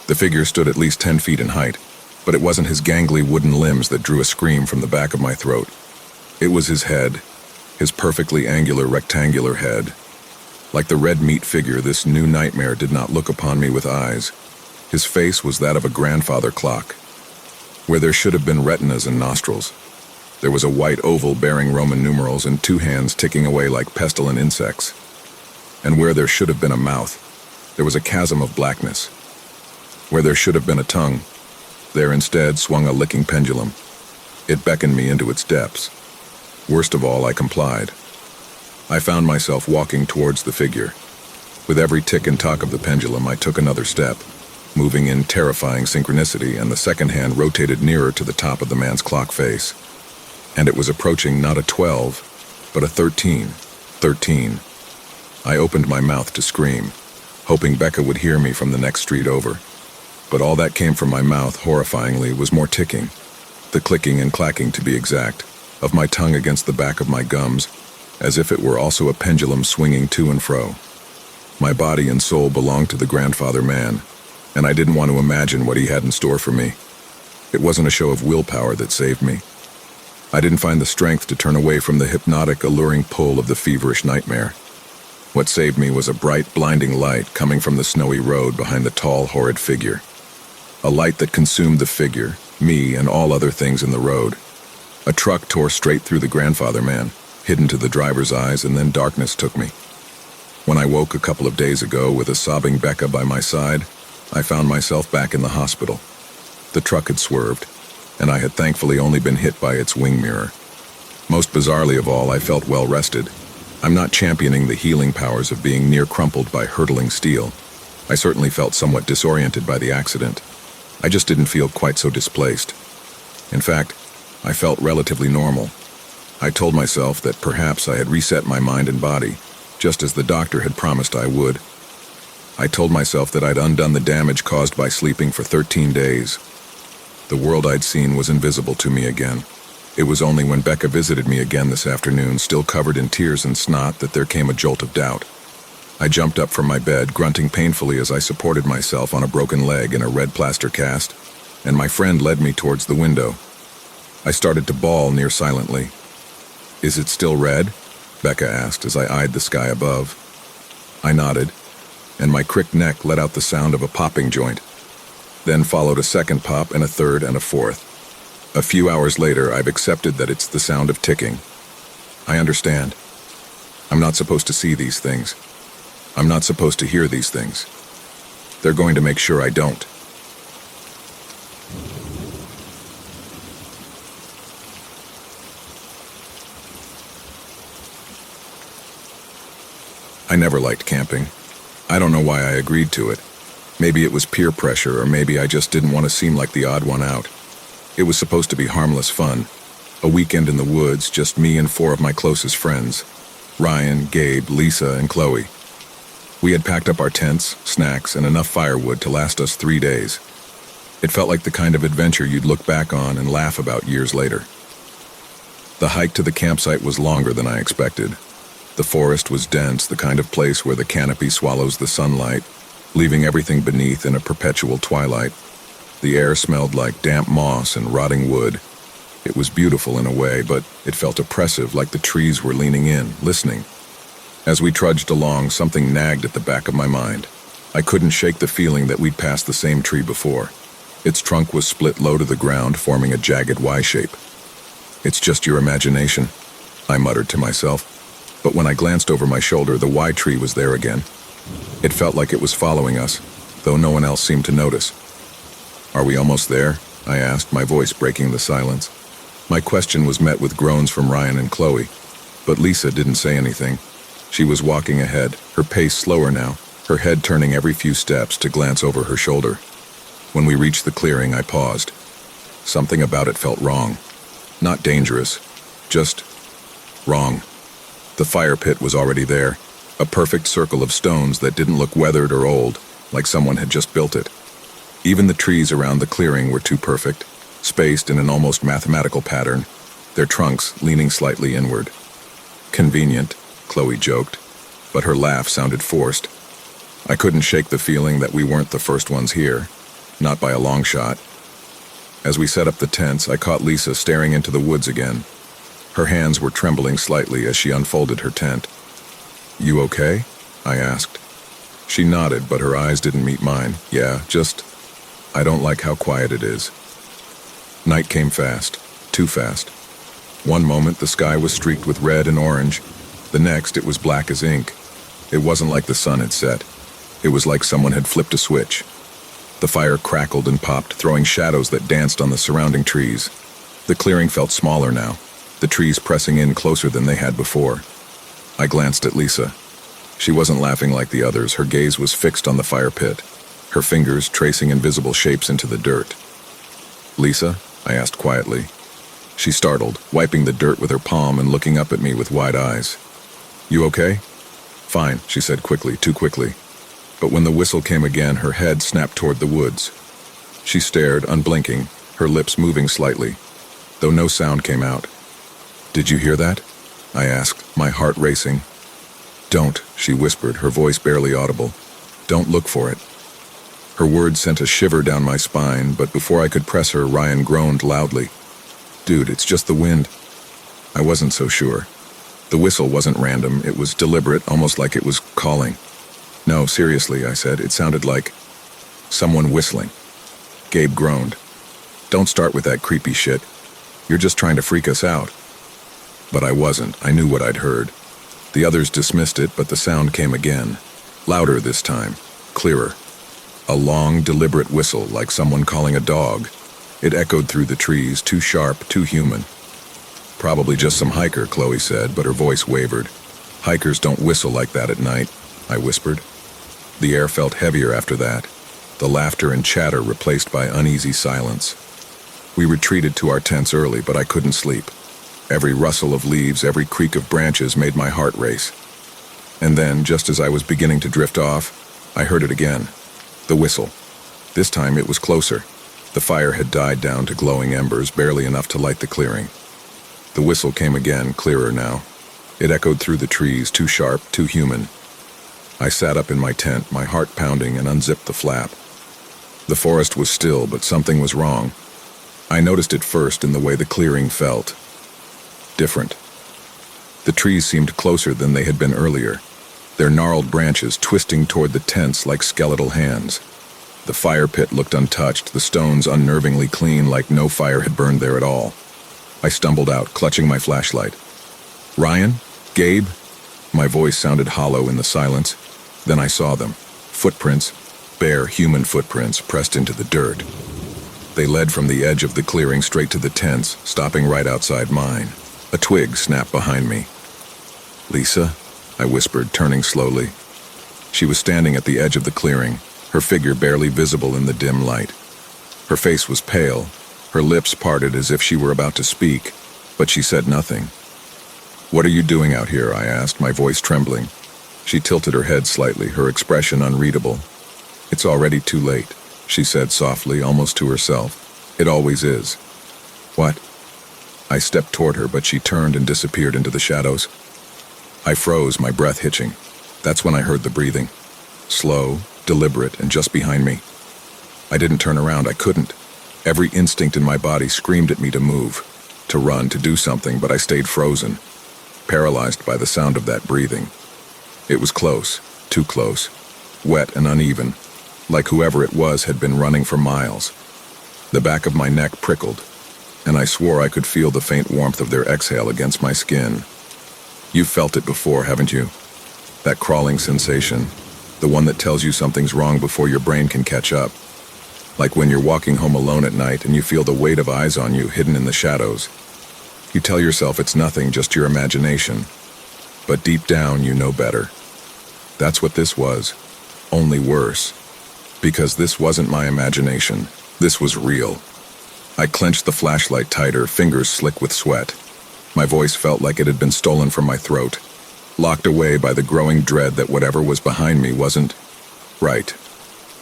The figure stood at least 10 feet in height, But it wasn't his gangly wooden limbs that drew a scream from the back of my throat. It was his head, his perfectly angular rectangular head. Like the red meat figure, this new nightmare did not look upon me with eyes. His face was that of a grandfather clock. Where there should have been retinas and nostrils, there was a white oval bearing Roman numerals and two hands ticking away like pestilent insects. And where there should have been a mouth, there was a chasm of blackness. Where there should have been a tongue, there instead swung a licking pendulum. It beckoned me into its depths. Worst of all, I complied. I found myself walking towards the figure. With every tick and tock of the pendulum, I took another step, moving in terrifying synchronicity, and the second hand rotated nearer to the top of the man's clock face. And it was approaching not a 12, but a 13. 13. I opened my mouth to scream, hoping Becca would hear me from the next street over. But all that came from my mouth, horrifyingly, was more ticking, the clicking and clacking to be exact, of my tongue against the back of my gums, as if it were also a pendulum swinging to and fro. My body and soul belonged to the grandfather man, and I didn't want to imagine what he had in store for me. It wasn't a show of willpower that saved me. I didn't find the strength to turn away from the hypnotic, alluring pull of the feverish nightmare. What saved me was a bright, blinding light coming from the snowy road behind the tall, horrid figure. A light that consumed the figure, me, and all other things in the road. A truck tore straight through the grandfather man, hidden to the driver's eyes, and then darkness took me. When I woke a couple of days ago with a sobbing Becca by my side, I found myself back in the hospital. The truck had swerved, and I had thankfully only been hit by its wing mirror. Most bizarrely of all, I felt well rested. I'm not championing the healing powers of being near crumpled by hurtling steel. I certainly felt somewhat disoriented by the accident. I just didn't feel quite so displaced. In fact, I felt relatively normal. I told myself that perhaps I had reset my mind and body, just as the doctor had promised I would. I told myself that I'd undone the damage caused by sleeping for 13 days. The world I'd seen was invisible to me again. It was only when Becca visited me again this afternoon, still covered in tears and snot, that there came a jolt of doubt. I jumped up from my bed, grunting painfully as I supported myself on a broken leg in a red plaster cast, and my friend led me towards the window. I started to bawl near silently. "Is it still red?" Becca asked as I eyed the sky above. I nodded, and my cricked neck let out the sound of a popping joint. Then followed a second pop and a third and a fourth. A few hours later, I've accepted that it's the sound of ticking. I understand. I'm not supposed to see these things. I'm not supposed to hear these things. They're going to make sure I don't. I never liked camping. I don't know why I agreed to it. Maybe it was peer pressure, or maybe I just didn't want to seem like the odd one out. It was supposed to be harmless fun. A weekend in the woods, just me and 4 of my closest friends. Ryan, Gabe, Lisa, and Chloe. We had packed up our tents, snacks, and enough firewood to last us 3 days. It felt like the kind of adventure you'd look back on and laugh about years later. The hike to the campsite was longer than I expected. The forest was dense, the kind of place where the canopy swallows the sunlight, leaving everything beneath in a perpetual twilight. The air smelled like damp moss and rotting wood. It was beautiful in a way, but it felt oppressive, like the trees were leaning in, listening. As we trudged along, something nagged at the back of my mind. I couldn't shake the feeling that we'd passed the same tree before. Its trunk was split low to the ground, forming a jagged Y shape. "It's just your imagination," I muttered to myself. But when I glanced over my shoulder, the Y tree was there again. It felt like it was following us, though no one else seemed to notice. "Are we almost there?" I asked, my voice breaking the silence. My question was met with groans from Ryan and Chloe, but Lisa didn't say anything. She was walking ahead, her pace slower now, her head turning every few steps to glance over her shoulder. When we reached the clearing, I paused. Something about it felt wrong. Not dangerous, just wrong. The fire pit was already there, a perfect circle of stones that didn't look weathered or old, like someone had just built it. Even the trees around the clearing were too perfect, spaced in an almost mathematical pattern, their trunks leaning slightly inward. "Convenient," Chloe joked, but her laugh sounded forced. I couldn't shake the feeling that we weren't the first ones here, not by a long shot. As we set up the tents, I caught Lisa staring into the woods again. Her hands were trembling slightly as she unfolded her tent. "You okay?" I asked. She nodded, but her eyes didn't meet mine. "Yeah, just... I don't like how quiet it is." Night came fast. Too fast. One moment, the sky was streaked with red and orange. The next, it was black as ink. It wasn't like the sun had set. It was like someone had flipped a switch. The fire crackled and popped, throwing shadows that danced on the surrounding trees. The clearing felt smaller now, the trees pressing in closer than they had before. I glanced at Lisa. She wasn't laughing like the others. Her gaze was fixed on the fire pit, her fingers tracing invisible shapes into the dirt. "Lisa?" I asked quietly. She startled, wiping the dirt with her palm and looking up at me with wide eyes. "You okay?" "Fine," she said quickly, too quickly. But when the whistle came again, her head snapped toward the woods. She stared, unblinking, her lips moving slightly, though no sound came out. "Did you hear that?" I asked, my heart racing. "Don't," she whispered, her voice barely audible. "Don't look for it." Her words sent a shiver down my spine, but before I could press her, Ryan groaned loudly. "Dude, it's just the wind." I wasn't so sure. The whistle wasn't random, it was deliberate, almost like it was calling. "No, seriously," I said. "It sounded like someone whistling." Gabe groaned. "Don't start with that creepy shit. You're just trying to freak us out." But I wasn't. I knew what I'd heard. The others dismissed it, but the sound came again. Louder this time. Clearer. A long, deliberate whistle, like someone calling a dog. It echoed through the trees, too sharp, too human. "Probably just some hiker," Chloe said, but her voice wavered. "Hikers don't whistle like that at night," I whispered. The air felt heavier after that, the laughter and chatter replaced by uneasy silence. We retreated to our tents early, but I couldn't sleep. Every rustle of leaves, every creak of branches made my heart race. And then, just as I was beginning to drift off, I heard it again. The whistle. This time it was closer. The fire had died down to glowing embers, barely enough to light the clearing. The whistle came again, clearer now. It echoed through the trees, too sharp, too human. I sat up in my tent, my heart pounding, and unzipped the flap. The forest was still, but something was wrong. I noticed it first in the way the clearing felt. Different. The trees seemed closer than they had been earlier, their gnarled branches twisting toward the tents like skeletal hands. The fire pit looked untouched, the stones unnervingly clean, like no fire had burned there at all. I stumbled out, clutching my flashlight. "Ryan? Gabe?" My voice sounded hollow in the silence. Then I saw them. Footprints, bare human footprints, pressed into the dirt. They led from the edge of the clearing straight to the tents, stopping right outside mine. A twig snapped behind me. "Lisa?" I whispered, turning slowly. She was standing at the edge of the clearing, her figure barely visible in the dim light. Her face was pale, her lips parted as if she were about to speak, but she said nothing. "What are you doing out here?" I asked, my voice trembling. She tilted her head slightly, her expression unreadable. "It's already too late," she said softly, almost to herself. "It always is." "What?" I stepped toward her, but she turned and disappeared into the shadows. I froze, my breath hitching. That's when I heard the breathing. Slow, deliberate, and just behind me. I didn't turn around, I couldn't. Every instinct in my body screamed at me to move, to run, to do something, but I stayed frozen, paralyzed by the sound of that breathing. It was close, too close, wet and uneven, like whoever it was had been running for miles. The back of my neck prickled, and I swore I could feel the faint warmth of their exhale against my skin. You've felt it before, haven't you? That crawling sensation, the one that tells you something's wrong before your brain can catch up. Like when you're walking home alone at night and you feel the weight of eyes on you hidden in the shadows. You tell yourself it's nothing, just your imagination. But deep down, you know better. That's what this was, only worse. Because this wasn't my imagination, this was real. I clenched the flashlight tighter, fingers slick with sweat. My voice felt like it had been stolen from my throat, locked away by the growing dread that whatever was behind me wasn't right.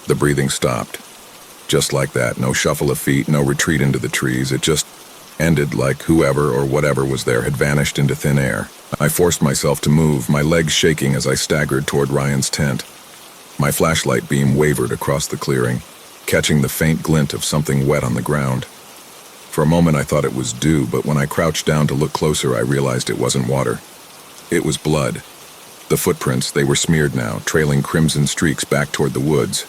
The breathing stopped. Just like that, no shuffle of feet, no retreat into the trees, it just ended like whoever or whatever was there had vanished into thin air. I forced myself to move, my legs shaking as I staggered toward Ryan's tent. My flashlight beam wavered across the clearing, catching the faint glint of something wet on the ground. For a moment I thought it was dew, but when I crouched down to look closer I realized it wasn't water. It was blood. The footprints, they were smeared now, trailing crimson streaks back toward the woods.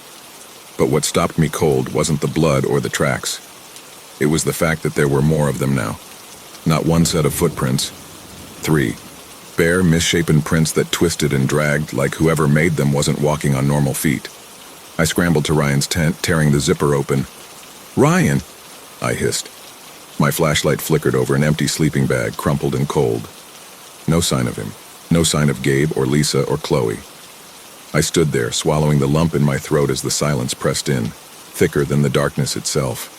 But what stopped me cold wasn't the blood or the tracks. It was the fact that there were more of them now. Not one set of footprints. 3. Bare, misshapen prints that twisted and dragged like whoever made them wasn't walking on normal feet. I scrambled to Ryan's tent, tearing the zipper open. "Ryan!" I hissed. My flashlight flickered over an empty sleeping bag, crumpled and cold. No sign of him. No sign of Gabe or Lisa or Chloe. I stood there, swallowing the lump in my throat as the silence pressed in, thicker than the darkness itself.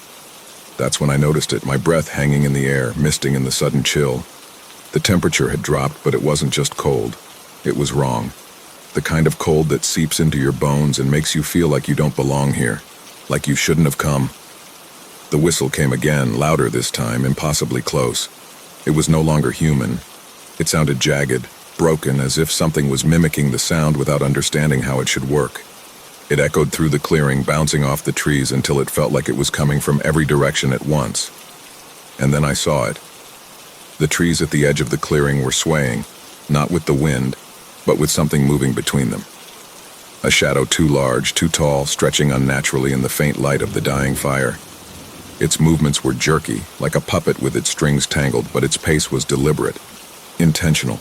That's when I noticed it, my breath hanging in the air, misting in the sudden chill. The temperature had dropped, but it wasn't just cold. It was wrong. The kind of cold that seeps into your bones and makes you feel like you don't belong here, like you shouldn't have come. The whistle came again, louder this time, impossibly close. It was no longer human. It sounded jagged, broken, as if something was mimicking the sound without understanding how it should work. It echoed through the clearing, bouncing off the trees until it felt like it was coming from every direction at once. And then I saw it. The trees at the edge of the clearing were swaying, not with the wind, but with something moving between them. A shadow too large, too tall, stretching unnaturally in the faint light of the dying fire. Its movements were jerky, like a puppet with its strings tangled, but its pace was deliberate, intentional.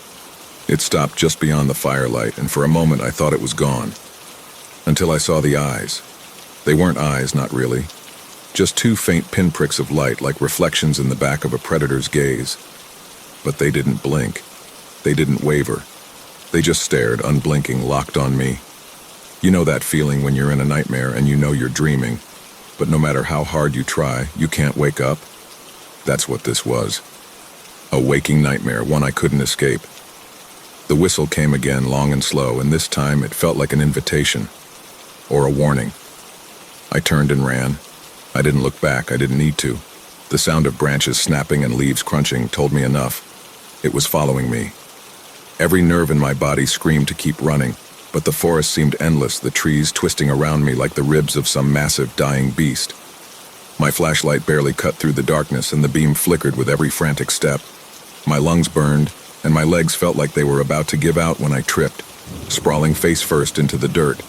It stopped just beyond the firelight, and for a moment I thought it was gone. Until I saw the eyes. They weren't eyes, not really. Just two faint pinpricks of light, like reflections in the back of a predator's gaze. But they didn't blink. They didn't waver. They just stared, unblinking, locked on me. You know that feeling when you're in a nightmare and you know you're dreaming, but no matter how hard you try, you can't wake up? That's what this was. A waking nightmare, one I couldn't escape. The whistle came again, long and slow, and this time it felt like an invitation. Or a warning. I turned and ran. I didn't look back, I didn't need to. The sound of branches snapping and leaves crunching told me enough. It was following me. Every nerve in my body screamed to keep running, but the forest seemed endless, the trees twisting around me like the ribs of some massive dying beast. My flashlight barely cut through the darkness, and the beam flickered with every frantic step. My lungs burned, and my legs felt like they were about to give out when I tripped, sprawling face first into the dirt.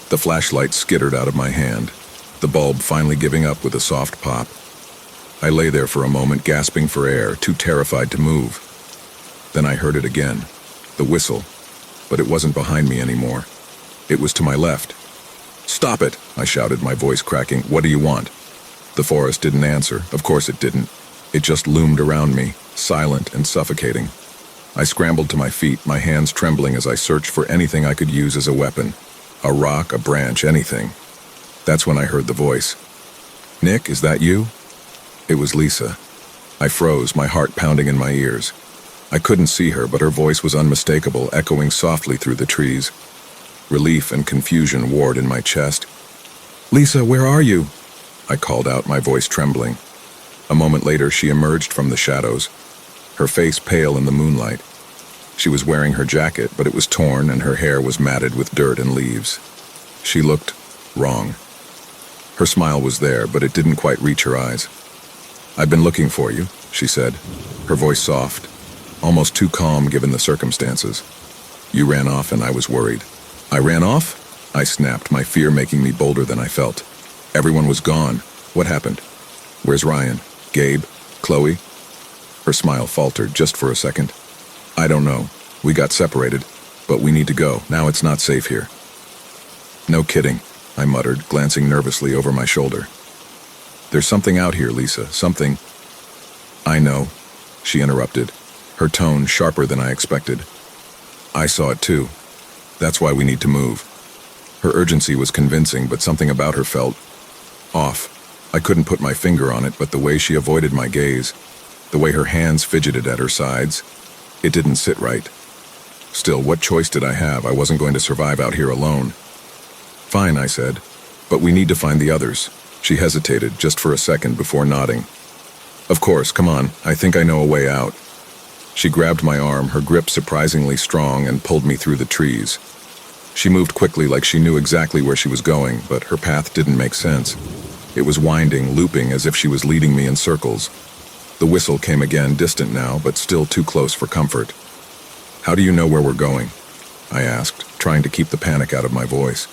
The flashlight skittered out of my hand, the bulb finally giving up with a soft pop. I lay there for a moment, gasping for air, too terrified to move. Then I heard it again, the whistle, but it wasn't behind me anymore. It was to my left. "Stop it!" I shouted, my voice cracking. "What do you want?" The forest didn't answer. Of course it didn't. It just loomed around me, silent and suffocating. I scrambled to my feet, my hands trembling as I searched for anything I could use as a weapon. A rock, a branch, anything. That's when I heard the voice. "Nick, is that you?" It was Lisa. I froze, my heart pounding in my ears. I couldn't see her, but her voice was unmistakable, echoing softly through the trees. Relief and confusion warred in my chest. "Lisa, where are you?" I called out, my voice trembling. A moment later, she emerged from the shadows, her face pale in the moonlight. She was wearing her jacket, but it was torn and her hair was matted with dirt and leaves. She looked wrong. Her smile was there, but it didn't quite reach her eyes. "I've been looking for you," she said, her voice soft, almost too calm given the circumstances. "You ran off and I was worried." "I ran off?" I snapped, my fear making me bolder than I felt. "Everyone was gone. What happened? Where's Ryan? Gabe? Chloe?" Her smile faltered just for a second. "I don't know. We got separated, but we need to go. Now it's not safe here." "No kidding," I muttered, glancing nervously over my shoulder. "There's something out here, Lisa, something—" "I know," she interrupted, her tone sharper than I expected. "I saw it too. That's why we need to move." Her urgency was convincing, but something about her felt off. I couldn't put my finger on it, but the way she avoided my gaze, the way her hands fidgeted at her sides, it didn't sit right. Still, what choice did I have? I wasn't going to survive out here alone. "Fine," I said, "but we need to find the others." She hesitated just for a second before nodding. "Of course, come on. I think I know a way out." She grabbed my arm, her grip surprisingly strong, and pulled me through the trees. She moved quickly like she knew exactly where she was going, but her path didn't make sense. It was winding, looping, as if she was leading me in circles. The whistle came again, distant now, but still too close for comfort. "How do you know where we're going?" I asked, trying to keep the panic out of my voice.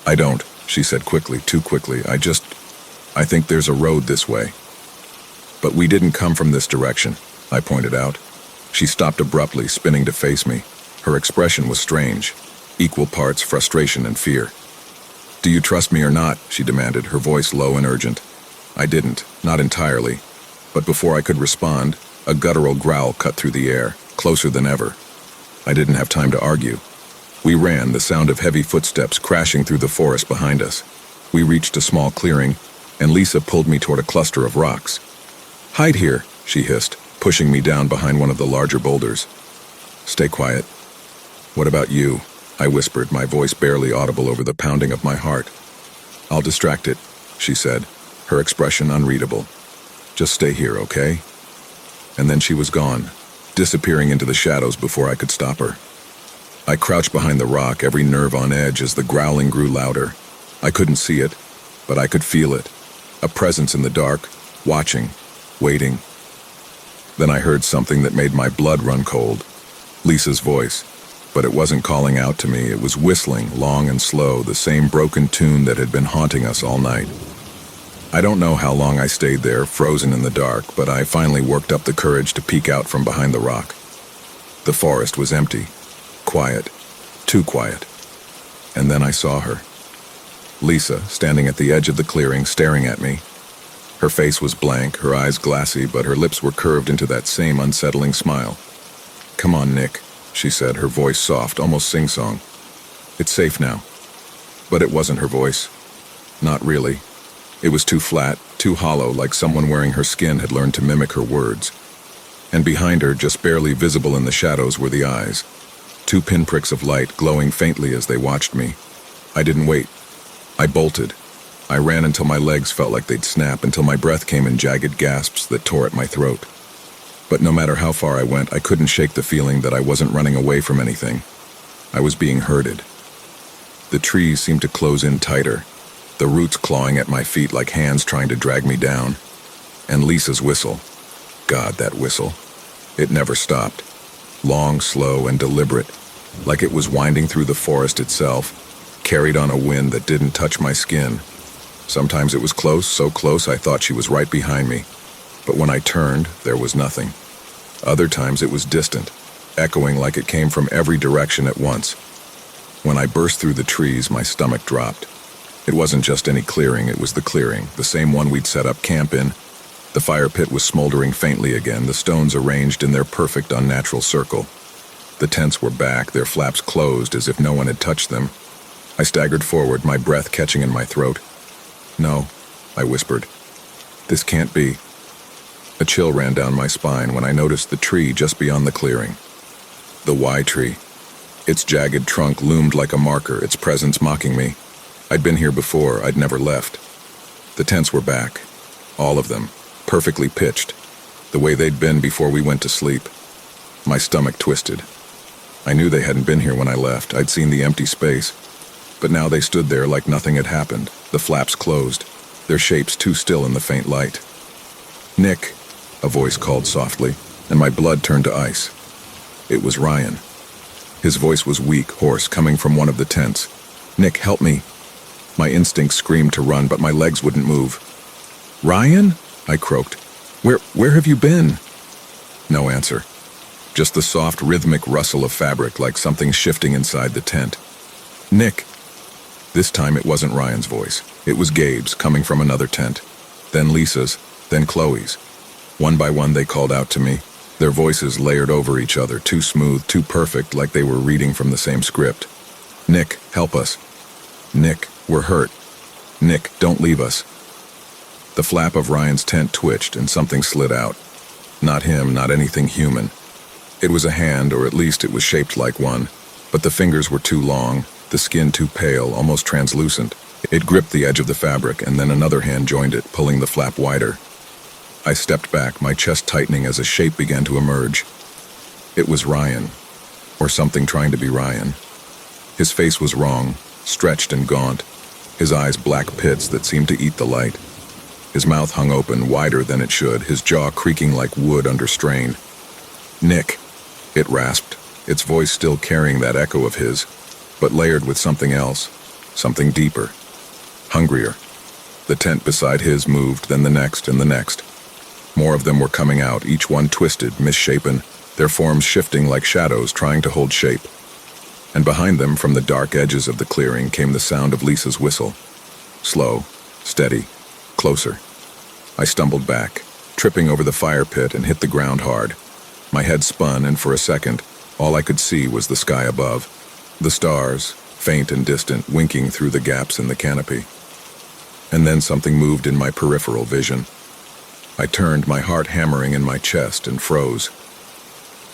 "I don't," she said quickly, too quickly. I think there's a road this way." "But we didn't come from this direction," I pointed out. She stopped abruptly, spinning to face me. Her expression was strange, equal parts frustration and fear. "Do you trust me or not?" she demanded, her voice low and urgent. I didn't, not entirely. But before I could respond, a guttural growl cut through the air, closer than ever. I didn't have time to argue. We ran, the sound of heavy footsteps crashing through the forest behind us. We reached a small clearing, and Lisa pulled me toward a cluster of rocks. "Hide here," she hissed, pushing me down behind one of the larger boulders. "Stay quiet." "What about you?" I whispered, my voice barely audible over the pounding of my heart. "I'll distract it," she said, her expression unreadable. "Just stay here, okay?" And then she was gone, disappearing into the shadows before I could stop her. I crouched behind the rock, every nerve on edge as the growling grew louder. I couldn't see it, but I could feel it. A presence in the dark, watching, waiting. Then I heard something that made my blood run cold. Lisa's voice. But it wasn't calling out to me, it was whistling, long and slow, the same broken tune that had been haunting us all night. I don't know how long I stayed there, frozen in the dark, but I finally worked up the courage to peek out from behind the rock. The forest was empty. Quiet. Too quiet. And then I saw her. Lisa, standing at the edge of the clearing, staring at me. Her face was blank, her eyes glassy, but her lips were curved into that same unsettling smile. "Come on, Nick," she said, her voice soft, almost sing-song. "It's safe now." But it wasn't her voice. Not really. It was too flat, too hollow, like someone wearing her skin had learned to mimic her words. And behind her, just barely visible in the shadows, were the eyes. 2 pinpricks of light glowing faintly as they watched me. I didn't wait. I bolted. I ran until my legs felt like they'd snap, until my breath came in jagged gasps that tore at my throat. But no matter how far I went, I couldn't shake the feeling that I wasn't running away from anything. I was being herded. The trees seemed to close in tighter, the roots clawing at my feet like hands trying to drag me down. And Lisa's whistle. God, that whistle. It never stopped. Long, slow, and deliberate, like it was winding through the forest itself, carried on a wind that didn't touch my skin. Sometimes it was close, so close I thought she was right behind me. But when I turned, there was nothing. Other times it was distant, echoing like it came from every direction at once. When I burst through the trees, my stomach dropped. It wasn't just any clearing, it was the clearing, the same one we'd set up camp in. The fire pit was smoldering faintly again, the stones arranged in their perfect unnatural circle. The tents were back, their flaps closed as if no one had touched them. I staggered forward, my breath catching in my throat. "No," I whispered. "This can't be." A chill ran down my spine when I noticed the tree just beyond the clearing. The Y tree. Its jagged trunk loomed like a marker, its presence mocking me. I'd been here before, I'd never left. The tents were back. All of them. Perfectly pitched. The way they'd been before we went to sleep. My stomach twisted. I knew they hadn't been here when I left. I'd seen the empty space. But now they stood there like nothing had happened. The flaps closed, their shapes too still in the faint light. "Nick," a voice called softly, and my blood turned to ice. It was Ryan. His voice was weak, hoarse, coming from one of the tents. "Nick, help me." My instinct screamed to run, but my legs wouldn't move. "Ryan?" I croaked. Where have you been?" No answer. Just the soft, rhythmic rustle of fabric, like something shifting inside the tent. "Nick." This time it wasn't Ryan's voice. It was Gabe's, coming from another tent. Then Lisa's, then Chloe's. One by one they called out to me, their voices layered over each other, too smooth, too perfect, like they were reading from the same script. "Nick, help us. Nick, we're hurt. Nick, don't leave us." The flap of Ryan's tent twitched and something slid out. Not him, not anything human. It was a hand, or at least it was shaped like one, but the fingers were too long, the skin too pale, almost translucent. It gripped the edge of the fabric, and then another hand joined it, pulling the flap wider. I stepped back, my chest tightening as a shape began to emerge. It was Ryan, or something trying to be Ryan. His face was wrong, stretched and gaunt, his eyes black pits that seemed to eat the light. His mouth hung open, wider than it should, his jaw creaking like wood under strain. "Nick," it rasped, its voice still carrying that echo of his, but layered with something else, something deeper, hungrier. The tent beside his moved, then the next and the next. More of them were coming out, each one twisted, misshapen, their forms shifting like shadows trying to hold shape. And behind them, from the dark edges of the clearing, came the sound of Lisa's whistle. Slow, steady, closer. I stumbled back, tripping over the fire pit, and hit the ground hard. My head spun, and for a second, all I could see was the sky above. The stars, faint and distant, winking through the gaps in the canopy. And then something moved in my peripheral vision. I turned, my heart hammering in my chest, and froze.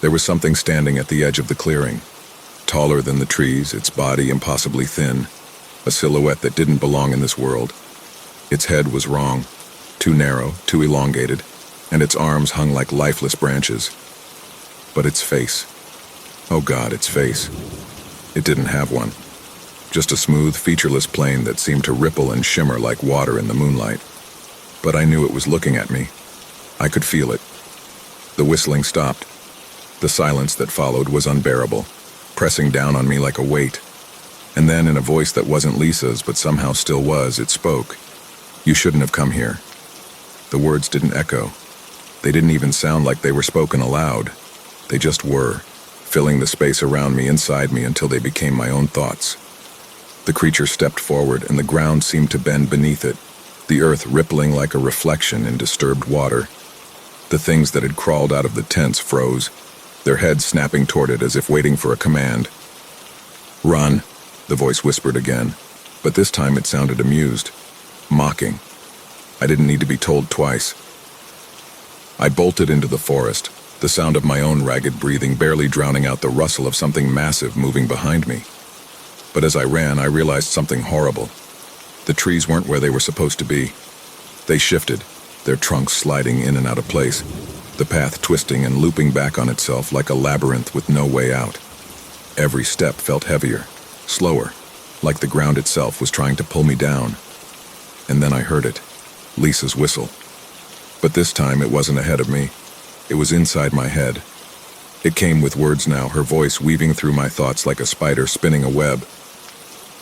There was something standing at the edge of the clearing, taller than the trees, its body impossibly thin, a silhouette that didn't belong in this world. Its head was wrong, too narrow, too elongated, and its arms hung like lifeless branches. But its face, oh God, its face. It didn't have one. Just a smooth, featureless plane that seemed to ripple and shimmer like water in the moonlight. But I knew it was looking at me. I could feel it. The whistling stopped. The silence that followed was unbearable, pressing down on me like a weight. And then, in a voice that wasn't Lisa's but somehow still was, it spoke. "You shouldn't have come here." The words didn't echo. They didn't even sound like they were spoken aloud. They just were, filling the space around me, inside me, until they became my own thoughts. The creature stepped forward, and the ground seemed to bend beneath it, the earth rippling like a reflection in disturbed water. The things that had crawled out of the tents froze, their heads snapping toward it as if waiting for a command. "Run," the voice whispered again, but this time it sounded amused, mocking. I didn't need to be told twice. I bolted into the forest, the sound of my own ragged breathing barely drowning out the rustle of something massive moving behind me. But as I ran, I realized something horrible. The trees weren't where they were supposed to be. They shifted, their trunks sliding in and out of place, the path twisting and looping back on itself like a labyrinth with no way out. Every step felt heavier, slower, like the ground itself was trying to pull me down. And then I heard it, Lisa's whistle. But this time it wasn't ahead of me. It was inside my head. It came with words now, her voice weaving through my thoughts like a spider spinning a web.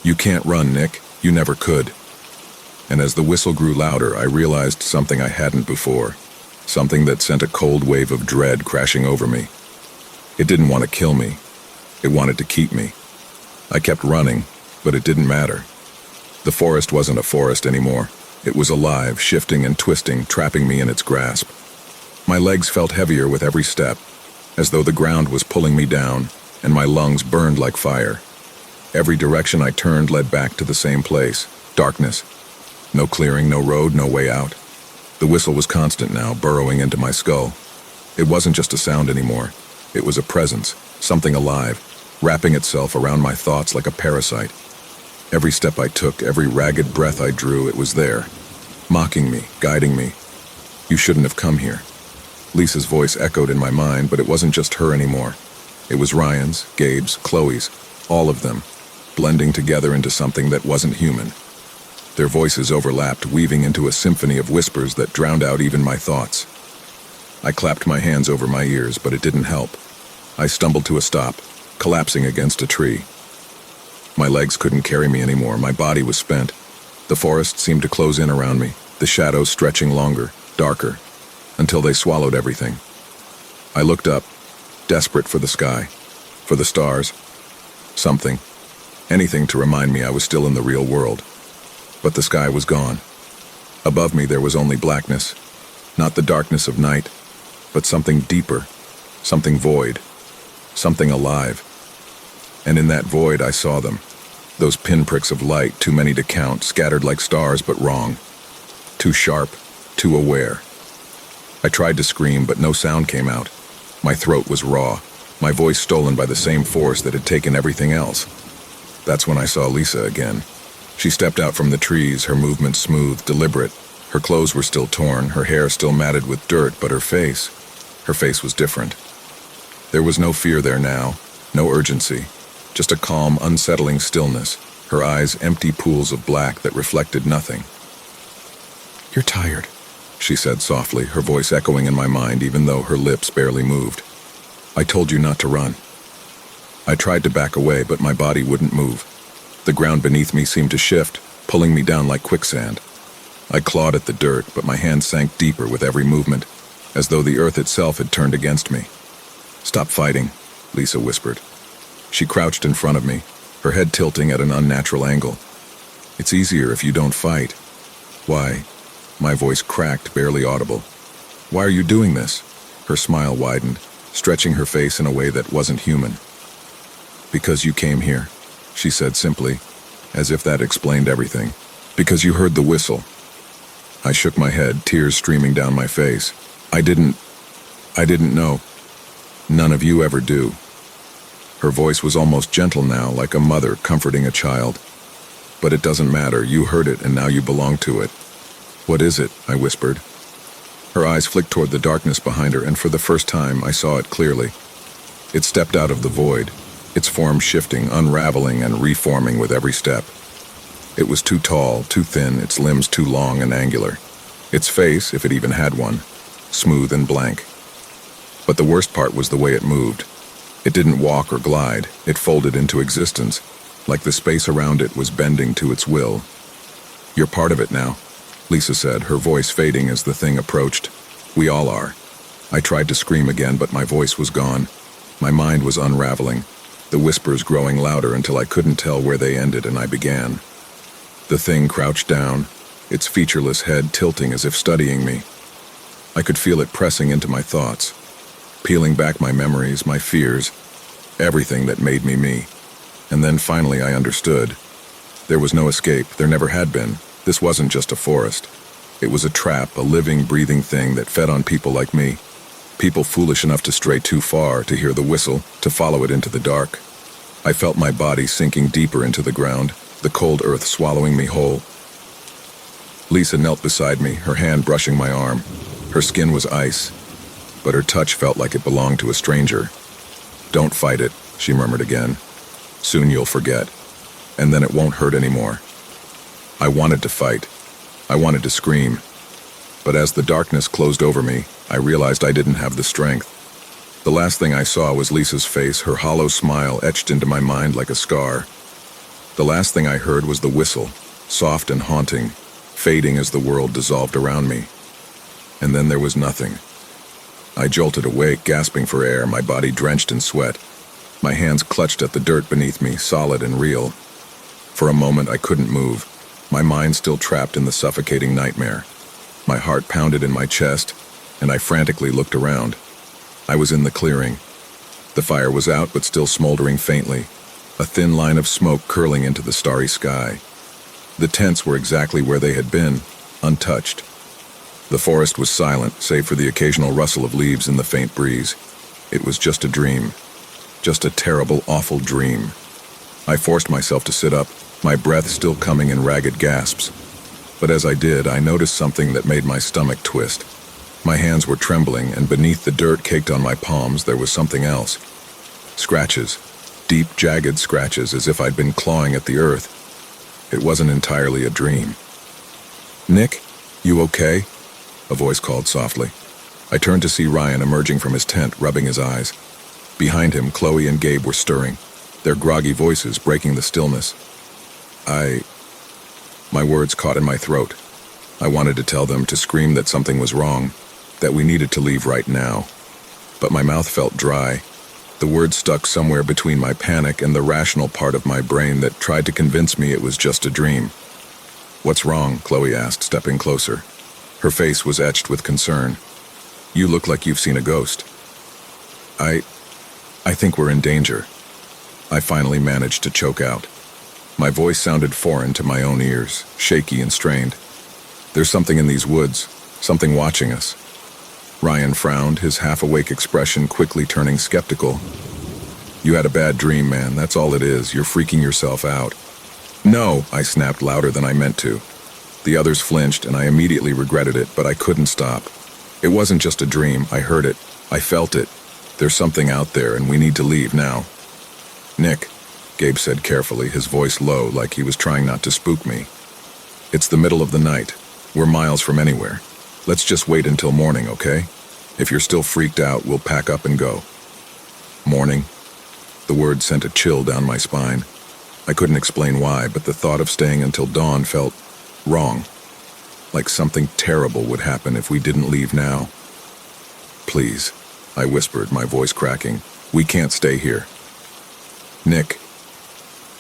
"You can't run, Nick. You never could." And as the whistle grew louder, I realized something I hadn't before, something that sent a cold wave of dread crashing over me. It didn't want to kill me. It wanted to keep me. I kept running, but it didn't matter. The forest wasn't a forest anymore. It was alive, shifting and twisting, trapping me in its grasp. My legs felt heavier with every step, as though the ground was pulling me down, and my lungs burned like fire. Every direction I turned led back to the same place, darkness. No clearing, no road, no way out. The whistle was constant now, burrowing into my skull. It wasn't just a sound anymore. It was a presence, something alive, wrapping itself around my thoughts like a parasite. Every step I took, every ragged breath I drew, it was there, mocking me, guiding me. "You shouldn't have come here." Lisa's voice echoed in my mind, but it wasn't just her anymore. It was Ryan's, Gabe's, Chloe's, all of them, blending together into something that wasn't human. Their voices overlapped, weaving into a symphony of whispers that drowned out even my thoughts. I clapped my hands over my ears, but it didn't help. I stumbled to a stop, collapsing against a tree. My legs couldn't carry me anymore, my body was spent. The forest seemed to close in around me, the shadows stretching longer, darker, until they swallowed everything. I looked up, desperate for the sky, for the stars, something, anything to remind me I was still in the real world. But the sky was gone. Above me there was only blackness, not the darkness of night, but something deeper, something void, something alive. And in that void I saw them, those pinpricks of light, too many to count, scattered like stars but wrong, too sharp, too aware. I tried to scream, but no sound came out. My throat was raw, my voice stolen by the same force that had taken everything else. That's when I saw Lisa again. She stepped out from the trees, her movements smooth, deliberate. Her clothes were still torn, her hair still matted with dirt, but her face was different. There was no fear there now, no urgency, just a calm, unsettling stillness, her eyes empty pools of black that reflected nothing. "You're tired," she said softly, her voice echoing in my mind even though her lips barely moved. "I told you not to run." I tried to back away, but my body wouldn't move. The ground beneath me seemed to shift, pulling me down like quicksand. I clawed at the dirt, but my hands sank deeper with every movement, as though the earth itself had turned against me. "Stop fighting," Lisa whispered. She crouched in front of me, her head tilting at an unnatural angle. "It's easier if you don't fight." "Why?" My voice cracked, barely audible. "Why are you doing this?" Her smile widened, stretching her face in a way that wasn't human. "Because you came here," she said simply, as if that explained everything. "Because you heard the whistle." I shook my head, tears streaming down my face. I didn't know. None of you ever do." Her voice was almost gentle now, like a mother comforting a child. "But it doesn't matter, you heard it and now you belong to it." "What is it?" I whispered. Her eyes flicked toward the darkness behind her, and for the first time I saw it clearly. It stepped out of the void, its form shifting, unraveling and reforming with every step. It was too tall, too thin, its limbs too long and angular. Its face, if it even had one, smooth and blank. But the worst part was the way it moved. It didn't walk or glide, it folded into existence, like the space around it was bending to its will. "You're part of it now," Lisa said, her voice fading as the thing approached. "We all are." I tried to scream again, but my voice was gone. My mind was unraveling, the whispers growing louder until I couldn't tell where they ended and I began. The thing crouched down, its featureless head tilting as if studying me. I could feel it pressing into my thoughts, peeling back my memories, my fears, everything that made me me. And then finally I understood. There was no escape, there never had been. This wasn't just a forest. It was a trap, a living, breathing thing that fed on people like me. People foolish enough to stray too far, to hear the whistle, to follow it into the dark. I felt my body sinking deeper into the ground, the cold earth swallowing me whole. Lisa knelt beside me, her hand brushing my arm. Her skin was ice, but her touch felt like it belonged to a stranger. "Don't fight it," she murmured again. "Soon you'll forget, and then it won't hurt anymore." I wanted to fight. I wanted to scream. But as the darkness closed over me, I realized I didn't have the strength. The last thing I saw was Lisa's face, her hollow smile etched into my mind like a scar. The last thing I heard was the whistle, soft and haunting, fading as the world dissolved around me. And then there was nothing. I jolted awake, gasping for air, my body drenched in sweat. My hands clutched at the dirt beneath me, solid and real. For a moment I couldn't move, my mind still trapped in the suffocating nightmare. My heart pounded in my chest, and I frantically looked around. I was in the clearing. The fire was out, but still smoldering faintly, a thin line of smoke curling into the starry sky. The tents were exactly where they had been, untouched. The forest was silent, save for the occasional rustle of leaves in the faint breeze. It was just a dream. Just a terrible, awful dream. I forced myself to sit up, my breath still coming in ragged gasps. But as I did, I noticed something that made my stomach twist. My hands were trembling, and beneath the dirt caked on my palms, there was something else. Scratches. Deep, jagged scratches, as if I'd been clawing at the earth. It wasn't entirely a dream. "Nick, you okay?" a voice called softly. I turned to see Ryan emerging from his tent, rubbing his eyes. Behind him, Chloe and Gabe were stirring, their groggy voices breaking the stillness. My words caught in my throat. I wanted to tell them, to scream that something was wrong, that we needed to leave right now. But my mouth felt dry. The words stuck somewhere between my panic and the rational part of my brain that tried to convince me it was just a dream. "What's wrong?" Chloe asked, stepping closer. Her face was etched with concern. "You look like you've seen a ghost." I think we're in danger." I finally managed to choke out. My voice sounded foreign to my own ears, shaky and strained. "There's something in these woods, something watching us." Ryan frowned, his half-awake expression quickly turning skeptical. "You had a bad dream, man, that's all it is. You're freaking yourself out." "No," I snapped louder than I meant to. The others flinched, and I immediately regretted it, but I couldn't stop. It wasn't just a dream, I heard it. I felt it. There's something out there, and we need to leave now. "Nick," Gabe said carefully, his voice low, like he was trying not to spook me. "It's the middle of the night. We're miles from anywhere. Let's just wait until morning, okay? If you're still freaked out, we'll pack up and go." Morning. The word sent a chill down my spine. I couldn't explain why, but the thought of staying until dawn felt wrong. Like something terrible would happen if we didn't leave now. "Please," I whispered, my voice cracking. "We can't stay here." "Nick."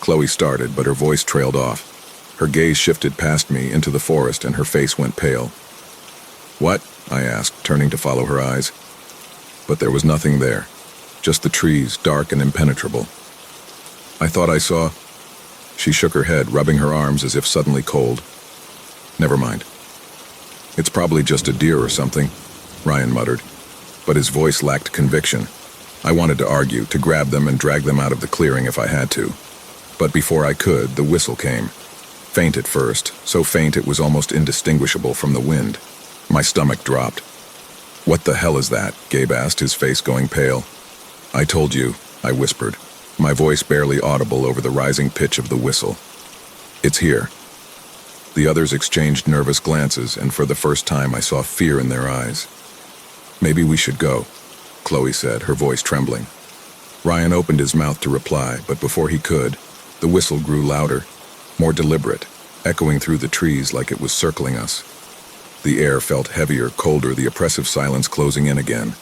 Chloe started, but her voice trailed off. Her gaze shifted past me into the forest, and her face went pale. "What?" I asked, turning to follow her eyes. But there was nothing there, just the trees, dark and impenetrable. "I thought I saw—" She shook her head, rubbing her arms as if suddenly cold. "Never mind. It's probably just a deer or something," Ryan muttered, but his voice lacked conviction. I wanted to argue, to grab them and drag them out of the clearing if I had to. But before I could, the whistle came. Faint at first, so faint it was almost indistinguishable from the wind. My stomach dropped. "What the hell is that?" Gabe asked, his face going pale. "I told you," I whispered, my voice barely audible over the rising pitch of the whistle. "It's here." The others exchanged nervous glances, and for the first time I saw fear in their eyes. "Maybe we should go," Chloe said, her voice trembling. Ryan opened his mouth to reply, but before he could, the whistle grew louder, more deliberate, echoing through the trees like it was circling us. The air felt heavier, colder, the oppressive silence closing in again.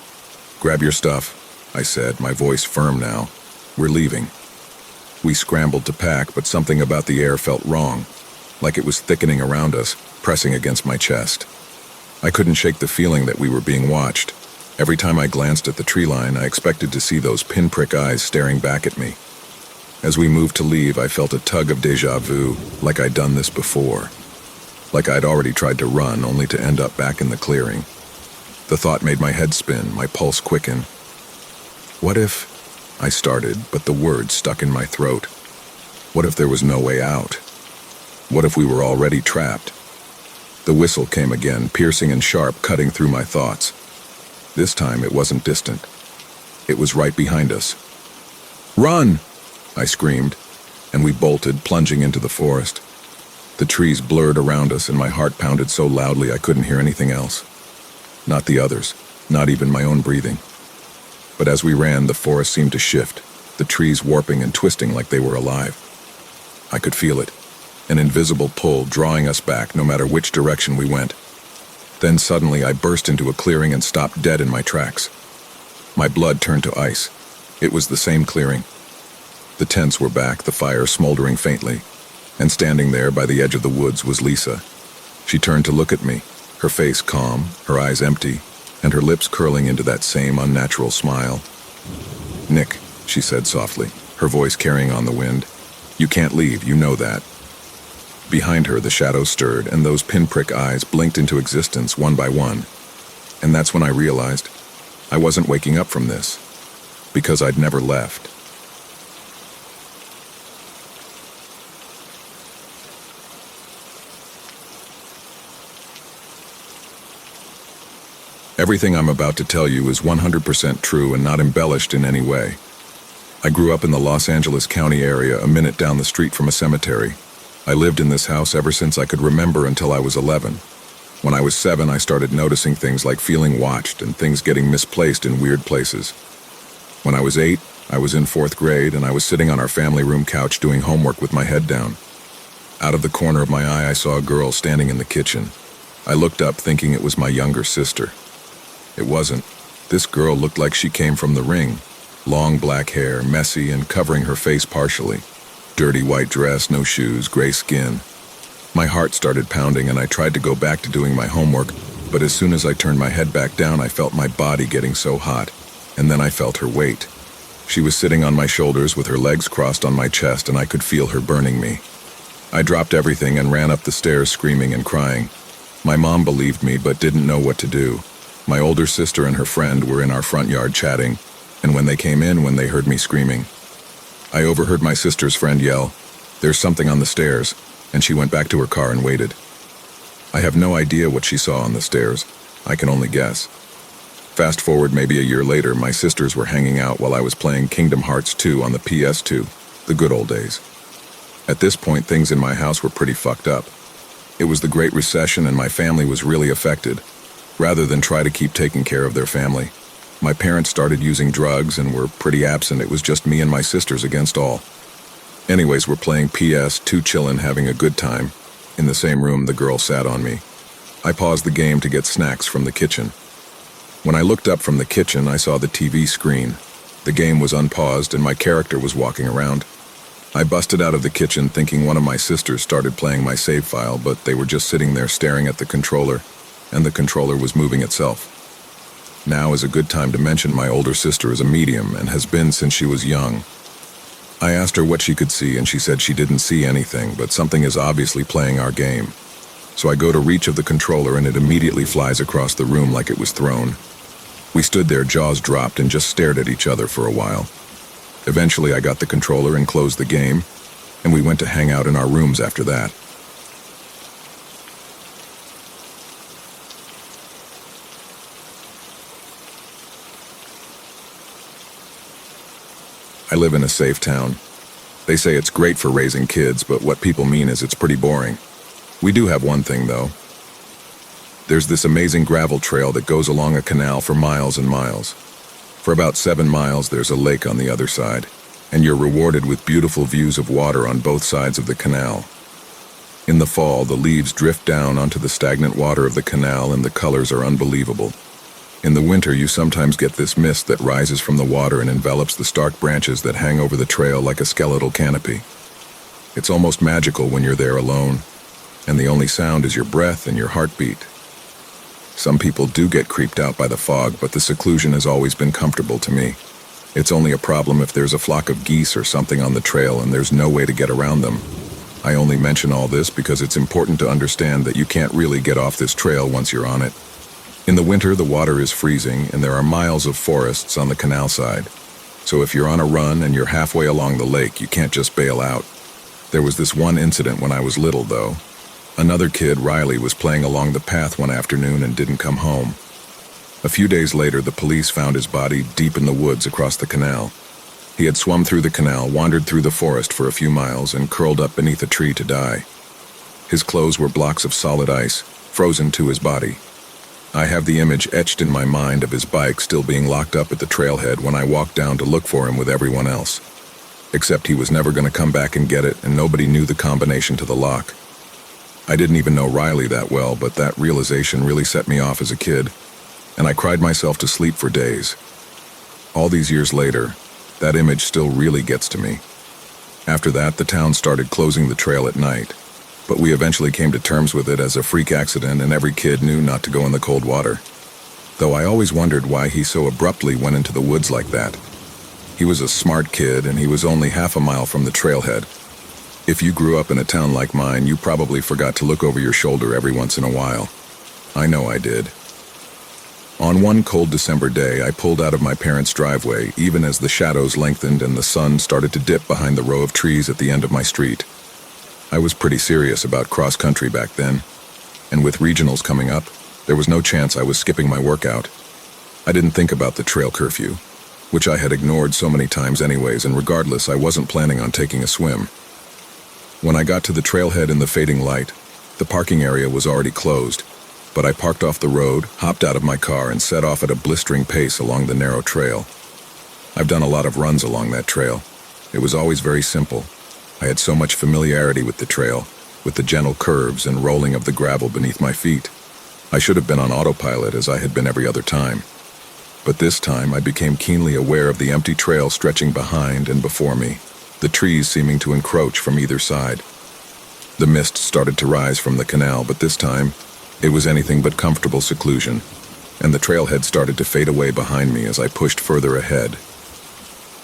"Grab your stuff," I said, my voice firm now. "We're leaving." We scrambled to pack, but something about the air felt wrong, like it was thickening around us, pressing against my chest. I couldn't shake the feeling that we were being watched. Every time I glanced at the tree line, I expected to see those pinprick eyes staring back at me. As we moved to leave, I felt a tug of déjà vu, like I'd done this before. Like I'd already tried to run, only to end up back in the clearing. The thought made my head spin, my pulse quicken. What if... I started, but the words stuck in my throat. What if there was no way out? What if we were already trapped? The whistle came again, piercing and sharp, cutting through my thoughts. This time it wasn't distant. It was right behind us. "Run!" I screamed, and we bolted, plunging into the forest. The trees blurred around us, and my heart pounded so loudly I couldn't hear anything else. Not the others, not even my own breathing. But as we ran, the forest seemed to shift, the trees warping and twisting like they were alive. I could feel it, an invisible pull drawing us back no matter which direction we went. Then suddenly I burst into a clearing and stopped dead in my tracks. My blood turned to ice. It was the same clearing. The tents were back, the fire smoldering faintly, and standing there by the edge of the woods was Lisa. She turned to look at me, her face calm, her eyes empty, and her lips curling into that same unnatural smile. "Nick," she said softly, her voice carrying on the wind, "you can't leave, you know that." Behind her, the shadows stirred, and those pinprick eyes blinked into existence one by one. And that's when I realized I wasn't waking up from this, because I'd never left. Everything I'm about to tell you is 100% true and not embellished in any way. I grew up in the Los Angeles County area, a minute down the street from a cemetery. I lived in this house ever since I could remember until I was 11. When I was 7, I started noticing things like feeling watched and things getting misplaced in weird places. When I was 8, I was in 4th grade and I was sitting on our family room couch doing homework with my head down. Out of the corner of my eye, I saw a girl standing in the kitchen. I looked up thinking it was my younger sister. It wasn't. This girl looked like she came from the ring. Long black hair, messy and covering her face partially. Dirty white dress, no shoes, gray skin. My heart started pounding and I tried to go back to doing my homework, but as soon as I turned my head back down, I felt my body getting so hot, and then I felt her weight. She was sitting on my shoulders with her legs crossed on my chest, and I could feel her burning me. I dropped everything and ran up the stairs screaming and crying. My mom believed me but didn't know what to do. My older sister and her friend were in our front yard chatting, and when they came in, when they heard me screaming, I overheard my sister's friend yell, "There's something on the stairs," and she went back to her car and waited. I have no idea what she saw on the stairs. I can only guess. Fast forward maybe a year later, my sisters were hanging out while I was playing Kingdom Hearts 2 on the PS2, the good old days. At this point, things in my house were pretty fucked up. It was the Great Recession and my family was really affected. Rather than try to keep taking care of their family, my parents started using drugs and were pretty absent. It was just me and my sisters against all. Anyways, we're playing PS2, chillin', having a good time. In the same room, the girl sat on me. I paused the game to get snacks from the kitchen. When I looked up from the kitchen, I saw the TV screen. The game was unpaused and my character was walking around. I busted out of the kitchen thinking one of my sisters started playing my save file, but they were just sitting there staring at the controller, and the controller was moving itself. Now is a good time to mention my older sister is a medium and has been since she was young. I asked her what she could see and she said she didn't see anything, but something is obviously playing our game. So I go to reach of the controller and it immediately flies across the room like it was thrown. We stood there, jaws dropped, and just stared at each other for a while. Eventually I got the controller and closed the game, and we went to hang out in our rooms after that. I live in a safe town. They say it's great for raising kids, but what people mean is it's pretty boring. We do have one thing, though. There's this amazing gravel trail that goes along a canal for miles and miles. For about 7 miles, there's a lake on the other side, and you're rewarded with beautiful views of water on both sides of the canal. In the fall, the leaves drift down onto the stagnant water of the canal and the colors are unbelievable. In the winter, you sometimes get this mist that rises from the water and envelops the stark branches that hang over the trail like a skeletal canopy. It's almost magical when you're there alone, and the only sound is your breath and your heartbeat. Some people do get creeped out by the fog, but the seclusion has always been comfortable to me. It's only a problem if there's a flock of geese or something on the trail and there's no way to get around them. I only mention all this because it's important to understand that you can't really get off this trail once you're on it. In the winter, the water is freezing and there are miles of forests on the canal side. So if you're on a run and you're halfway along the lake, you can't just bail out. There was this one incident when I was little, though. Another kid, Riley, was playing along the path one afternoon and didn't come home. A few days later, the police found his body deep in the woods across the canal. He had swum through the canal, wandered through the forest for a few miles, and curled up beneath a tree to die. His clothes were blocks of solid ice, frozen to his body. I have the image etched in my mind of his bike still being locked up at the trailhead when I walked down to look for him with everyone else. Except he was never going to come back and get it, and nobody knew the combination to the lock. I didn't even know Riley that well, but that realization really set me off as a kid, and I cried myself to sleep for days. All these years later, that image still really gets to me. After that, the town started closing the trail at night, but we eventually came to terms with it as a freak accident and every kid knew not to go in the cold water. Though I always wondered why he so abruptly went into the woods like that. He was a smart kid and he was only half a mile from the trailhead. If you grew up in a town like mine, you probably forgot to look over your shoulder every once in a while. I know I did. On one cold December day, I pulled out of my parents' driveway, even as the shadows lengthened and the sun started to dip behind the row of trees at the end of my street. I was pretty serious about cross-country back then, and with regionals coming up, there was no chance I was skipping my workout. I didn't think about the trail curfew, which I had ignored so many times anyways, and regardless, I wasn't planning on taking a swim. When I got to the trailhead in the fading light, the parking area was already closed, but I parked off the road, hopped out of my car, and set off at a blistering pace along the narrow trail. I've done a lot of runs along that trail. It was always very simple. I had so much familiarity with the trail, with the gentle curves and rolling of the gravel beneath my feet. I should have been on autopilot as I had been every other time. But this time I became keenly aware of the empty trail stretching behind and before me, the trees seeming to encroach from either side. The mist started to rise from the canal, but this time it was anything but comfortable seclusion, and the trailhead started to fade away behind me as I pushed further ahead.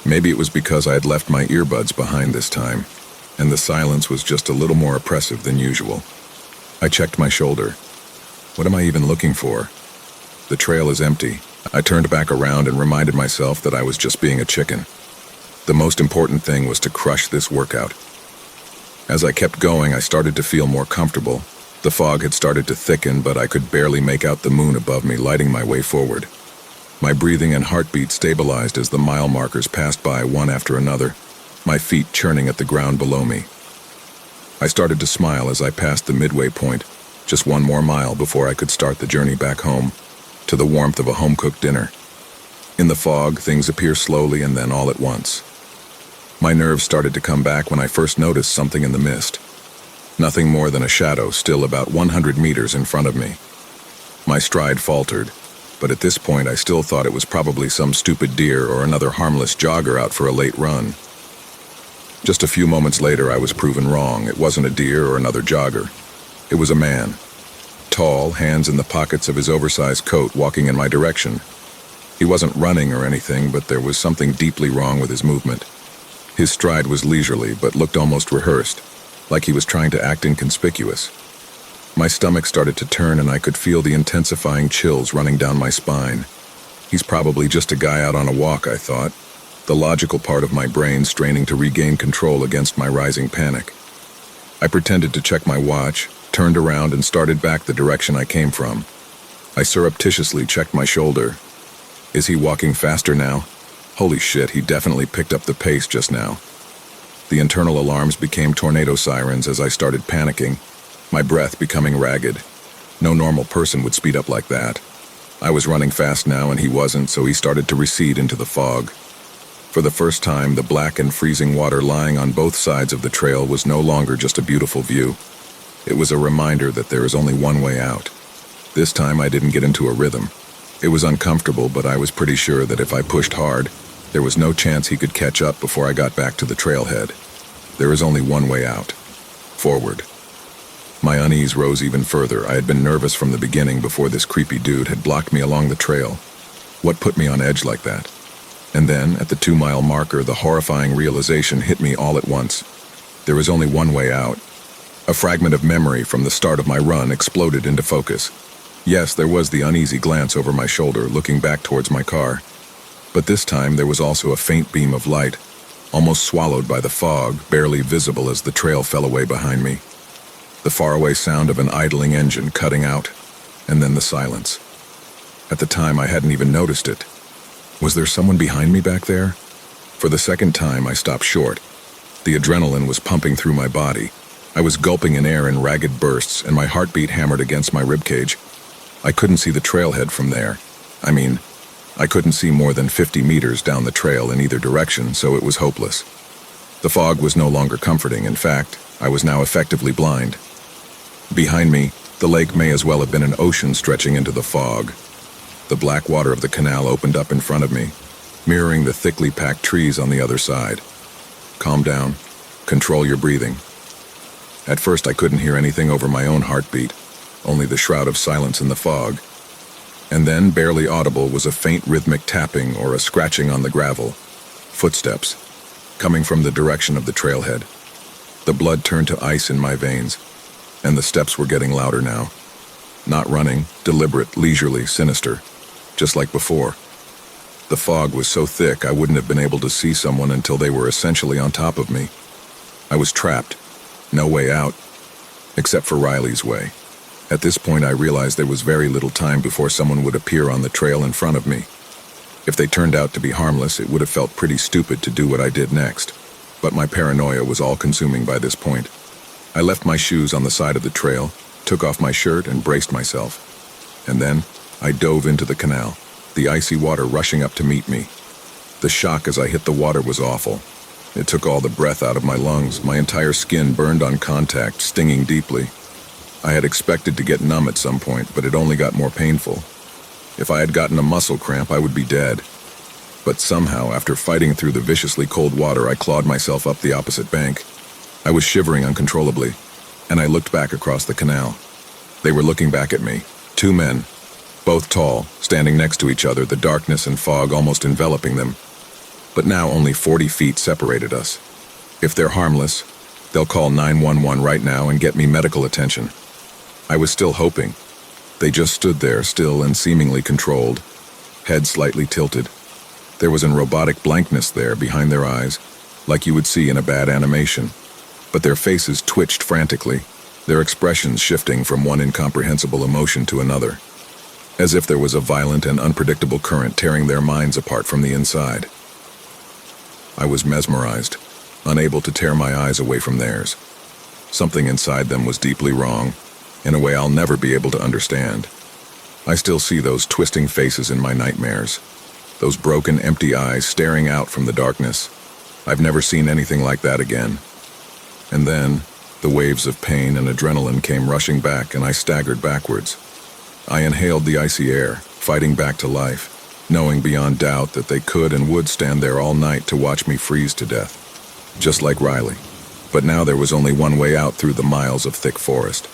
Maybe it was because I had left my earbuds behind this time, and the silence was just a little more oppressive than usual. I checked my shoulder. What am I even looking for? The trail is empty. I turned back around and reminded myself that I was just being a chicken. The most important thing was to crush this workout. As I kept going, I started to feel more comfortable. The fog had started to thicken, but I could barely make out the moon above me lighting my way forward. My breathing and heartbeat stabilized as the mile markers passed by one after another, my feet churning at the ground below me. I started to smile as I passed the midway point, just one more mile before I could start the journey back home, to the warmth of a home-cooked dinner. In the fog, things appear slowly and then all at once. My nerves started to come back when I first noticed something in the mist. Nothing more than a shadow still about 100 meters in front of me. My stride faltered, but at this point I still thought it was probably some stupid deer or another harmless jogger out for a late run. Just a few moments later I was proven wrong. It wasn't a deer or another jogger. It was a man. Tall, hands in the pockets of his oversized coat, walking in my direction. He wasn't running or anything, but there was something deeply wrong with his movement. His stride was leisurely, but looked almost rehearsed, like he was trying to act inconspicuous. My stomach started to turn and I could feel the intensifying chills running down my spine. He's probably just a guy out on a walk, I thought, the logical part of my brain straining to regain control against my rising panic. I pretended to check my watch, turned around and started back the direction I came from. I surreptitiously checked my shoulder. Is he walking faster now? Holy shit, he definitely picked up the pace just now. The internal alarms became tornado sirens as I started panicking, my breath becoming ragged. No normal person would speed up like that. I was running fast now and he wasn't, so he started to recede into the fog. For the first time, the black and freezing water lying on both sides of the trail was no longer just a beautiful view. It was a reminder that there is only one way out. This time I didn't get into a rhythm. It was uncomfortable, but I was pretty sure that if I pushed hard, there was no chance he could catch up before I got back to the trailhead. There is only one way out. Forward. My unease rose even further. I had been nervous from the beginning before this creepy dude had blocked me along the trail. What put me on edge like that? And then, at the 2-mile marker, the horrifying realization hit me all at once. There was only one way out. A fragment of memory from the start of my run exploded into focus. Yes, there was the uneasy glance over my shoulder, looking back towards my car. But this time there was also a faint beam of light, almost swallowed by the fog, barely visible as the trail fell away behind me. The faraway sound of an idling engine cutting out, and then the silence. At the time I hadn't even noticed it. Was there someone behind me back there? For the second time I stopped short. The adrenaline was pumping through my body. I was gulping in air in ragged bursts, and my heartbeat hammered against my ribcage. I couldn't see the trailhead from there. I couldn't see more than 50 meters down the trail in either direction, so it was hopeless. The fog was no longer comforting. In fact, I was now effectively blind. Behind me, the lake may as well have been an ocean stretching into the fog. The black water of the canal opened up in front of me, mirroring the thickly packed trees on the other side. Calm down. Control your breathing. At first I couldn't hear anything over my own heartbeat, only the shroud of silence in the fog. And then, barely audible, was a faint rhythmic tapping or a scratching on the gravel. Footsteps, coming from the direction of the trailhead. The blood turned to ice in my veins, and the steps were getting louder now. Not running, deliberate, leisurely, sinister, just like before. The fog was so thick I wouldn't have been able to see someone until they were essentially on top of me. I was trapped. No way out, except for Riley's way. At this point I realized there was very little time before someone would appear on the trail in front of me. If they turned out to be harmless, it would have felt pretty stupid to do what I did next. But my paranoia was all-consuming by this point. I left my shoes on the side of the trail, took off my shirt, and braced myself. And then, I dove into the canal, the icy water rushing up to meet me. The shock as I hit the water was awful. It took all the breath out of my lungs. My entire skin burned on contact, stinging deeply. I had expected to get numb at some point, but it only got more painful. If I had gotten a muscle cramp, I would be dead. But somehow, after fighting through the viciously cold water, I clawed myself up the opposite bank. I was shivering uncontrollably, and I looked back across the canal. They were looking back at me. 2 men, both tall, standing next to each other, the darkness and fog almost enveloping them. But now only 40 feet separated us. If they're harmless, they'll call 911 right now and get me medical attention. I was still hoping. They just stood there, still and seemingly controlled, head slightly tilted. There was an robotic blankness there behind their eyes, like you would see in a bad animation. But their faces twitched frantically, their expressions shifting from one incomprehensible emotion to another, as if there was a violent and unpredictable current tearing their minds apart from the inside. I was mesmerized, unable to tear my eyes away from theirs. Something inside them was deeply wrong, in a way I'll never be able to understand. I still see those twisting faces in my nightmares, those broken, empty eyes staring out from the darkness. I've never seen anything like that again. And then, the waves of pain and adrenaline came rushing back and I staggered backwards. I inhaled the icy air, fighting back to life, knowing beyond doubt that they could and would stand there all night to watch me freeze to death. Just like Riley. But now there was only one way out through the miles of thick forest.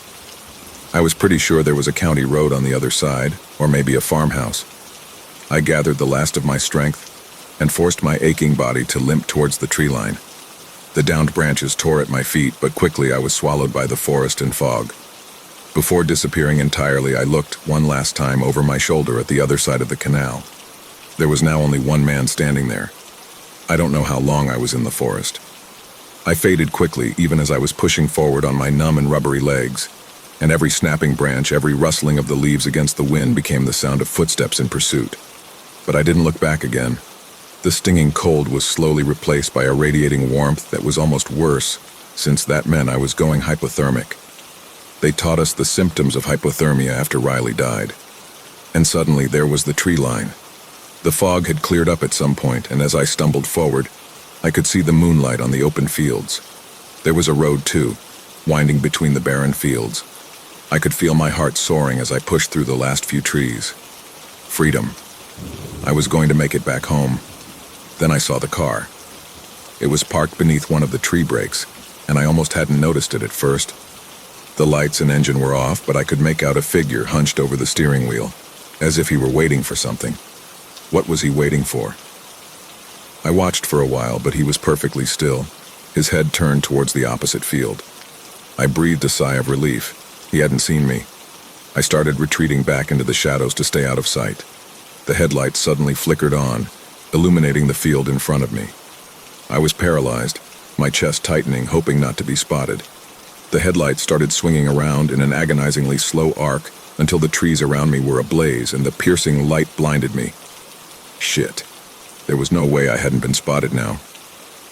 I was pretty sure there was a county road on the other side, or maybe a farmhouse. I gathered the last of my strength and forced my aching body to limp towards the tree line. The downed branches tore at my feet, but quickly I was swallowed by the forest and fog. Before disappearing entirely, I looked one last time over my shoulder at the other side of the canal. There was now only one man standing there. I don't know how long I was in the forest. I faded quickly, even as I was pushing forward on my numb and rubbery legs, and every snapping branch, every rustling of the leaves against the wind became the sound of footsteps in pursuit. But I didn't look back again. The stinging cold was slowly replaced by a radiating warmth that was almost worse, since that meant I was going hypothermic. They taught us the symptoms of hypothermia after Riley died. And suddenly there was the tree line. The fog had cleared up at some point, and as I stumbled forward, I could see the moonlight on the open fields. There was a road too, winding between the barren fields. I could feel my heart soaring as I pushed through the last few trees. Freedom. I was going to make it back home. Then I saw the car. It was parked beneath one of the tree breaks, and I almost hadn't noticed it at first. The lights and engine were off, but I could make out a figure hunched over the steering wheel, as if he were waiting for something. What was he waiting for? I watched for a while, but he was perfectly still, his head turned towards the opposite field. I breathed a sigh of relief. He hadn't seen me. I started retreating back into the shadows to stay out of sight. The headlights suddenly flickered on, illuminating the field in front of me. I was paralyzed, my chest tightening, hoping not to be spotted. The headlights started swinging around in an agonizingly slow arc until the trees around me were ablaze and the piercing light blinded me. Shit. There was no way I hadn't been spotted now.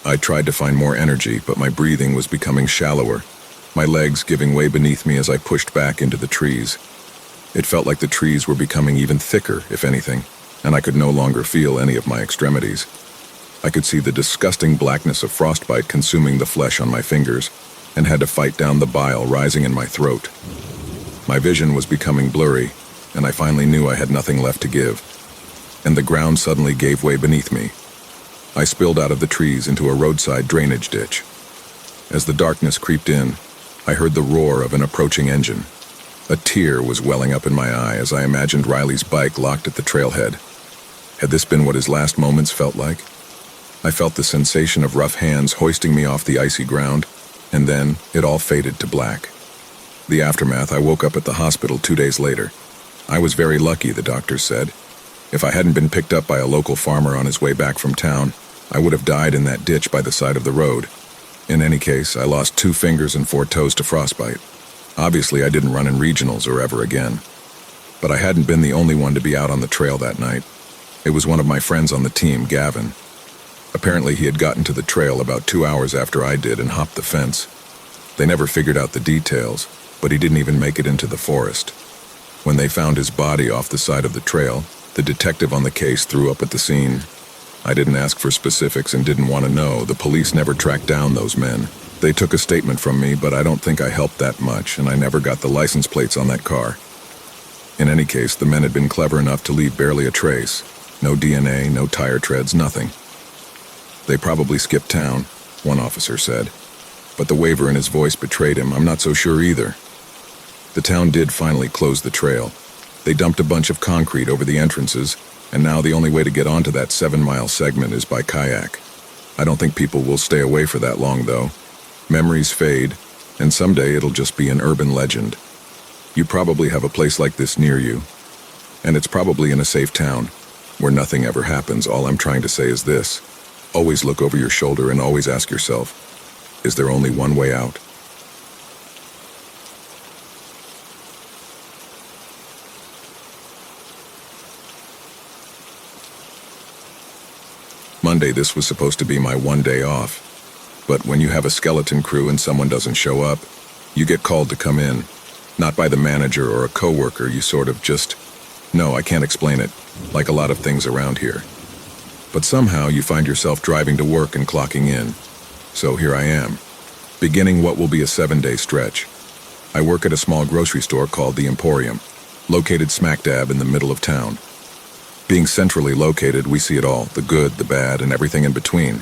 I tried to find more energy, but my breathing was becoming shallower, my legs giving way beneath me as I pushed back into the trees. It felt like the trees were becoming even thicker, if anything, and I could no longer feel any of my extremities. I could see the disgusting blackness of frostbite consuming the flesh on my fingers, and had to fight down the bile rising in my throat. My vision was becoming blurry, and I finally knew I had nothing left to give. And the ground suddenly gave way beneath me. I spilled out of the trees into a roadside drainage ditch. As the darkness creeped in, I heard the roar of an approaching engine. A tear was welling up in my eye as I imagined Riley's bike locked at the trailhead. Had this been what his last moments felt like? I felt the sensation of rough hands hoisting me off the icy ground, and then it all faded to black. The aftermath, I woke up at the hospital 2 days later. I was very lucky, the doctors said. If I hadn't been picked up by a local farmer on his way back from town, I would have died in that ditch by the side of the road. In any case, I lost 2 fingers and 4 toes to frostbite. Obviously, I didn't run in regionals or ever again. But I hadn't been the only one to be out on the trail that night. It was one of my friends on the team, Gavin. Apparently, he had gotten to the trail about 2 hours after I did and hopped the fence. They never figured out the details, but he didn't even make it into the forest. When they found his body off the side of the trail, the detective on the case threw up at the scene. I didn't ask for specifics and didn't want to know. The police never tracked down those men. They took a statement from me, but I don't think I helped that much, and I never got the license plates on that car. In any case, the men had been clever enough to leave barely a trace. No DNA, no tire treads, nothing. They probably skipped town, one officer said. But the waver in his voice betrayed him. I'm not so sure either. The town did finally close the trail. They dumped a bunch of concrete over the entrances, and now the only way to get onto that 7-mile segment is by kayak. I don't think people will stay away for that long, though. Memories fade, and someday it'll just be an urban legend. You probably have a place like this near you, and it's probably in a safe town, where nothing ever happens. All I'm trying to say is this. Always look over your shoulder and always ask yourself, is there only one way out? Monday, this was supposed to be my one day off. But when you have a skeleton crew and someone doesn't show up, you get called to come in. Not by the manager or a coworker, you sort of just... No, I can't explain it, like a lot of things around here. But somehow you find yourself driving to work and clocking in. So here I am, beginning what will be a 7-day stretch. I work at a small grocery store called the Emporium, located smack dab in the middle of town. Being centrally located, we see it all, the good, the bad, and everything in between.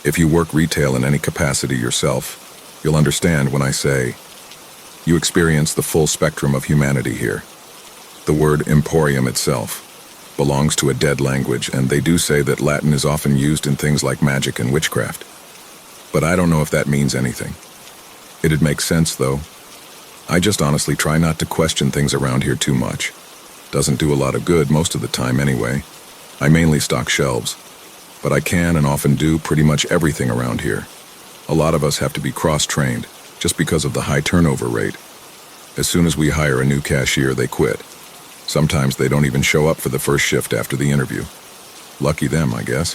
If you work retail in any capacity yourself, you'll understand when I say, you experience the full spectrum of humanity here. The word emporium itself belongs to a dead language, and they do say that Latin is often used in things like magic and witchcraft. But I don't know if that means anything. It'd make sense, though. I just honestly try not to question things around here too much. Doesn't do a lot of good most of the time anyway. I mainly stock shelves, but I can and often do pretty much everything around here. A lot of us have to be cross-trained, just because of the high turnover rate. As soon as we hire a new cashier, they quit. Sometimes they don't even show up for the first shift after the interview. Lucky them, I guess.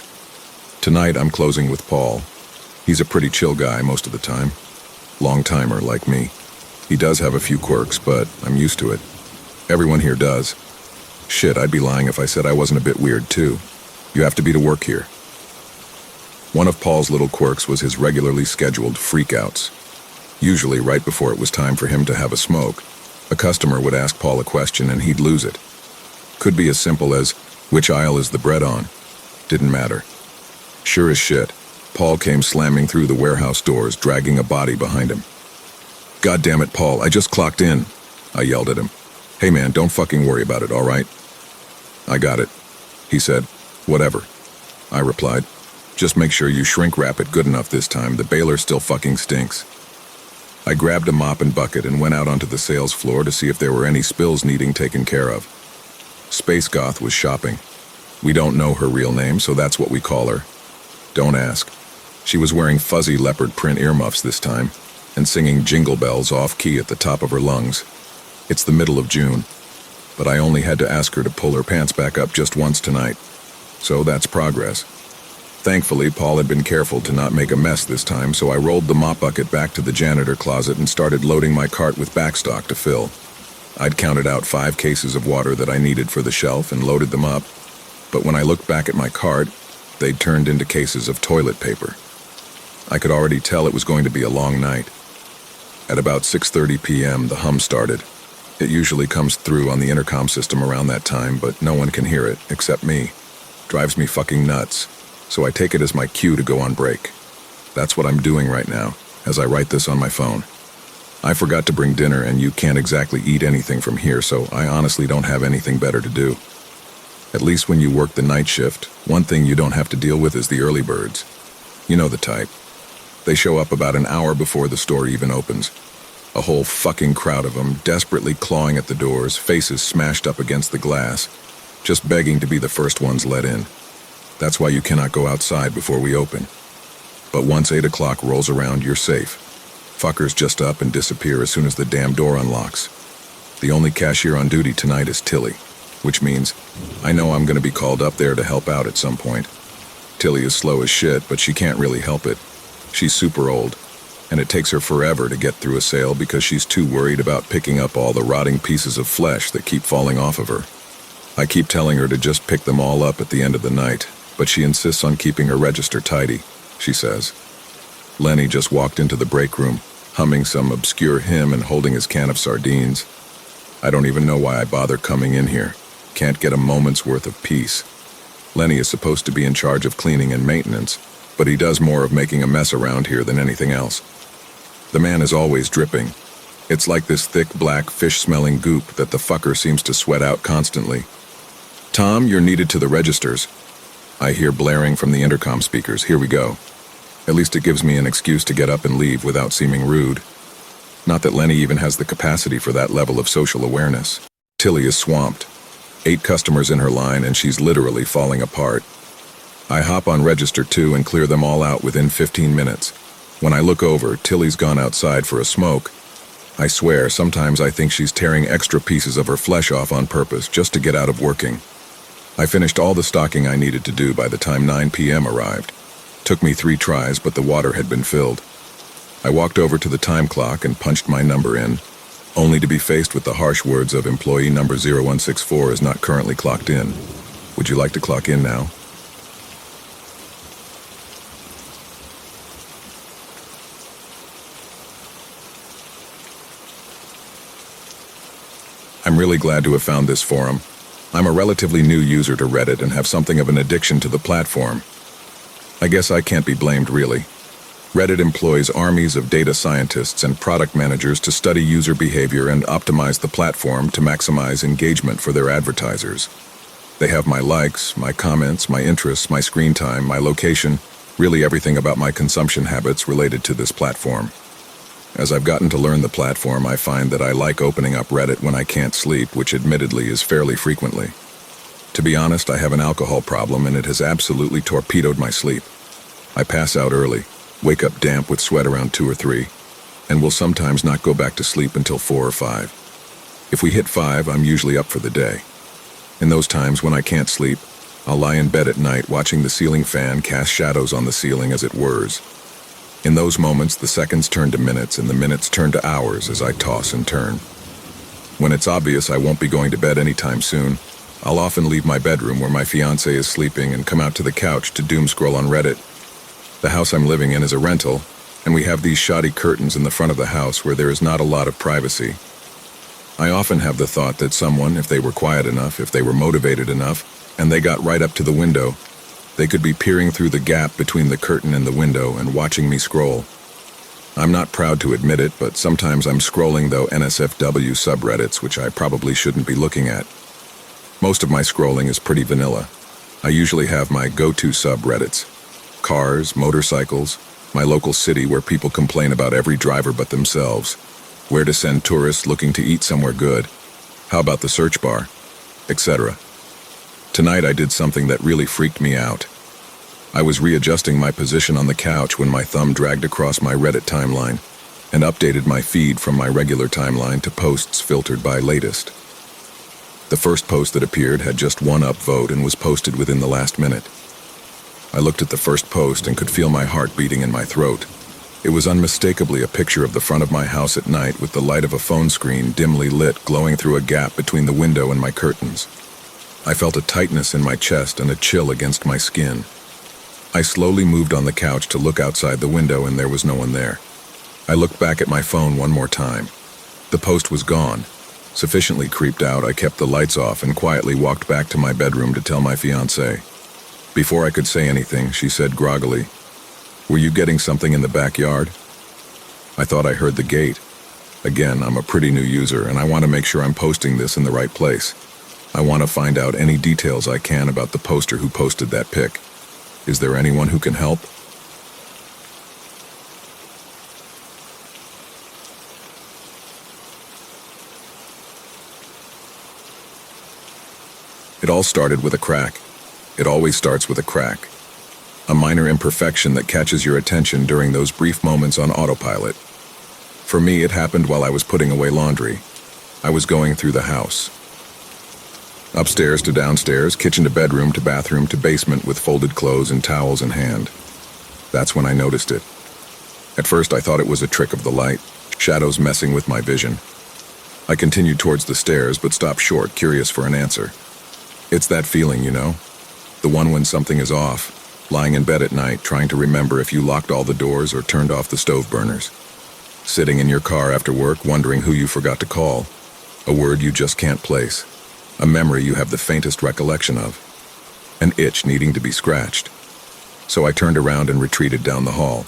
Tonight I'm closing with Paul. He's a pretty chill guy most of the time. Long-timer like me. He does have a few quirks, but I'm used to it. Everyone here does. Shit, I'd be lying if I said I wasn't a bit weird too. You have to be to work here. One of Paul's little quirks was his regularly scheduled freakouts. Usually right before it was time for him to have a smoke, a customer would ask Paul a question and he'd lose it. Could be as simple as, which aisle is the bread on? Didn't matter. Sure as shit, Paul came slamming through the warehouse doors, dragging a body behind him. God damn it, Paul, I just clocked in, I yelled at him. Hey man, don't fucking worry about it, all right? I got it, he said. Whatever, I replied. Just make sure you shrink wrap it good enough this time, the baler still fucking stinks. I grabbed a mop and bucket and went out onto the sales floor to see if there were any spills needing taken care of. Space Goth was shopping. We don't know her real name, so that's what we call her. Don't ask. She was wearing fuzzy leopard print earmuffs this time, and singing Jingle Bells off-key at the top of her lungs. It's the middle of June, but I only had to ask her to pull her pants back up just once tonight. So that's progress. Thankfully, Paul had been careful to not make a mess this time, so I rolled the mop bucket back to the janitor closet and started loading my cart with backstock to fill. I'd counted out 5 cases of water that I needed for the shelf and loaded them up, but when I looked back at my cart, they'd turned into cases of toilet paper. I could already tell it was going to be a long night. At about 6:30 p.m., the hum started. It usually comes through on the intercom system around that time, but no one can hear it, except me. Drives me fucking nuts, so I take it as my cue to go on break. That's what I'm doing right now, as I write this on my phone. I forgot to bring dinner, and you can't exactly eat anything from here, so I honestly don't have anything better to do. At least when you work the night shift, one thing you don't have to deal with is the early birds. You know the type. They show up about an hour before the store even opens. A whole fucking crowd of them, desperately clawing at the doors, faces smashed up against the glass, just begging to be the first ones let in. That's why you cannot go outside before we open. But once 8 o'clock rolls around, you're safe. Fuckers just up and disappear as soon as the damn door unlocks. The only cashier on duty tonight is Tilly, which means I know I'm going to be called up there to help out at some point. Tilly is slow as shit, but she can't really help it. She's super old, and it takes her forever to get through a sale because she's too worried about picking up all the rotting pieces of flesh that keep falling off of her. I keep telling her to just pick them all up at the end of the night, but she insists on keeping her register tidy, she says. Lenny just walked into the break room, humming some obscure hymn and holding his can of sardines. I don't even know why I bother coming in here. Can't get a moment's worth of peace. Lenny is supposed to be in charge of cleaning and maintenance, but he does more of making a mess around here than anything else. The man is always dripping. It's like this thick black fish-smelling goop that the fucker seems to sweat out constantly. Tom, you're needed to the registers. I hear blaring from the intercom speakers. Here we go. At least it gives me an excuse to get up and leave without seeming rude. Not that Lenny even has the capacity for that level of social awareness. Tilly is swamped. 8 customers in her line and she's literally falling apart. I hop on register 2 and clear them all out within 15 minutes. When I look over, Tilly's gone outside for a smoke. I swear, sometimes I think she's tearing extra pieces of her flesh off on purpose just to get out of working. I finished all the stocking I needed to do by the time 9 p.m. arrived. Took me 3 tries, but the water had been filled. I walked over to the time clock and punched my number in, only to be faced with the harsh words of employee number 0164 is not currently clocked in. Would you like to clock in now? I'm really glad to have found this forum. I'm a relatively new user to Reddit and have something of an addiction to the platform. I guess I can't be blamed, really. Reddit employs armies of data scientists and product managers to study user behavior and optimize the platform to maximize engagement for their advertisers. They have my likes, my comments, my interests, my screen time, my location, really everything about my consumption habits related to this platform. As I've gotten to learn the platform, I find that I like opening up Reddit when I can't sleep, which admittedly is fairly frequently. To be honest, I have an alcohol problem and it has absolutely torpedoed my sleep. I pass out early, wake up damp with sweat around 2 or 3, and will sometimes not go back to sleep until 4 or 5. If we hit 5, I'm usually up for the day. In those times when I can't sleep, I'll lie in bed at night watching the ceiling fan cast shadows on the ceiling as it whirs. In those moments, the seconds turn to minutes and the minutes turn to hours as I toss and turn. When it's obvious I won't be going to bed anytime soon, I'll often leave my bedroom where my fiancé is sleeping and come out to the couch to doom scroll on Reddit. The house I'm living in is a rental, and we have these shoddy curtains in the front of the house where there is not a lot of privacy. I often have the thought that someone, if they were quiet enough, if they were motivated enough, and they got right up to the window, they could be peering through the gap between the curtain and the window and watching me scroll. I'm not proud to admit it, but sometimes I'm scrolling though NSFW subreddits, which I probably shouldn't be looking at. Most of my scrolling is pretty vanilla. I usually have my go-to subreddits. Cars, motorcycles, my local city where people complain about every driver but themselves, where to send tourists looking to eat somewhere good, how about the search bar, etc. Tonight I did something that really freaked me out. I was readjusting my position on the couch when my thumb dragged across my Reddit timeline and updated my feed from my regular timeline to posts filtered by latest. The first post that appeared had just one upvote and was posted within the last minute. I looked at the first post and could feel my heart beating in my throat. It was unmistakably a picture of the front of my house at night with the light of a phone screen dimly lit glowing through a gap between the window and my curtains. I felt a tightness in my chest and a chill against my skin. I slowly moved on the couch to look outside the window and there was no one there. I looked back at my phone one more time. The post was gone. Sufficiently creeped out, I kept the lights off and quietly walked back to my bedroom to tell my fiancée. Before I could say anything, she said groggily, "Were you getting something in the backyard?" I thought I heard the gate. Again, I'm a pretty new user and I want to make sure I'm posting this in the right place. I want to find out any details I can about the poster who posted that pic. Is there anyone who can help? It all started with a crack. It always starts with a crack. A minor imperfection that catches your attention during those brief moments on autopilot. For me, it happened while I was putting away laundry. I was going through the house. Upstairs to downstairs, kitchen to bedroom to bathroom to basement with folded clothes and towels in hand. That's when I noticed it. At first I thought it was a trick of the light, shadows messing with my vision. I continued towards the stairs but stopped short, curious for an answer. It's that feeling, you know? The one when something is off, lying in bed at night trying to remember if you locked all the doors or turned off the stove burners. Sitting in your car after work wondering who you forgot to call. A word you just can't place. A memory you have the faintest recollection of. An itch needing to be scratched. So I turned around and retreated down the hall.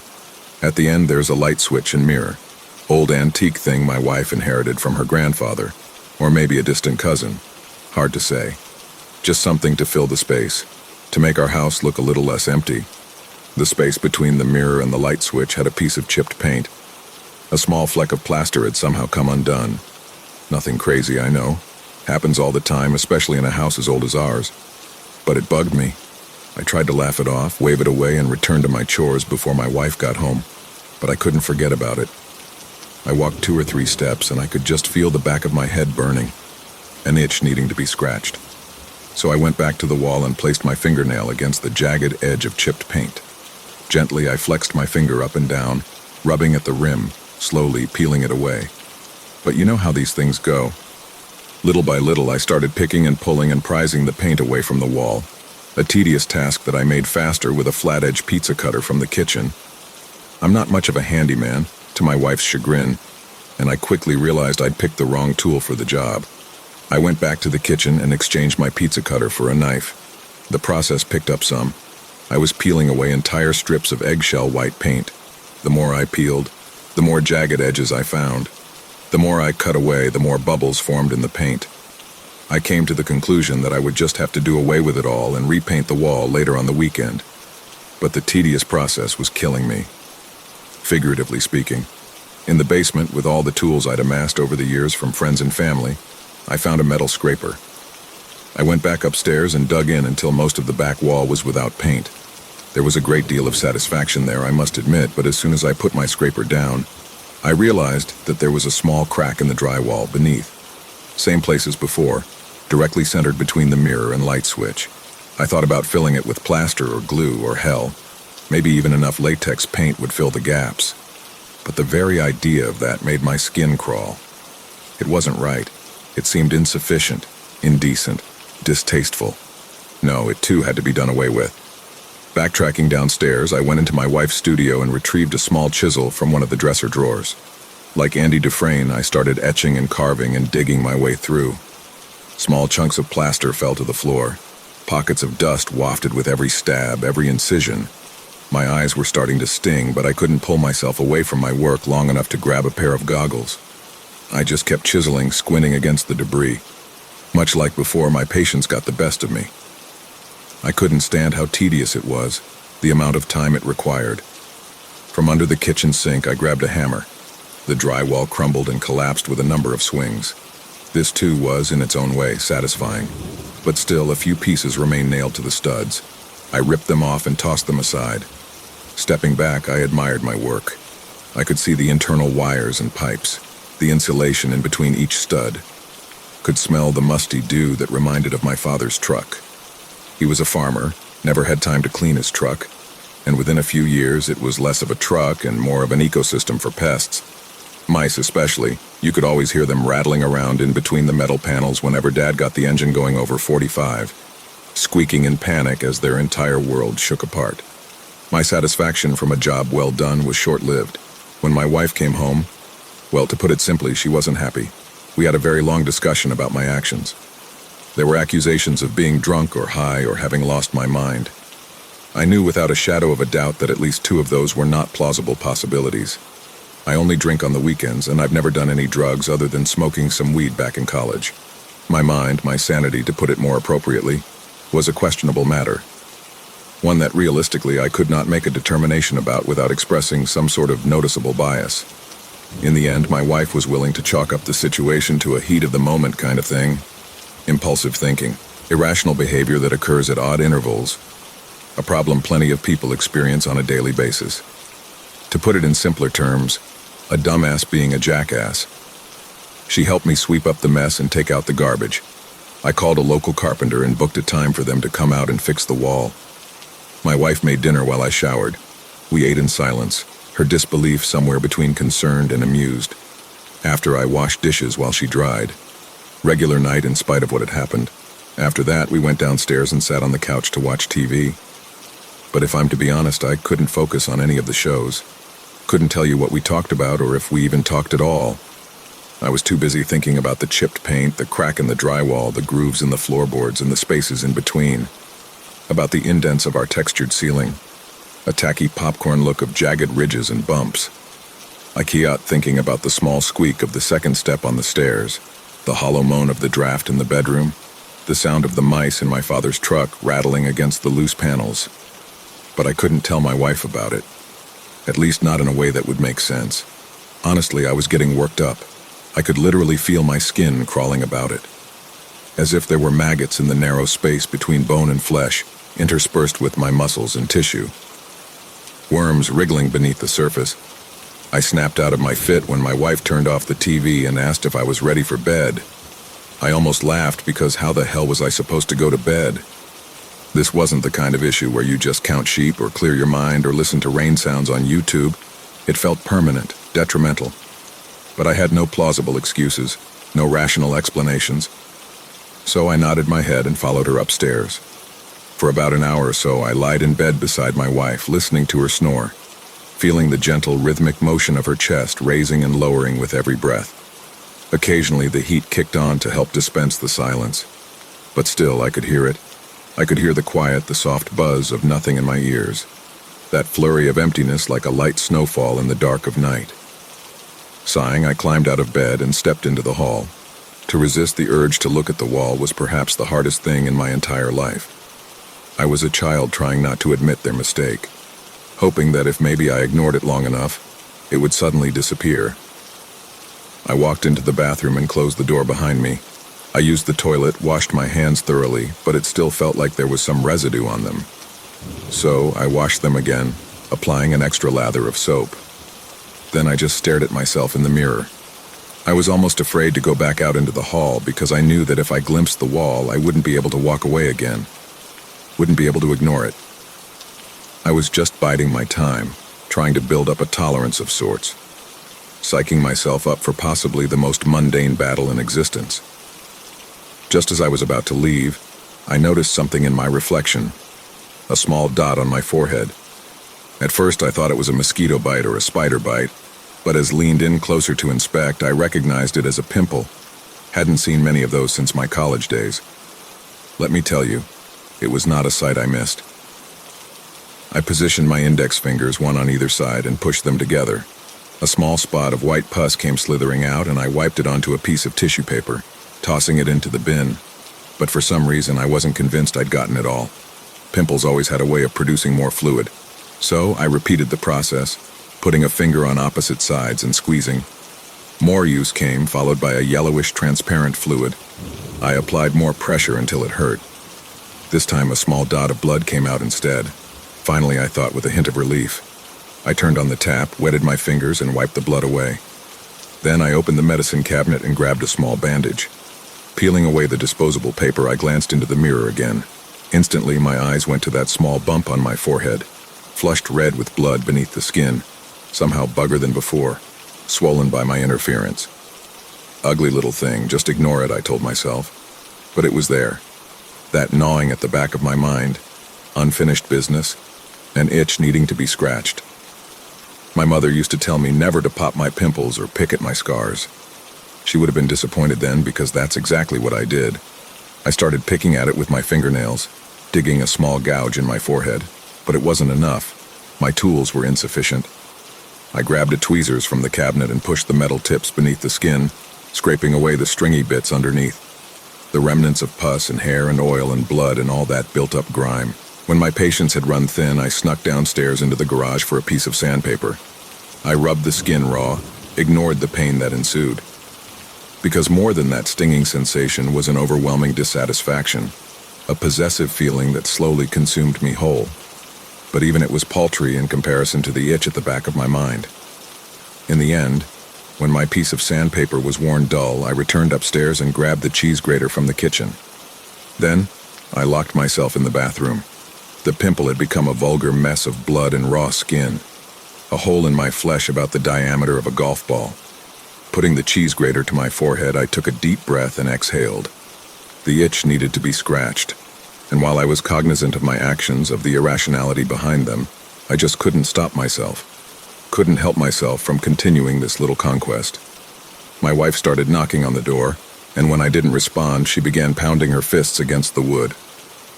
At the end there's a light switch and mirror. Old antique thing my wife inherited from her grandfather. Or maybe a distant cousin. Hard to say. Just something to fill the space. To make our house look a little less empty. The space between the mirror and the light switch had a piece of chipped paint. A small fleck of plaster had somehow come undone. Nothing crazy, I know. Happens all the time, especially in a house as old as ours. But it bugged me. I tried to laugh it off, wave it away, and return to my chores before my wife got home. But I couldn't forget about it. I walked 2 or 3 steps, and I could just feel the back of my head burning. An itch needing to be scratched. So I went back to the wall and placed my fingernail against the jagged edge of chipped paint. Gently, I flexed my finger up and down, rubbing at the rim, slowly peeling it away. But you know how these things go. Little by little, I started picking and pulling and prizing the paint away from the wall, a tedious task that I made faster with a flat-edge pizza cutter from the kitchen. I'm not much of a handyman, to my wife's chagrin, and I quickly realized I'd picked the wrong tool for the job. I went back to the kitchen and exchanged my pizza cutter for a knife. The process picked up some. I was peeling away entire strips of eggshell white paint. The more I peeled, the more jagged edges I found. The more I cut away, the more bubbles formed in the paint. I came to the conclusion that I would just have to do away with it all and repaint the wall later on the weekend. But the tedious process was killing me. Figuratively speaking. In the basement, with all the tools I'd amassed over the years from friends and family, I found a metal scraper. I went back upstairs and dug in until most of the back wall was without paint. There was a great deal of satisfaction there, I must admit, but as soon as I put my scraper down, I realized that there was a small crack in the drywall beneath. Same place as before, directly centered between the mirror and light switch. I thought about filling it with plaster or glue or hell. Maybe even enough latex paint would fill the gaps. But the very idea of that made my skin crawl. It wasn't right. It seemed insufficient, indecent, distasteful. No, it too had to be done away with. Backtracking downstairs, I went into my wife's studio and retrieved a small chisel from one of the dresser drawers. Like Andy Dufresne, I started etching and carving and digging my way through. Small chunks of plaster fell to the floor. Pockets of dust wafted with every stab, every incision. My eyes were starting to sting, but I couldn't pull myself away from my work long enough to grab a pair of goggles. I just kept chiseling, squinting against the debris. Much like before, my patience got the best of me. I couldn't stand how tedious it was, the amount of time it required. From under the kitchen sink, I grabbed a hammer. The drywall crumbled and collapsed with a number of swings. This too was, in its own way, satisfying. But still, a few pieces remained nailed to the studs. I ripped them off and tossed them aside. Stepping back, I admired my work. I could see the internal wires and pipes, the insulation in between each stud. Could smell the musty dew that reminded of my father's truck. He was a farmer, never had time to clean his truck, and within a few years it was less of a truck and more of an ecosystem for pests. Mice especially, you could always hear them rattling around in between the metal panels whenever Dad got the engine going over 45, squeaking in panic as their entire world shook apart. My satisfaction from a job well done was short-lived. When my wife came home, well, to put it simply, she wasn't happy. We had a very long discussion about my actions. There were accusations of being drunk or high or having lost my mind. I knew without a shadow of a doubt that at least two of those were not plausible possibilities. I only drink on the weekends, and I've never done any drugs other than smoking some weed back in college. My mind, my sanity, to put it more appropriately, was a questionable matter. One that realistically I could not make a determination about without expressing some sort of noticeable bias. In the end, my wife was willing to chalk up the situation to a heat-of-the-moment kind of thing. Impulsive thinking, irrational behavior that occurs at odd intervals, a problem plenty of people experience on a daily basis. To put it in simpler terms, a dumbass being a jackass. She helped me sweep up the mess and take out the garbage. I called a local carpenter and booked a time for them to come out and fix the wall. My wife made dinner while I showered. We ate in silence, her disbelief somewhere between concerned and amused. After, I washed dishes while she dried. Regular night in spite of what had happened. After that, we went downstairs and sat on the couch to watch TV. But if I'm to be honest, I couldn't focus on any of the shows. Couldn't tell you what we talked about or if we even talked at all. I was too busy thinking about the chipped paint, the crack in the drywall, the grooves in the floorboards, and the spaces in between. About the indents of our textured ceiling. A tacky popcorn look of jagged ridges and bumps. I key out thinking about the small squeak of the second step on the stairs, the hollow moan of the draft in the bedroom, the sound of the mice in my father's truck rattling against the loose panels. But I couldn't tell my wife about it. At least not in a way that would make sense. Honestly, I was getting worked up. I could literally feel my skin crawling about it. As if there were maggots in the narrow space between bone and flesh, interspersed with my muscles and tissue. Worms wriggling beneath the surface. I snapped out of my fit when my wife turned off the TV and asked if I was ready for bed. I almost laughed because how the hell was I supposed to go to bed? This wasn't the kind of issue where you just count sheep or clear your mind or listen to rain sounds on YouTube. It felt permanent, detrimental. But I had no plausible excuses, no rational explanations. So I nodded my head and followed her upstairs. For about an hour or so, I lied in bed beside my wife, listening to her snore, feeling the gentle, rhythmic motion of her chest raising and lowering with every breath. Occasionally, the heat kicked on to help dispense the silence. But still, I could hear it. I could hear the quiet, the soft buzz of nothing in my ears. That flurry of emptiness like a light snowfall in the dark of night. Sighing, I climbed out of bed and stepped into the hall. To resist the urge to look at the wall was perhaps the hardest thing in my entire life. I was a child trying not to admit their mistake, hoping that if maybe I ignored it long enough, it would suddenly disappear. I walked into the bathroom and closed the door behind me. I used the toilet, washed my hands thoroughly, but it still felt like there was some residue on them. So I washed them again, applying an extra lather of soap. Then I just stared at myself in the mirror. I was almost afraid to go back out into the hall because I knew that if I glimpsed the wall, I wouldn't be able to walk away again. Wouldn't be able to ignore it. I was just biding my time, trying to build up a tolerance of sorts, psyching myself up for possibly the most mundane battle in existence. Just as I was about to leave, I noticed something in my reflection, a small dot on my forehead. At first I thought it was a mosquito bite or a spider bite, but as leaned in closer to inspect, I recognized it as a pimple. Hadn't seen many of those since my college days. Let me tell you, it was not a sight I missed. I positioned my index fingers, one on either side, and pushed them together. A small spot of white pus came slithering out, and I wiped it onto a piece of tissue paper, tossing it into the bin. But for some reason, I wasn't convinced I'd gotten it all. Pimples always had a way of producing more fluid. So I repeated the process, putting a finger on opposite sides and squeezing. More use came, followed by a yellowish transparent fluid. I applied more pressure until it hurt. This time a small dot of blood came out instead. Finally, I thought with a hint of relief. I turned on the tap, wetted my fingers, and wiped the blood away. Then I opened the medicine cabinet and grabbed a small bandage. Peeling away the disposable paper, I glanced into the mirror again. Instantly, my eyes went to that small bump on my forehead, flushed red with blood beneath the skin, somehow bugger than before, swollen by my interference. Ugly little thing, just ignore it, I told myself. But it was there. That gnawing at the back of my mind, unfinished business, an itch needing to be scratched. My mother used to tell me never to pop my pimples or pick at my scars. She would have been disappointed then because that's exactly what I did. I started picking at it with my fingernails, digging a small gouge in my forehead, but it wasn't enough. My tools were insufficient. I grabbed a tweezers from the cabinet and pushed the metal tips beneath the skin, scraping away the stringy bits underneath. The remnants of pus and hair and oil and blood and all that built-up grime. When my patience had run thin, I snuck downstairs into the garage for a piece of sandpaper. I rubbed the skin raw, ignored the pain that ensued. Because more than that stinging sensation was an overwhelming dissatisfaction, a possessive feeling that slowly consumed me whole. But even it was paltry in comparison to the itch at the back of my mind. In the end, when my piece of sandpaper was worn dull, I returned upstairs and grabbed the cheese grater from the kitchen. Then, I locked myself in the bathroom. The pimple had become a vulgar mess of blood and raw skin, a hole in my flesh about the diameter of a golf ball. Putting the cheese grater to my forehead, I took a deep breath and exhaled. The itch needed to be scratched, and while I was cognizant of my actions, of the irrationality behind them, I just couldn't stop myself. Couldn't help myself from continuing this little conquest. My wife started knocking on the door, and when I didn't respond, she began pounding her fists against the wood,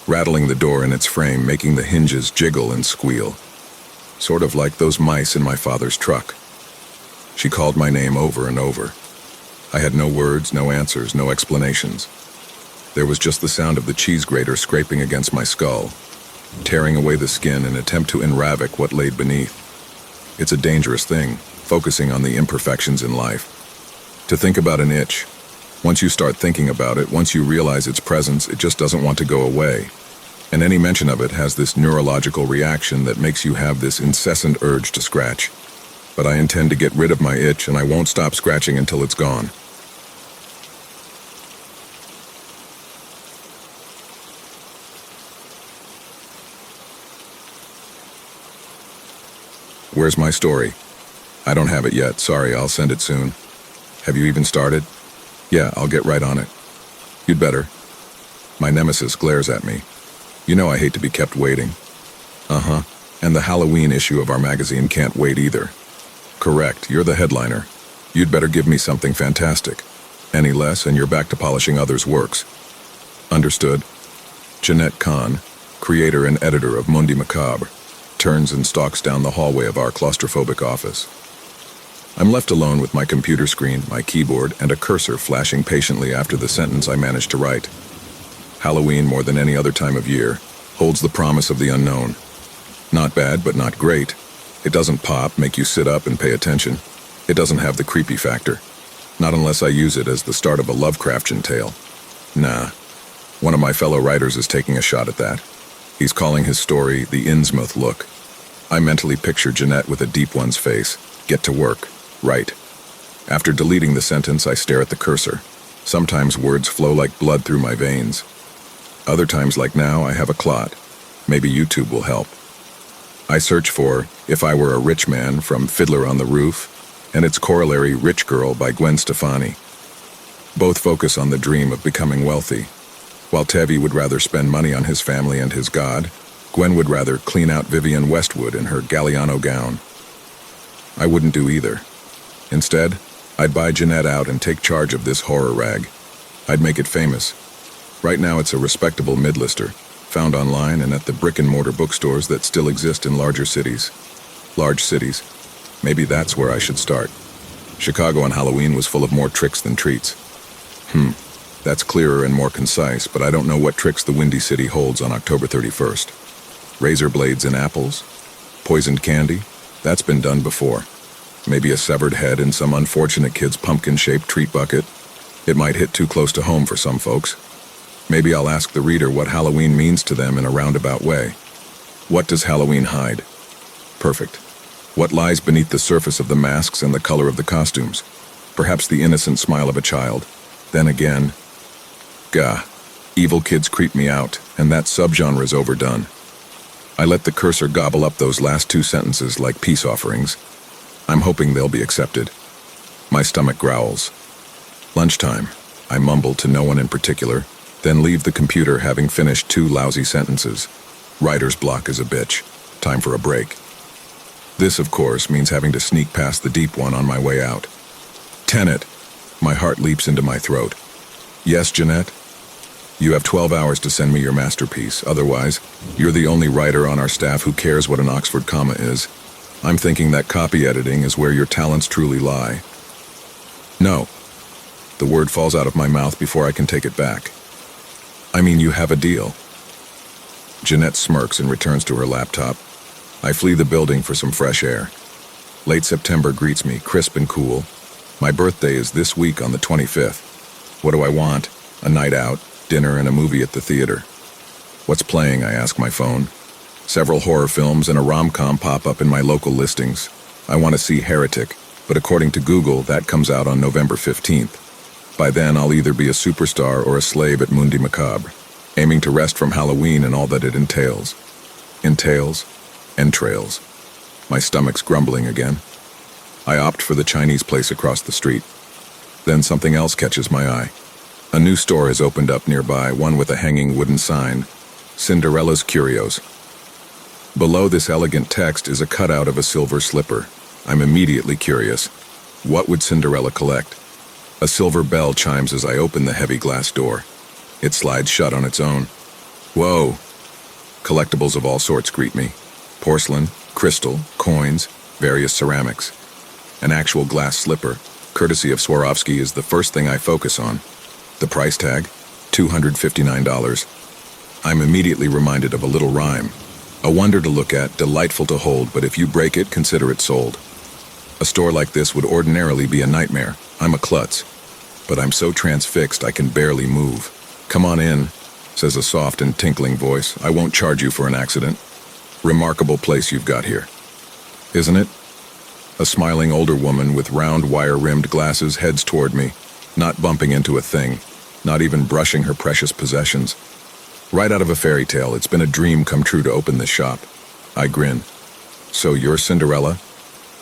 rattling the door in its frame, making the hinges jiggle and squeal. Sort of like those mice in my father's truck. She called my name over and over. I had no words, no answers, no explanations. There was just the sound of the cheese grater scraping against my skull, tearing away the skin in an attempt to enravoc what laid beneath. It's a dangerous thing, focusing on the imperfections in life. To think about an itch, once you start thinking about it, once you realize its presence, it just doesn't want to go away. And any mention of it has this neurological reaction that makes you have this incessant urge to scratch. But I intend to get rid of my itch, and I won't stop scratching until it's gone. Where's my story? I don't have it yet. Sorry, I'll send it soon. Have you even started? Yeah, I'll get right on it. You'd better. My nemesis glares at me. You know I hate to be kept waiting. Uh-huh. And the Halloween issue of our magazine can't wait either. Correct, you're the headliner. You'd better give me something fantastic. Any less, and you're back to polishing others' works. Understood. Jeanette Kahn, creator and editor of Mundi Macabre, turns and stalks down the hallway of our claustrophobic office. I'm left alone with my computer screen, my keyboard, and a cursor flashing patiently after the sentence I managed to write. Halloween, more than any other time of year, holds the promise of the unknown. Not bad, but not great. It doesn't pop, make you sit up and pay attention. It doesn't have the creepy factor. Not unless I use it as the start of a Lovecraftian tale. Nah. One of my fellow writers is taking a shot at that. He's calling his story The Innsmouth Look. I mentally picture Jeanette with a deep one's face. Get to work. Write. After deleting the sentence, I stare at the cursor. Sometimes words flow like blood through my veins. Other times, like now, I have a clot. Maybe YouTube will help. I search for If I Were a Rich Man from Fiddler on the Roof, and its corollary Rich Girl by Gwen Stefani. Both focus on the dream of becoming wealthy. While Tevi would rather spend money on his family and his god, Gwen would rather clean out Vivienne Westwood in her Galliano gown. I wouldn't do either. Instead, I'd buy Jeanette out and take charge of this horror rag. I'd make it famous. Right now it's a respectable mid-lister, found online and at the brick-and-mortar bookstores that still exist in larger cities. Large cities. Maybe that's where I should start. Chicago on Halloween was full of more tricks than treats. That's clearer and more concise, but I don't know what tricks the Windy City holds on October 31st. Razor blades in apples? Poisoned candy? That's been done before. Maybe a severed head in some unfortunate kid's pumpkin-shaped treat bucket? It might hit too close to home for some folks. Maybe I'll ask the reader what Halloween means to them in a roundabout way. What does Halloween hide? Perfect. What lies beneath the surface of the masks and the color of the costumes? Perhaps the innocent smile of a child. Then again, gah, evil kids creep me out, and that subgenre's overdone. I let the cursor gobble up those last two sentences like peace offerings. I'm hoping they'll be accepted. My stomach growls. Lunchtime. I mumble to no one in particular, then leave the computer having finished two lousy sentences. Writer's block is a bitch. Time for a break. This, of course, means having to sneak past the deep one on my way out. Tenet. My heart leaps into my throat. Yes, Jeanette? You have 12 hours to send me your masterpiece. Otherwise, you're the only writer on our staff who cares what an Oxford comma is. I'm thinking that copy editing is where your talents truly lie. No. The word falls out of my mouth before I can take it back. I mean, you have a deal. Jeanette smirks and returns to her laptop. I flee the building for some fresh air. Late September greets me, crisp and cool. My birthday is this week on the 25th. What do I want? A night out, dinner, and a movie at the theater. What's playing, I ask my phone. Several horror films and a rom-com pop up in my local listings. I want to see Heretic, but according to Google, that comes out on November 15th. By then, I'll either be a superstar or a slave at Mundi Macabre, aiming to rest from Halloween and all that it entails. Entails? Entrails. My stomach's grumbling again. I opt for the Chinese place across the street. Then something else catches my eye. A new store has opened up nearby, one with a hanging wooden sign, Cinderella's Curios. Below this elegant text is a cutout of a silver slipper. I'm immediately curious. What would Cinderella collect? A silver bell chimes as I open the heavy glass door. It slides shut on its own. Whoa! Collectibles of all sorts greet me. Porcelain, crystal, coins, various ceramics. An actual glass slipper, courtesy of Swarovski, is the first thing I focus on. The price tag? $259. I'm immediately reminded of a little rhyme. A wonder to look at, delightful to hold, but if you break it, consider it sold. A store like this would ordinarily be a nightmare. I'm a klutz. But I'm so transfixed I can barely move. Come on in, says a soft and tinkling voice. I won't charge you for an accident. Remarkable place you've got here. Isn't it? A smiling older woman with round wire-rimmed glasses heads toward me, not bumping into a thing, not even brushing her precious possessions. Right out of a fairy tale, it's been a dream come true to open this shop. I grin. So you're Cinderella?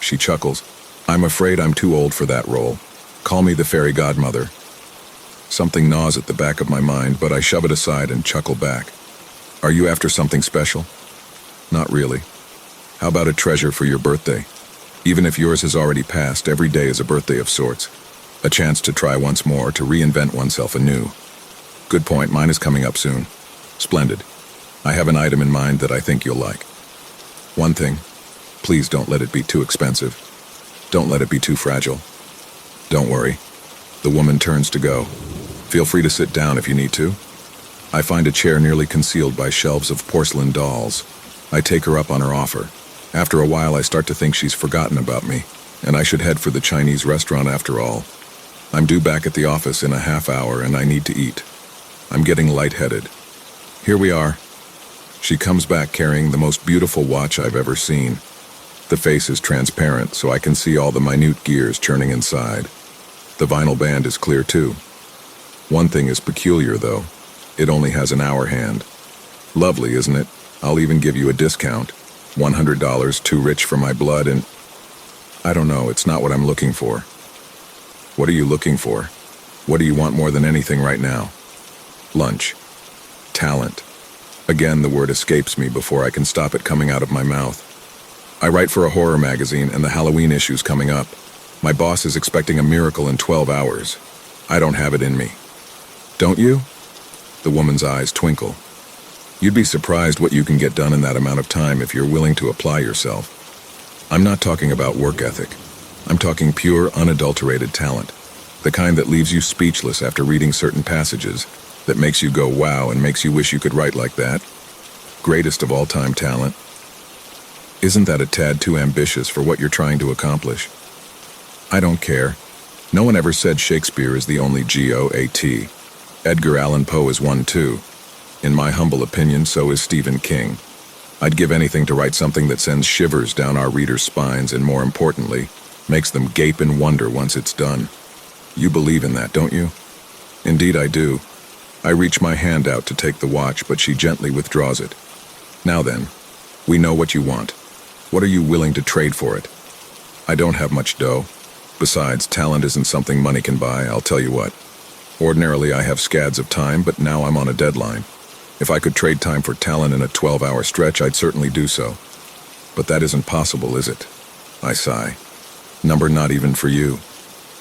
She chuckles. I'm afraid I'm too old for that role. Call me the fairy godmother. Something gnaws at the back of my mind, but I shove it aside and chuckle back. Are you after something special? Not really. How about a treasure for your birthday? Even if yours has already passed, every day is a birthday of sorts. A chance to try once more, to reinvent oneself anew. Good point, mine is coming up soon. Splendid. I have an item in mind that I think you'll like. One thing, please don't let it be too expensive. Don't let it be too fragile. Don't worry. The woman turns to go. Feel free to sit down if you need to. I find a chair nearly concealed by shelves of porcelain dolls. I take her up on her offer. After a while, I start to think she's forgotten about me, and I should head for the Chinese restaurant after all. I'm due back at the office in a half hour, and I need to eat. I'm getting lightheaded. Here we are. She comes back carrying the most beautiful watch I've ever seen. The face is transparent, so I can see all the minute gears churning inside. The vinyl band is clear too. One thing is peculiar, though. It only has an hour hand. Lovely, isn't it? I'll even give you a discount. $100 too rich for my blood, and I don't know, it's not what I'm looking for. What are you looking for? What do you want more than anything right now? Lunch. Talent. Again, the word escapes me before I can stop it coming out of my mouth. I write for a horror magazine, and the Halloween issue's coming up. My boss is expecting a miracle in 12 hours. I don't have it in me. Don't you? The woman's eyes twinkle. You'd be surprised what you can get done in that amount of time if you're willing to apply yourself. I'm not talking about work ethic. I'm talking pure, unadulterated talent. The kind that leaves you speechless after reading certain passages, that makes you go wow and makes you wish you could write like that. Greatest of all time talent. Isn't that a tad too ambitious for what you're trying to accomplish? I don't care. No one ever said Shakespeare is the only G-O-A-T. Edgar Allan Poe is one too. In my humble opinion, so is Stephen King. I'd give anything to write something that sends shivers down our readers' spines and, more importantly, makes them gape in wonder once it's done. You believe in that, don't you? Indeed I do. I reach my hand out to take the watch, but she gently withdraws it. Now then, we know what you want. What are you willing to trade for it? I don't have much dough. Besides, talent isn't something money can buy, I'll tell you what. Ordinarily I have scads of time, but now I'm on a deadline. If I could trade time for talent in a 12-hour stretch, I'd certainly do so. But that isn't possible, is it? I sigh. Number not even for you.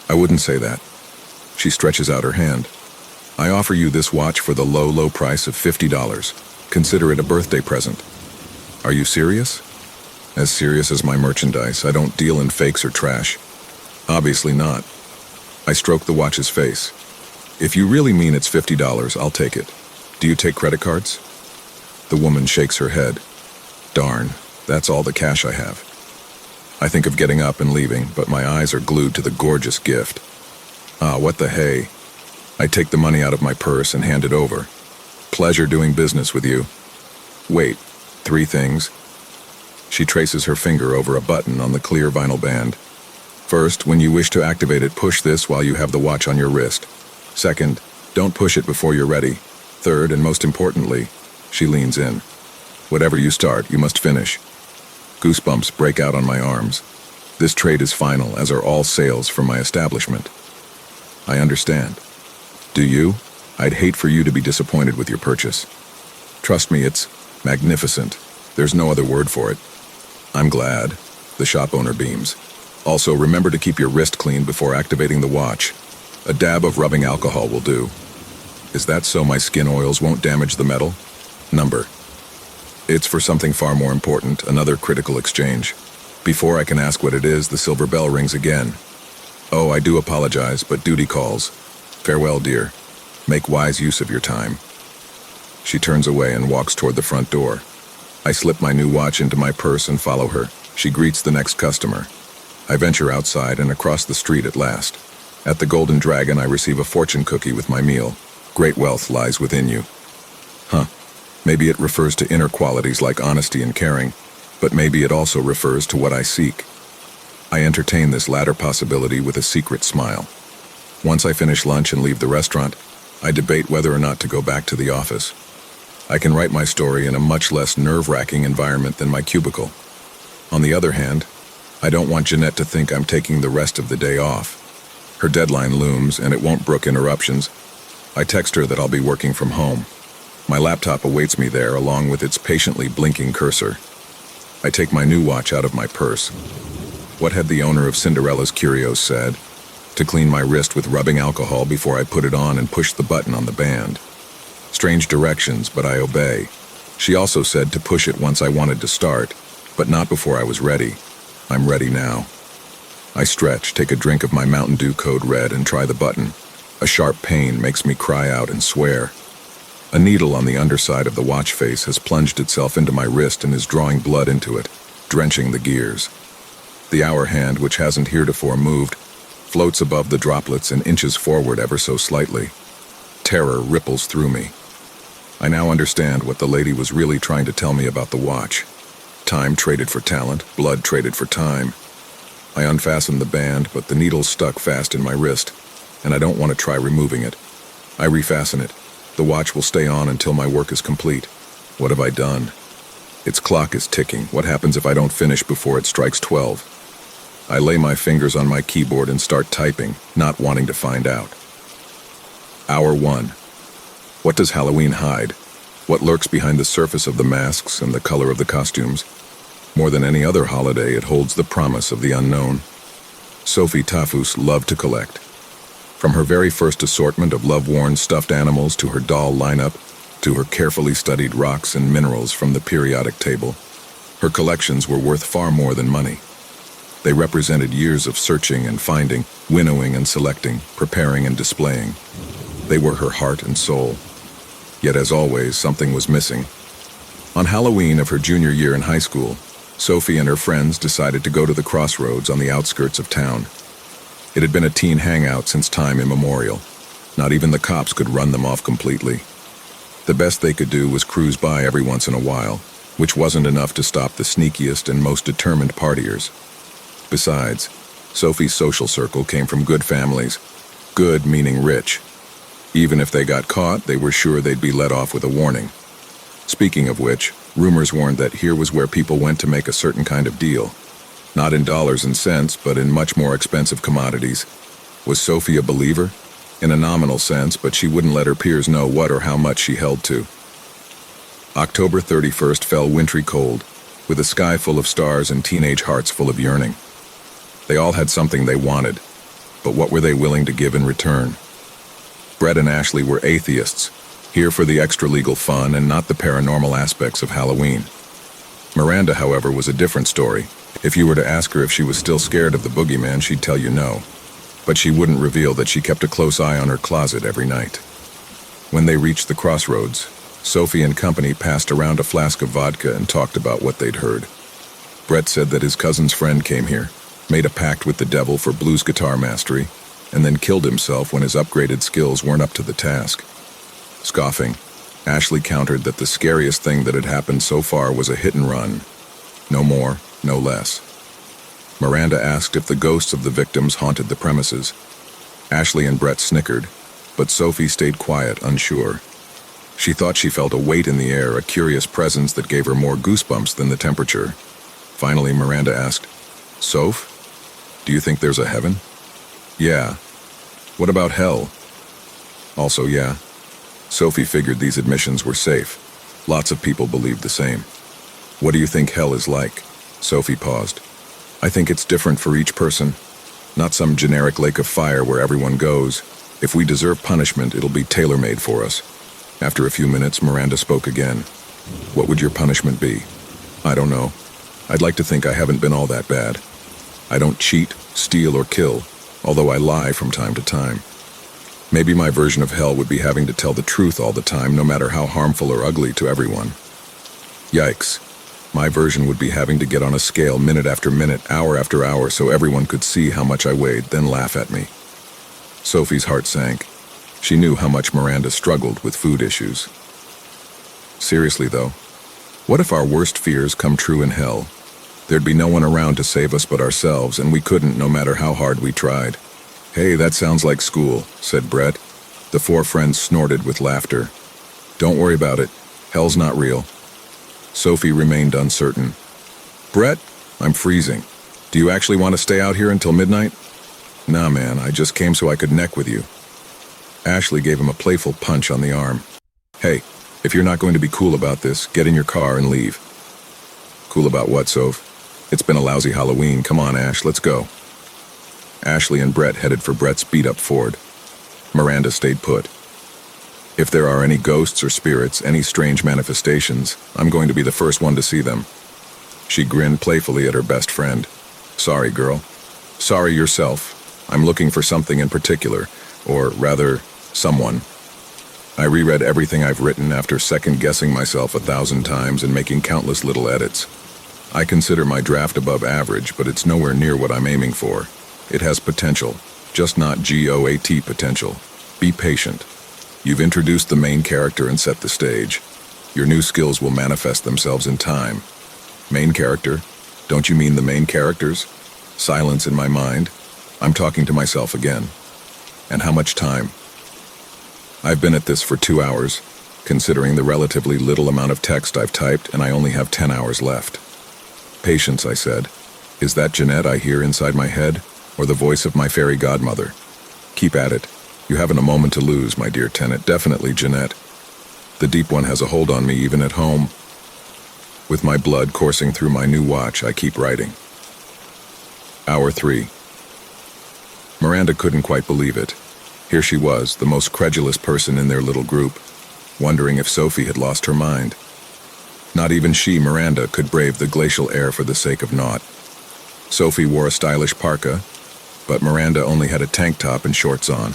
I wouldn't say that. She stretches out her hand. I offer you this watch for the low, low price of $50. Consider it a birthday present. Are you serious? As serious as my merchandise. I don't deal in fakes or trash. Obviously not. I stroke the watch's face. If you really mean it's $50, I'll take it. Do you take credit cards? The woman shakes her head. Darn, that's all the cash I have. I think of getting up and leaving, but my eyes are glued to the gorgeous gift. Ah, what the hey. I take the money out of my purse and hand it over. Pleasure doing business with you. Wait, 3 things. She traces her finger over a button on the clear vinyl band. First, when you wish to activate it, push this while you have the watch on your wrist. Second, don't push it before you're ready. Third, and most importantly, she leans in. Whatever you start, you must finish. Goosebumps break out on my arms. This trade is final, as are all sales from my establishment. I understand. Do you? I'd hate for you to be disappointed with your purchase. Trust me, it's magnificent. There's no other word for it. I'm glad. The shop owner beams. Also, remember to keep your wrist clean before activating the watch. A dab of rubbing alcohol will do. Is that so my skin oils won't damage the metal? Number. It's for something far more important, another critical exchange. Before I can ask what it is, the silver bell rings again. Oh, I do apologize, but duty calls. Farewell, dear. Make wise use of your time. She turns away and walks toward the front door. I slip my new watch into my purse and follow her. She greets the next customer. I venture outside and across the street at last. At the Golden Dragon, I receive a fortune cookie with my meal. Great wealth lies within you. Huh. Maybe it refers to inner qualities like honesty and caring, but maybe it also refers to what I seek. I entertain this latter possibility with a secret smile. Once I finish lunch and leave the restaurant, I debate whether or not to go back to the office. I can write my story in a much less nerve-wracking environment than my cubicle. On the other hand, I don't want Jeanette to think I'm taking the rest of the day off. Her deadline looms, and it won't brook interruptions. I text her that I'll be working from home. My laptop awaits me there, along with its patiently blinking cursor. I take my new watch out of my purse. What had the owner of Cinderella's Curios said? To clean my wrist with rubbing alcohol before I put it on and push the button on the band. Strange directions, but I obey. She also said to push it once I wanted to start, but not before I was ready. I'm ready now. I stretch, take a drink of my Mountain Dew Code Red, and try the button. A sharp pain makes me cry out and swear. A needle on the underside of the watch face has plunged itself into my wrist and is drawing blood into it, drenching the gears. The hour hand, which hasn't heretofore moved, floats above the droplets and inches forward ever so slightly. Terror ripples through me. I now understand what the lady was really trying to tell me about the watch. Time traded for talent, blood traded for time. I unfasten the band, but the needle's stuck fast in my wrist, and I don't want to try removing it. I refasten it. The watch will stay on until my work is complete. What have I done? Its clock is ticking. What happens if I don't finish before it strikes 12? I lay my fingers on my keyboard and start typing, not wanting to find out. Hour 1. What does Halloween hide? What lurks behind the surface of the masks and the color of the costumes? More than any other holiday, it holds the promise of the unknown. Sophie Tafus loved to collect. From her very first assortment of love-worn stuffed animals to her doll lineup, to her carefully studied rocks and minerals from the periodic table, her collections were worth far more than money. They represented years of searching and finding, winnowing and selecting, preparing and displaying. They were her heart and soul. Yet as always, something was missing. On Halloween of her junior year in high school, Sophie and her friends decided to go to the crossroads on the outskirts of town. It had been a teen hangout since time immemorial. Not even the cops could run them off completely. The best they could do was cruise by every once in a while, which wasn't enough to stop the sneakiest and most determined partiers. Besides, Sophie's social circle came from good families, good meaning rich. Even if they got caught, they were sure they'd be let off with a warning. Speaking of which, rumors warned that here was where people went to make a certain kind of deal. Not in dollars and cents, but in much more expensive commodities. Was Sophie a believer? In a nominal sense, but she wouldn't let her peers know what or how much she held to. October 31st fell wintry cold, with a sky full of stars and teenage hearts full of yearning. They all had something they wanted, but what were they willing to give in return? Brett and Ashley were atheists, here for the extra-legal fun and not the paranormal aspects of Halloween. Miranda, however, was a different story. If you were to ask her if she was still scared of the boogeyman, she'd tell you no. But she wouldn't reveal that she kept a close eye on her closet every night. When they reached the crossroads, Sophie and company passed around a flask of vodka and talked about what they'd heard. Brett said that his cousin's friend came here, made a pact with the devil for blues guitar mastery, and then killed himself when his upgraded skills weren't up to the task. Scoffing, Ashley countered that the scariest thing that had happened so far was a hit and run. No more, no less. Miranda asked if the ghosts of the victims haunted the premises. Ashley and Brett snickered, but Sophie stayed quiet, unsure. She thought she felt a weight in the air, a curious presence that gave her more goosebumps than the temperature. Finally, Miranda asked, "Soph, do you think there's a heaven?" "Yeah." "What about hell?" "Also, yeah." Sophie figured these admissions were safe. Lots of people believed the same. "What do you think hell is like?" Sophie paused. "I think it's different for each person. Not some generic lake of fire where everyone goes. If we deserve punishment, it'll be tailor-made for us." After a few minutes, Miranda spoke again. "What would your punishment be?" "I don't know. I'd like to think I haven't been all that bad. I don't cheat, steal, or kill, although I lie from time to time. Maybe my version of hell would be having to tell the truth all the time, no matter how harmful or ugly to everyone. Yikes. My version would be having to get on a scale minute after minute, hour after hour, so everyone could see how much I weighed, then laugh at me." Sophie's heart sank. She knew how much Miranda struggled with food issues. "Seriously, though, what if our worst fears come true in hell? There'd be no one around to save us but ourselves, and we couldn't no matter how hard we tried." "Hey, that sounds like school," said Brett. The four friends snorted with laughter. "Don't worry about it. Hell's not real." Sophie remained uncertain. "Brett, I'm freezing. Do you actually want to stay out here until midnight? Nah, man, I just came so I could neck with you. Ashley gave him a playful punch on the arm. Hey, if you're not going to be cool about this, get in your car and leave. Cool about what, Soph? It's been a lousy Halloween. Come on, Ash, let's go. Ashley and Brett headed for Brett's beat-up Ford. Miranda stayed put. If there are any ghosts or spirits, any strange manifestations, I'm going to be the first one to see them. She grinned playfully at her best friend. Sorry, girl. Sorry yourself. I'm looking for something in particular, or rather, someone. I reread everything I've written after second-guessing myself 1,000 times and making countless little edits. I consider my draft above average, but it's nowhere near what I'm aiming for. It has potential, just not GOAT potential. Be patient. You've introduced the main character and set the stage. Your new skills will manifest themselves in time. Main character? Don't you mean the main characters? Silence in my mind. I'm talking to myself again. And how much time? I've been at this for 2 hours, considering the relatively little amount of text I've typed, and I only have 10 hours left. Patience, I said. Is that Jeanette I hear inside my head, or the voice of my fairy godmother? Keep at it. You haven't a moment to lose, my dear tenant. Definitely, Jeanette. The deep one has a hold on me even at home. With my blood coursing through my new watch, I keep writing. Hour 3. Miranda couldn't quite believe it. Here she was, the most credulous person in their little group, wondering if Sophie had lost her mind. Not even she, Miranda, could brave the glacial air for the sake of naught. Sophie wore a stylish parka, but Miranda only had a tank top and shorts on.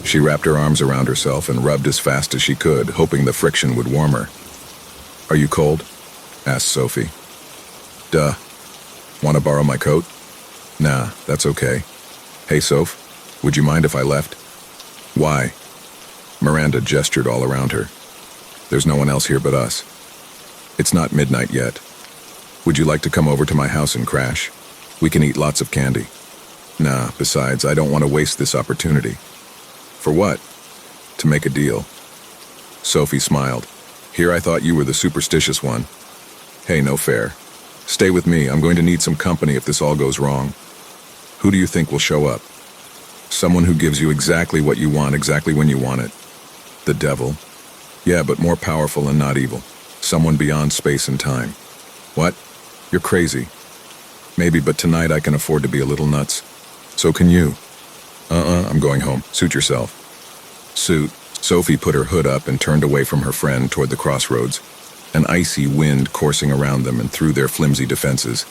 She wrapped her arms around herself and rubbed as fast as she could, hoping the friction would warm her. Are you cold? Asked Sophie. Duh. Want to borrow my coat? Nah, that's okay. Hey, Soph, would you mind if I left? Why? Miranda gestured all around her. There's no one else here but us. It's not midnight yet. Would you like to come over to my house and crash? We can eat lots of candy. Nah, besides, I don't want to waste this opportunity. For what? To make a deal. Sophie smiled. Here I thought you were the superstitious one. Hey, no fair. Stay with me. I'm going to need some company if this all goes wrong. Who do you think will show up? Someone who gives you exactly what you want, exactly when you want it. The devil. Yeah, but more powerful and not evil. Someone beyond space and time. What? You're crazy. Maybe, but tonight I can afford to be a little nuts. So can you. I'm going home. Suit yourself. Suit. Sophie put her hood up and turned away from her friend toward the crossroads, an icy wind coursing around them and through their flimsy defenses.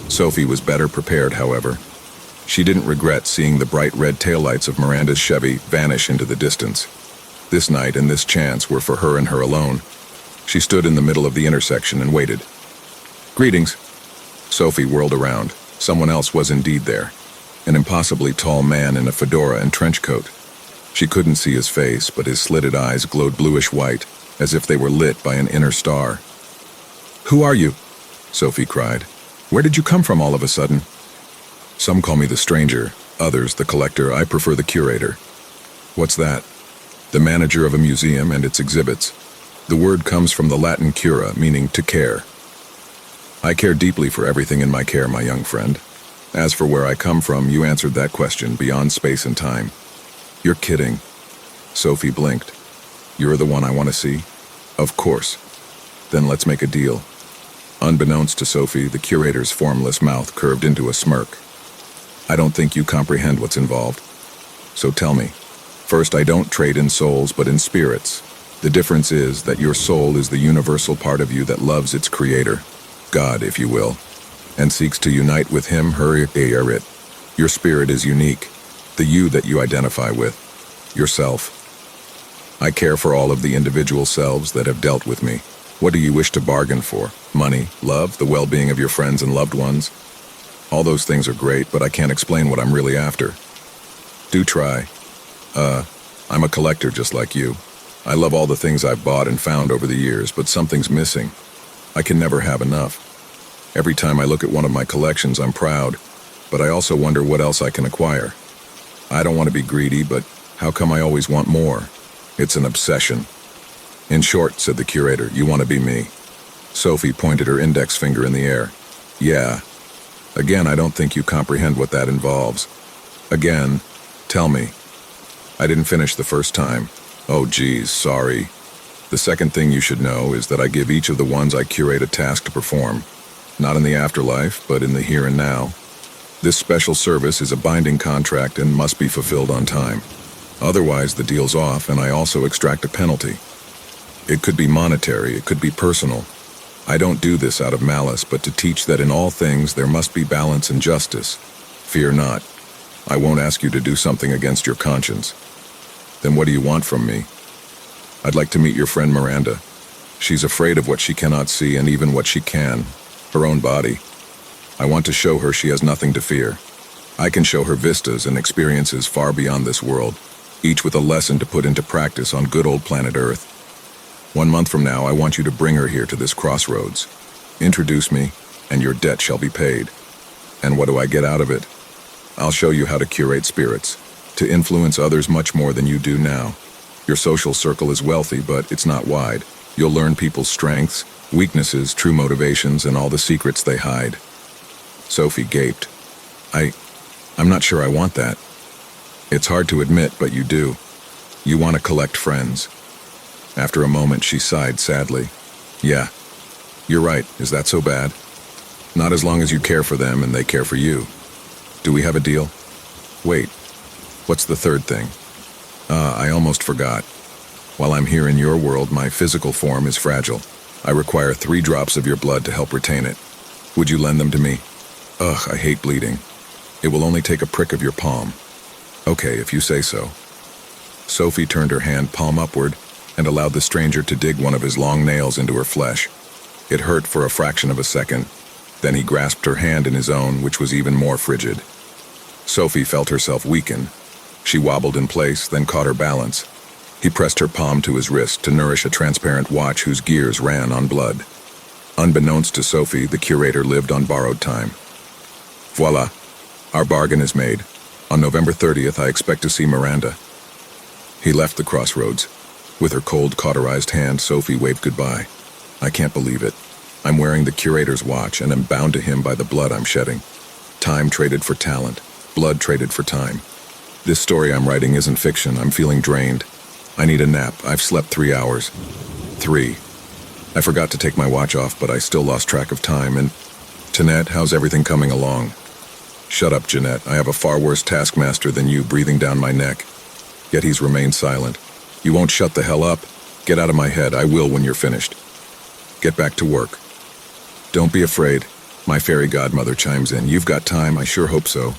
Sophie was better prepared, however. She didn't regret seeing the bright red taillights of Miranda's Chevy vanish into the distance. This night and this chance were for her and her alone. She stood in the middle of the intersection and waited. Greetings. Sophie whirled around. Someone else was indeed there. An impossibly tall man in a fedora and trench coat. She couldn't see his face, but his slitted eyes glowed bluish-white, as if they were lit by an inner star. Who are you? Sophie cried. Where did you come from all of a sudden? Some call me the stranger, others the collector. I prefer the curator. What's that? The manager of a museum and its exhibits. The word comes from the Latin cura, meaning to care. I care deeply for everything in my care, my young friend. As for where I come from, you answered that question, beyond space and time. You're kidding. Sophie blinked. You're the one I want to see? Of course. Then let's make a deal. Unbeknownst to Sophie, the curator's formless mouth curved into a smirk. I don't think you comprehend what's involved. So tell me. First, I don't trade in souls, but in spirits. The difference is that your soul is the universal part of you that loves its creator, God, if you will, and seeks to unite with him, her, it. Your spirit is unique, the you that you identify with, yourself. I care for all of the individual selves that have dealt with me. What do you wish to bargain for? Money, love, the well-being of your friends and loved ones? All those things are great, but I can't explain what I'm really after. Do try. I'm a collector just like you. I love all the things I've bought and found over the years, but something's missing. I can never have enough. Every time I look at one of my collections, I'm proud, but I also wonder what else I can acquire. I don't want to be greedy, but how come I always want more? It's an obsession. In short, said the curator, you want to be me. Sophie pointed her index finger in the air. Yeah. Again, I don't think you comprehend what that involves. Again, tell me. I didn't finish the first time. Oh geez, sorry. The second thing you should know is that I give each of the ones I curate a task to perform. Not in the afterlife, but in the here and now. This special service is a binding contract and must be fulfilled on time. Otherwise, the deal's off, and I also extract a penalty. It could be monetary, it could be personal. I don't do this out of malice, but to teach that in all things there must be balance and justice. Fear not. I won't ask you to do something against your conscience. Then what do you want from me? I'd like to meet your friend Miranda. She's afraid of what she cannot see and even what she can, her own body. I want to show her she has nothing to fear. I can show her vistas and experiences far beyond this world, each with a lesson to put into practice on good old planet Earth. 1 month from now, I want you to bring her here to this crossroads. Introduce me, and your debt shall be paid. And what do I get out of it? I'll show you how to curate spirits, to influence others much more than you do now. Your social circle is wealthy, but it's not wide. You'll learn people's strengths, weaknesses, true motivations, and all the secrets they hide. Sophie gaped. I'm not sure I want that. It's hard to admit, but you do. You want to collect friends. After a moment, she sighed sadly. Yeah, you're right. Is that so bad? Not as long as you care for them and they care for you. Do we have a deal? Wait, what's the third thing? I almost forgot. While I'm here in your world, my physical form is fragile. I require 3 drops of your blood to help retain it. Would you lend them to me? Ugh, I hate bleeding. It will only take a prick of your palm. Okay, if you say so. Sophie turned her hand palm upward and allowed the stranger to dig one of his long nails into her flesh. It hurt for a fraction of a second. Then he grasped her hand in his own, which was even more frigid. Sophie felt herself weaken. She wobbled in place, then caught her balance. He pressed her palm to his wrist to nourish a transparent watch whose gears ran on blood. Unbeknownst to Sophie, the curator lived on borrowed time. Voila, our bargain is made. On November 30th, I expect to see Miranda. He left the crossroads. With her cold, cauterized hand, Sophie waved goodbye. I can't believe it. I'm wearing the curator's watch and am bound to him by the blood I'm shedding. Time traded for talent. Blood traded for time. This story I'm writing isn't fiction. I'm feeling drained. I need a nap. I've slept 3 hours. 3. I forgot to take my watch off, but I still lost track of time, and... Jeanette, how's everything coming along? Shut up, Jeanette. I have a far worse taskmaster than you breathing down my neck. Yet he's remained silent. You won't shut the hell up? Get out of my head. I will when you're finished. Get back to work. Don't be afraid. My fairy godmother chimes in. You've got time. I sure hope so.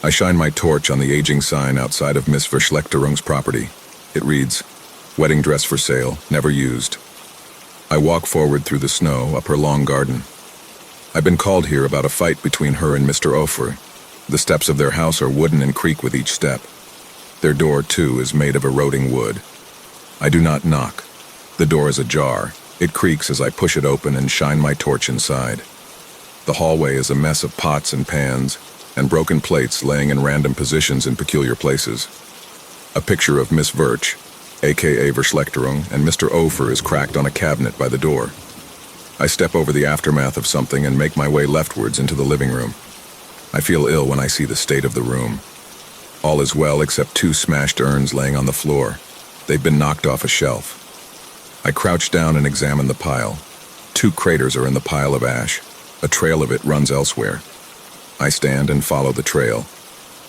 I shine my torch on the aging sign outside of Miss Verschlechterung's property. It reads, "Wedding dress for sale, never used." I walk forward through the snow up her long garden. I've been called here about a fight between her and Mr. Offer. The steps of their house are wooden and creak with each step. Their door, too, is made of eroding wood. I do not knock. The door is ajar. It creaks as I push it open and shine my torch inside. The hallway is a mess of pots and pans, and broken plates laying in random positions in peculiar places. A picture of Miss Verch, aka Verschlechterung, and Mr. Ofer is cracked on a cabinet by the door. I step over the aftermath of something and make my way leftwards into the living room. I feel ill when I see the state of the room. All is well except 2 smashed urns laying on the floor. They've been knocked off a shelf. I crouch down and examine the pile. 2 craters are in the pile of ash. A trail of it runs elsewhere. I stand and follow the trail.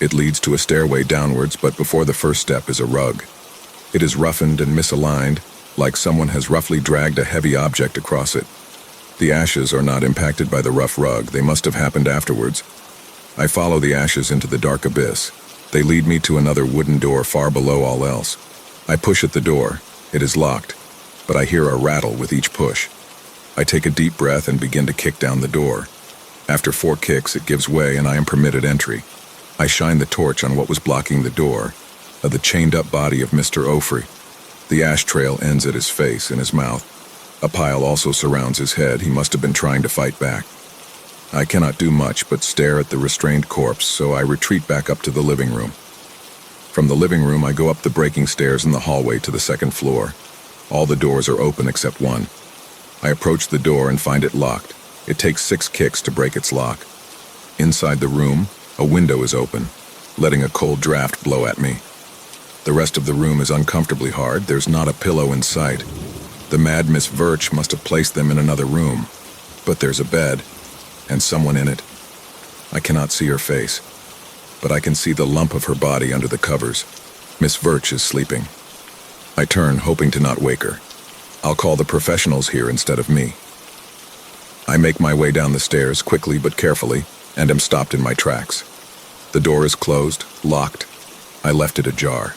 It leads to a stairway downwards, but before the first step is a rug. It is roughened and misaligned, like someone has roughly dragged a heavy object across it. The ashes are not impacted by the rough rug. They must have happened afterwards. I follow the ashes into the dark abyss. They lead me to another wooden door far below all else. I push at the door. It is locked, but I hear a rattle with each push. I take a deep breath and begin to kick down the door. After 4 kicks, it gives way and I am permitted entry. I shine the torch on what was blocking the door, the chained-up body of Mr. Ofri. The ash trail ends at his face and his mouth. A pile also surrounds his head. He must have been trying to fight back. I cannot do much but stare at the restrained corpse, so I retreat back up to the living room. From the living room, I go up the breaking stairs in the hallway to the second floor. All the doors are open except one. I approach the door and find it locked. It takes 6 kicks to break its lock. Inside the room, a window is open, letting a cold draft blow at me. The rest of the room is uncomfortably hard. There's not a pillow in sight. The mad Miss Virch must have placed them in another room. But there's a bed, and someone in it. I cannot see her face, but I can see the lump of her body under the covers. Miss Virch is sleeping. I turn, hoping to not wake her. I'll call the professionals here instead of me. I make my way down the stairs, quickly but carefully, and am stopped in my tracks. The door is closed, locked. I left it ajar.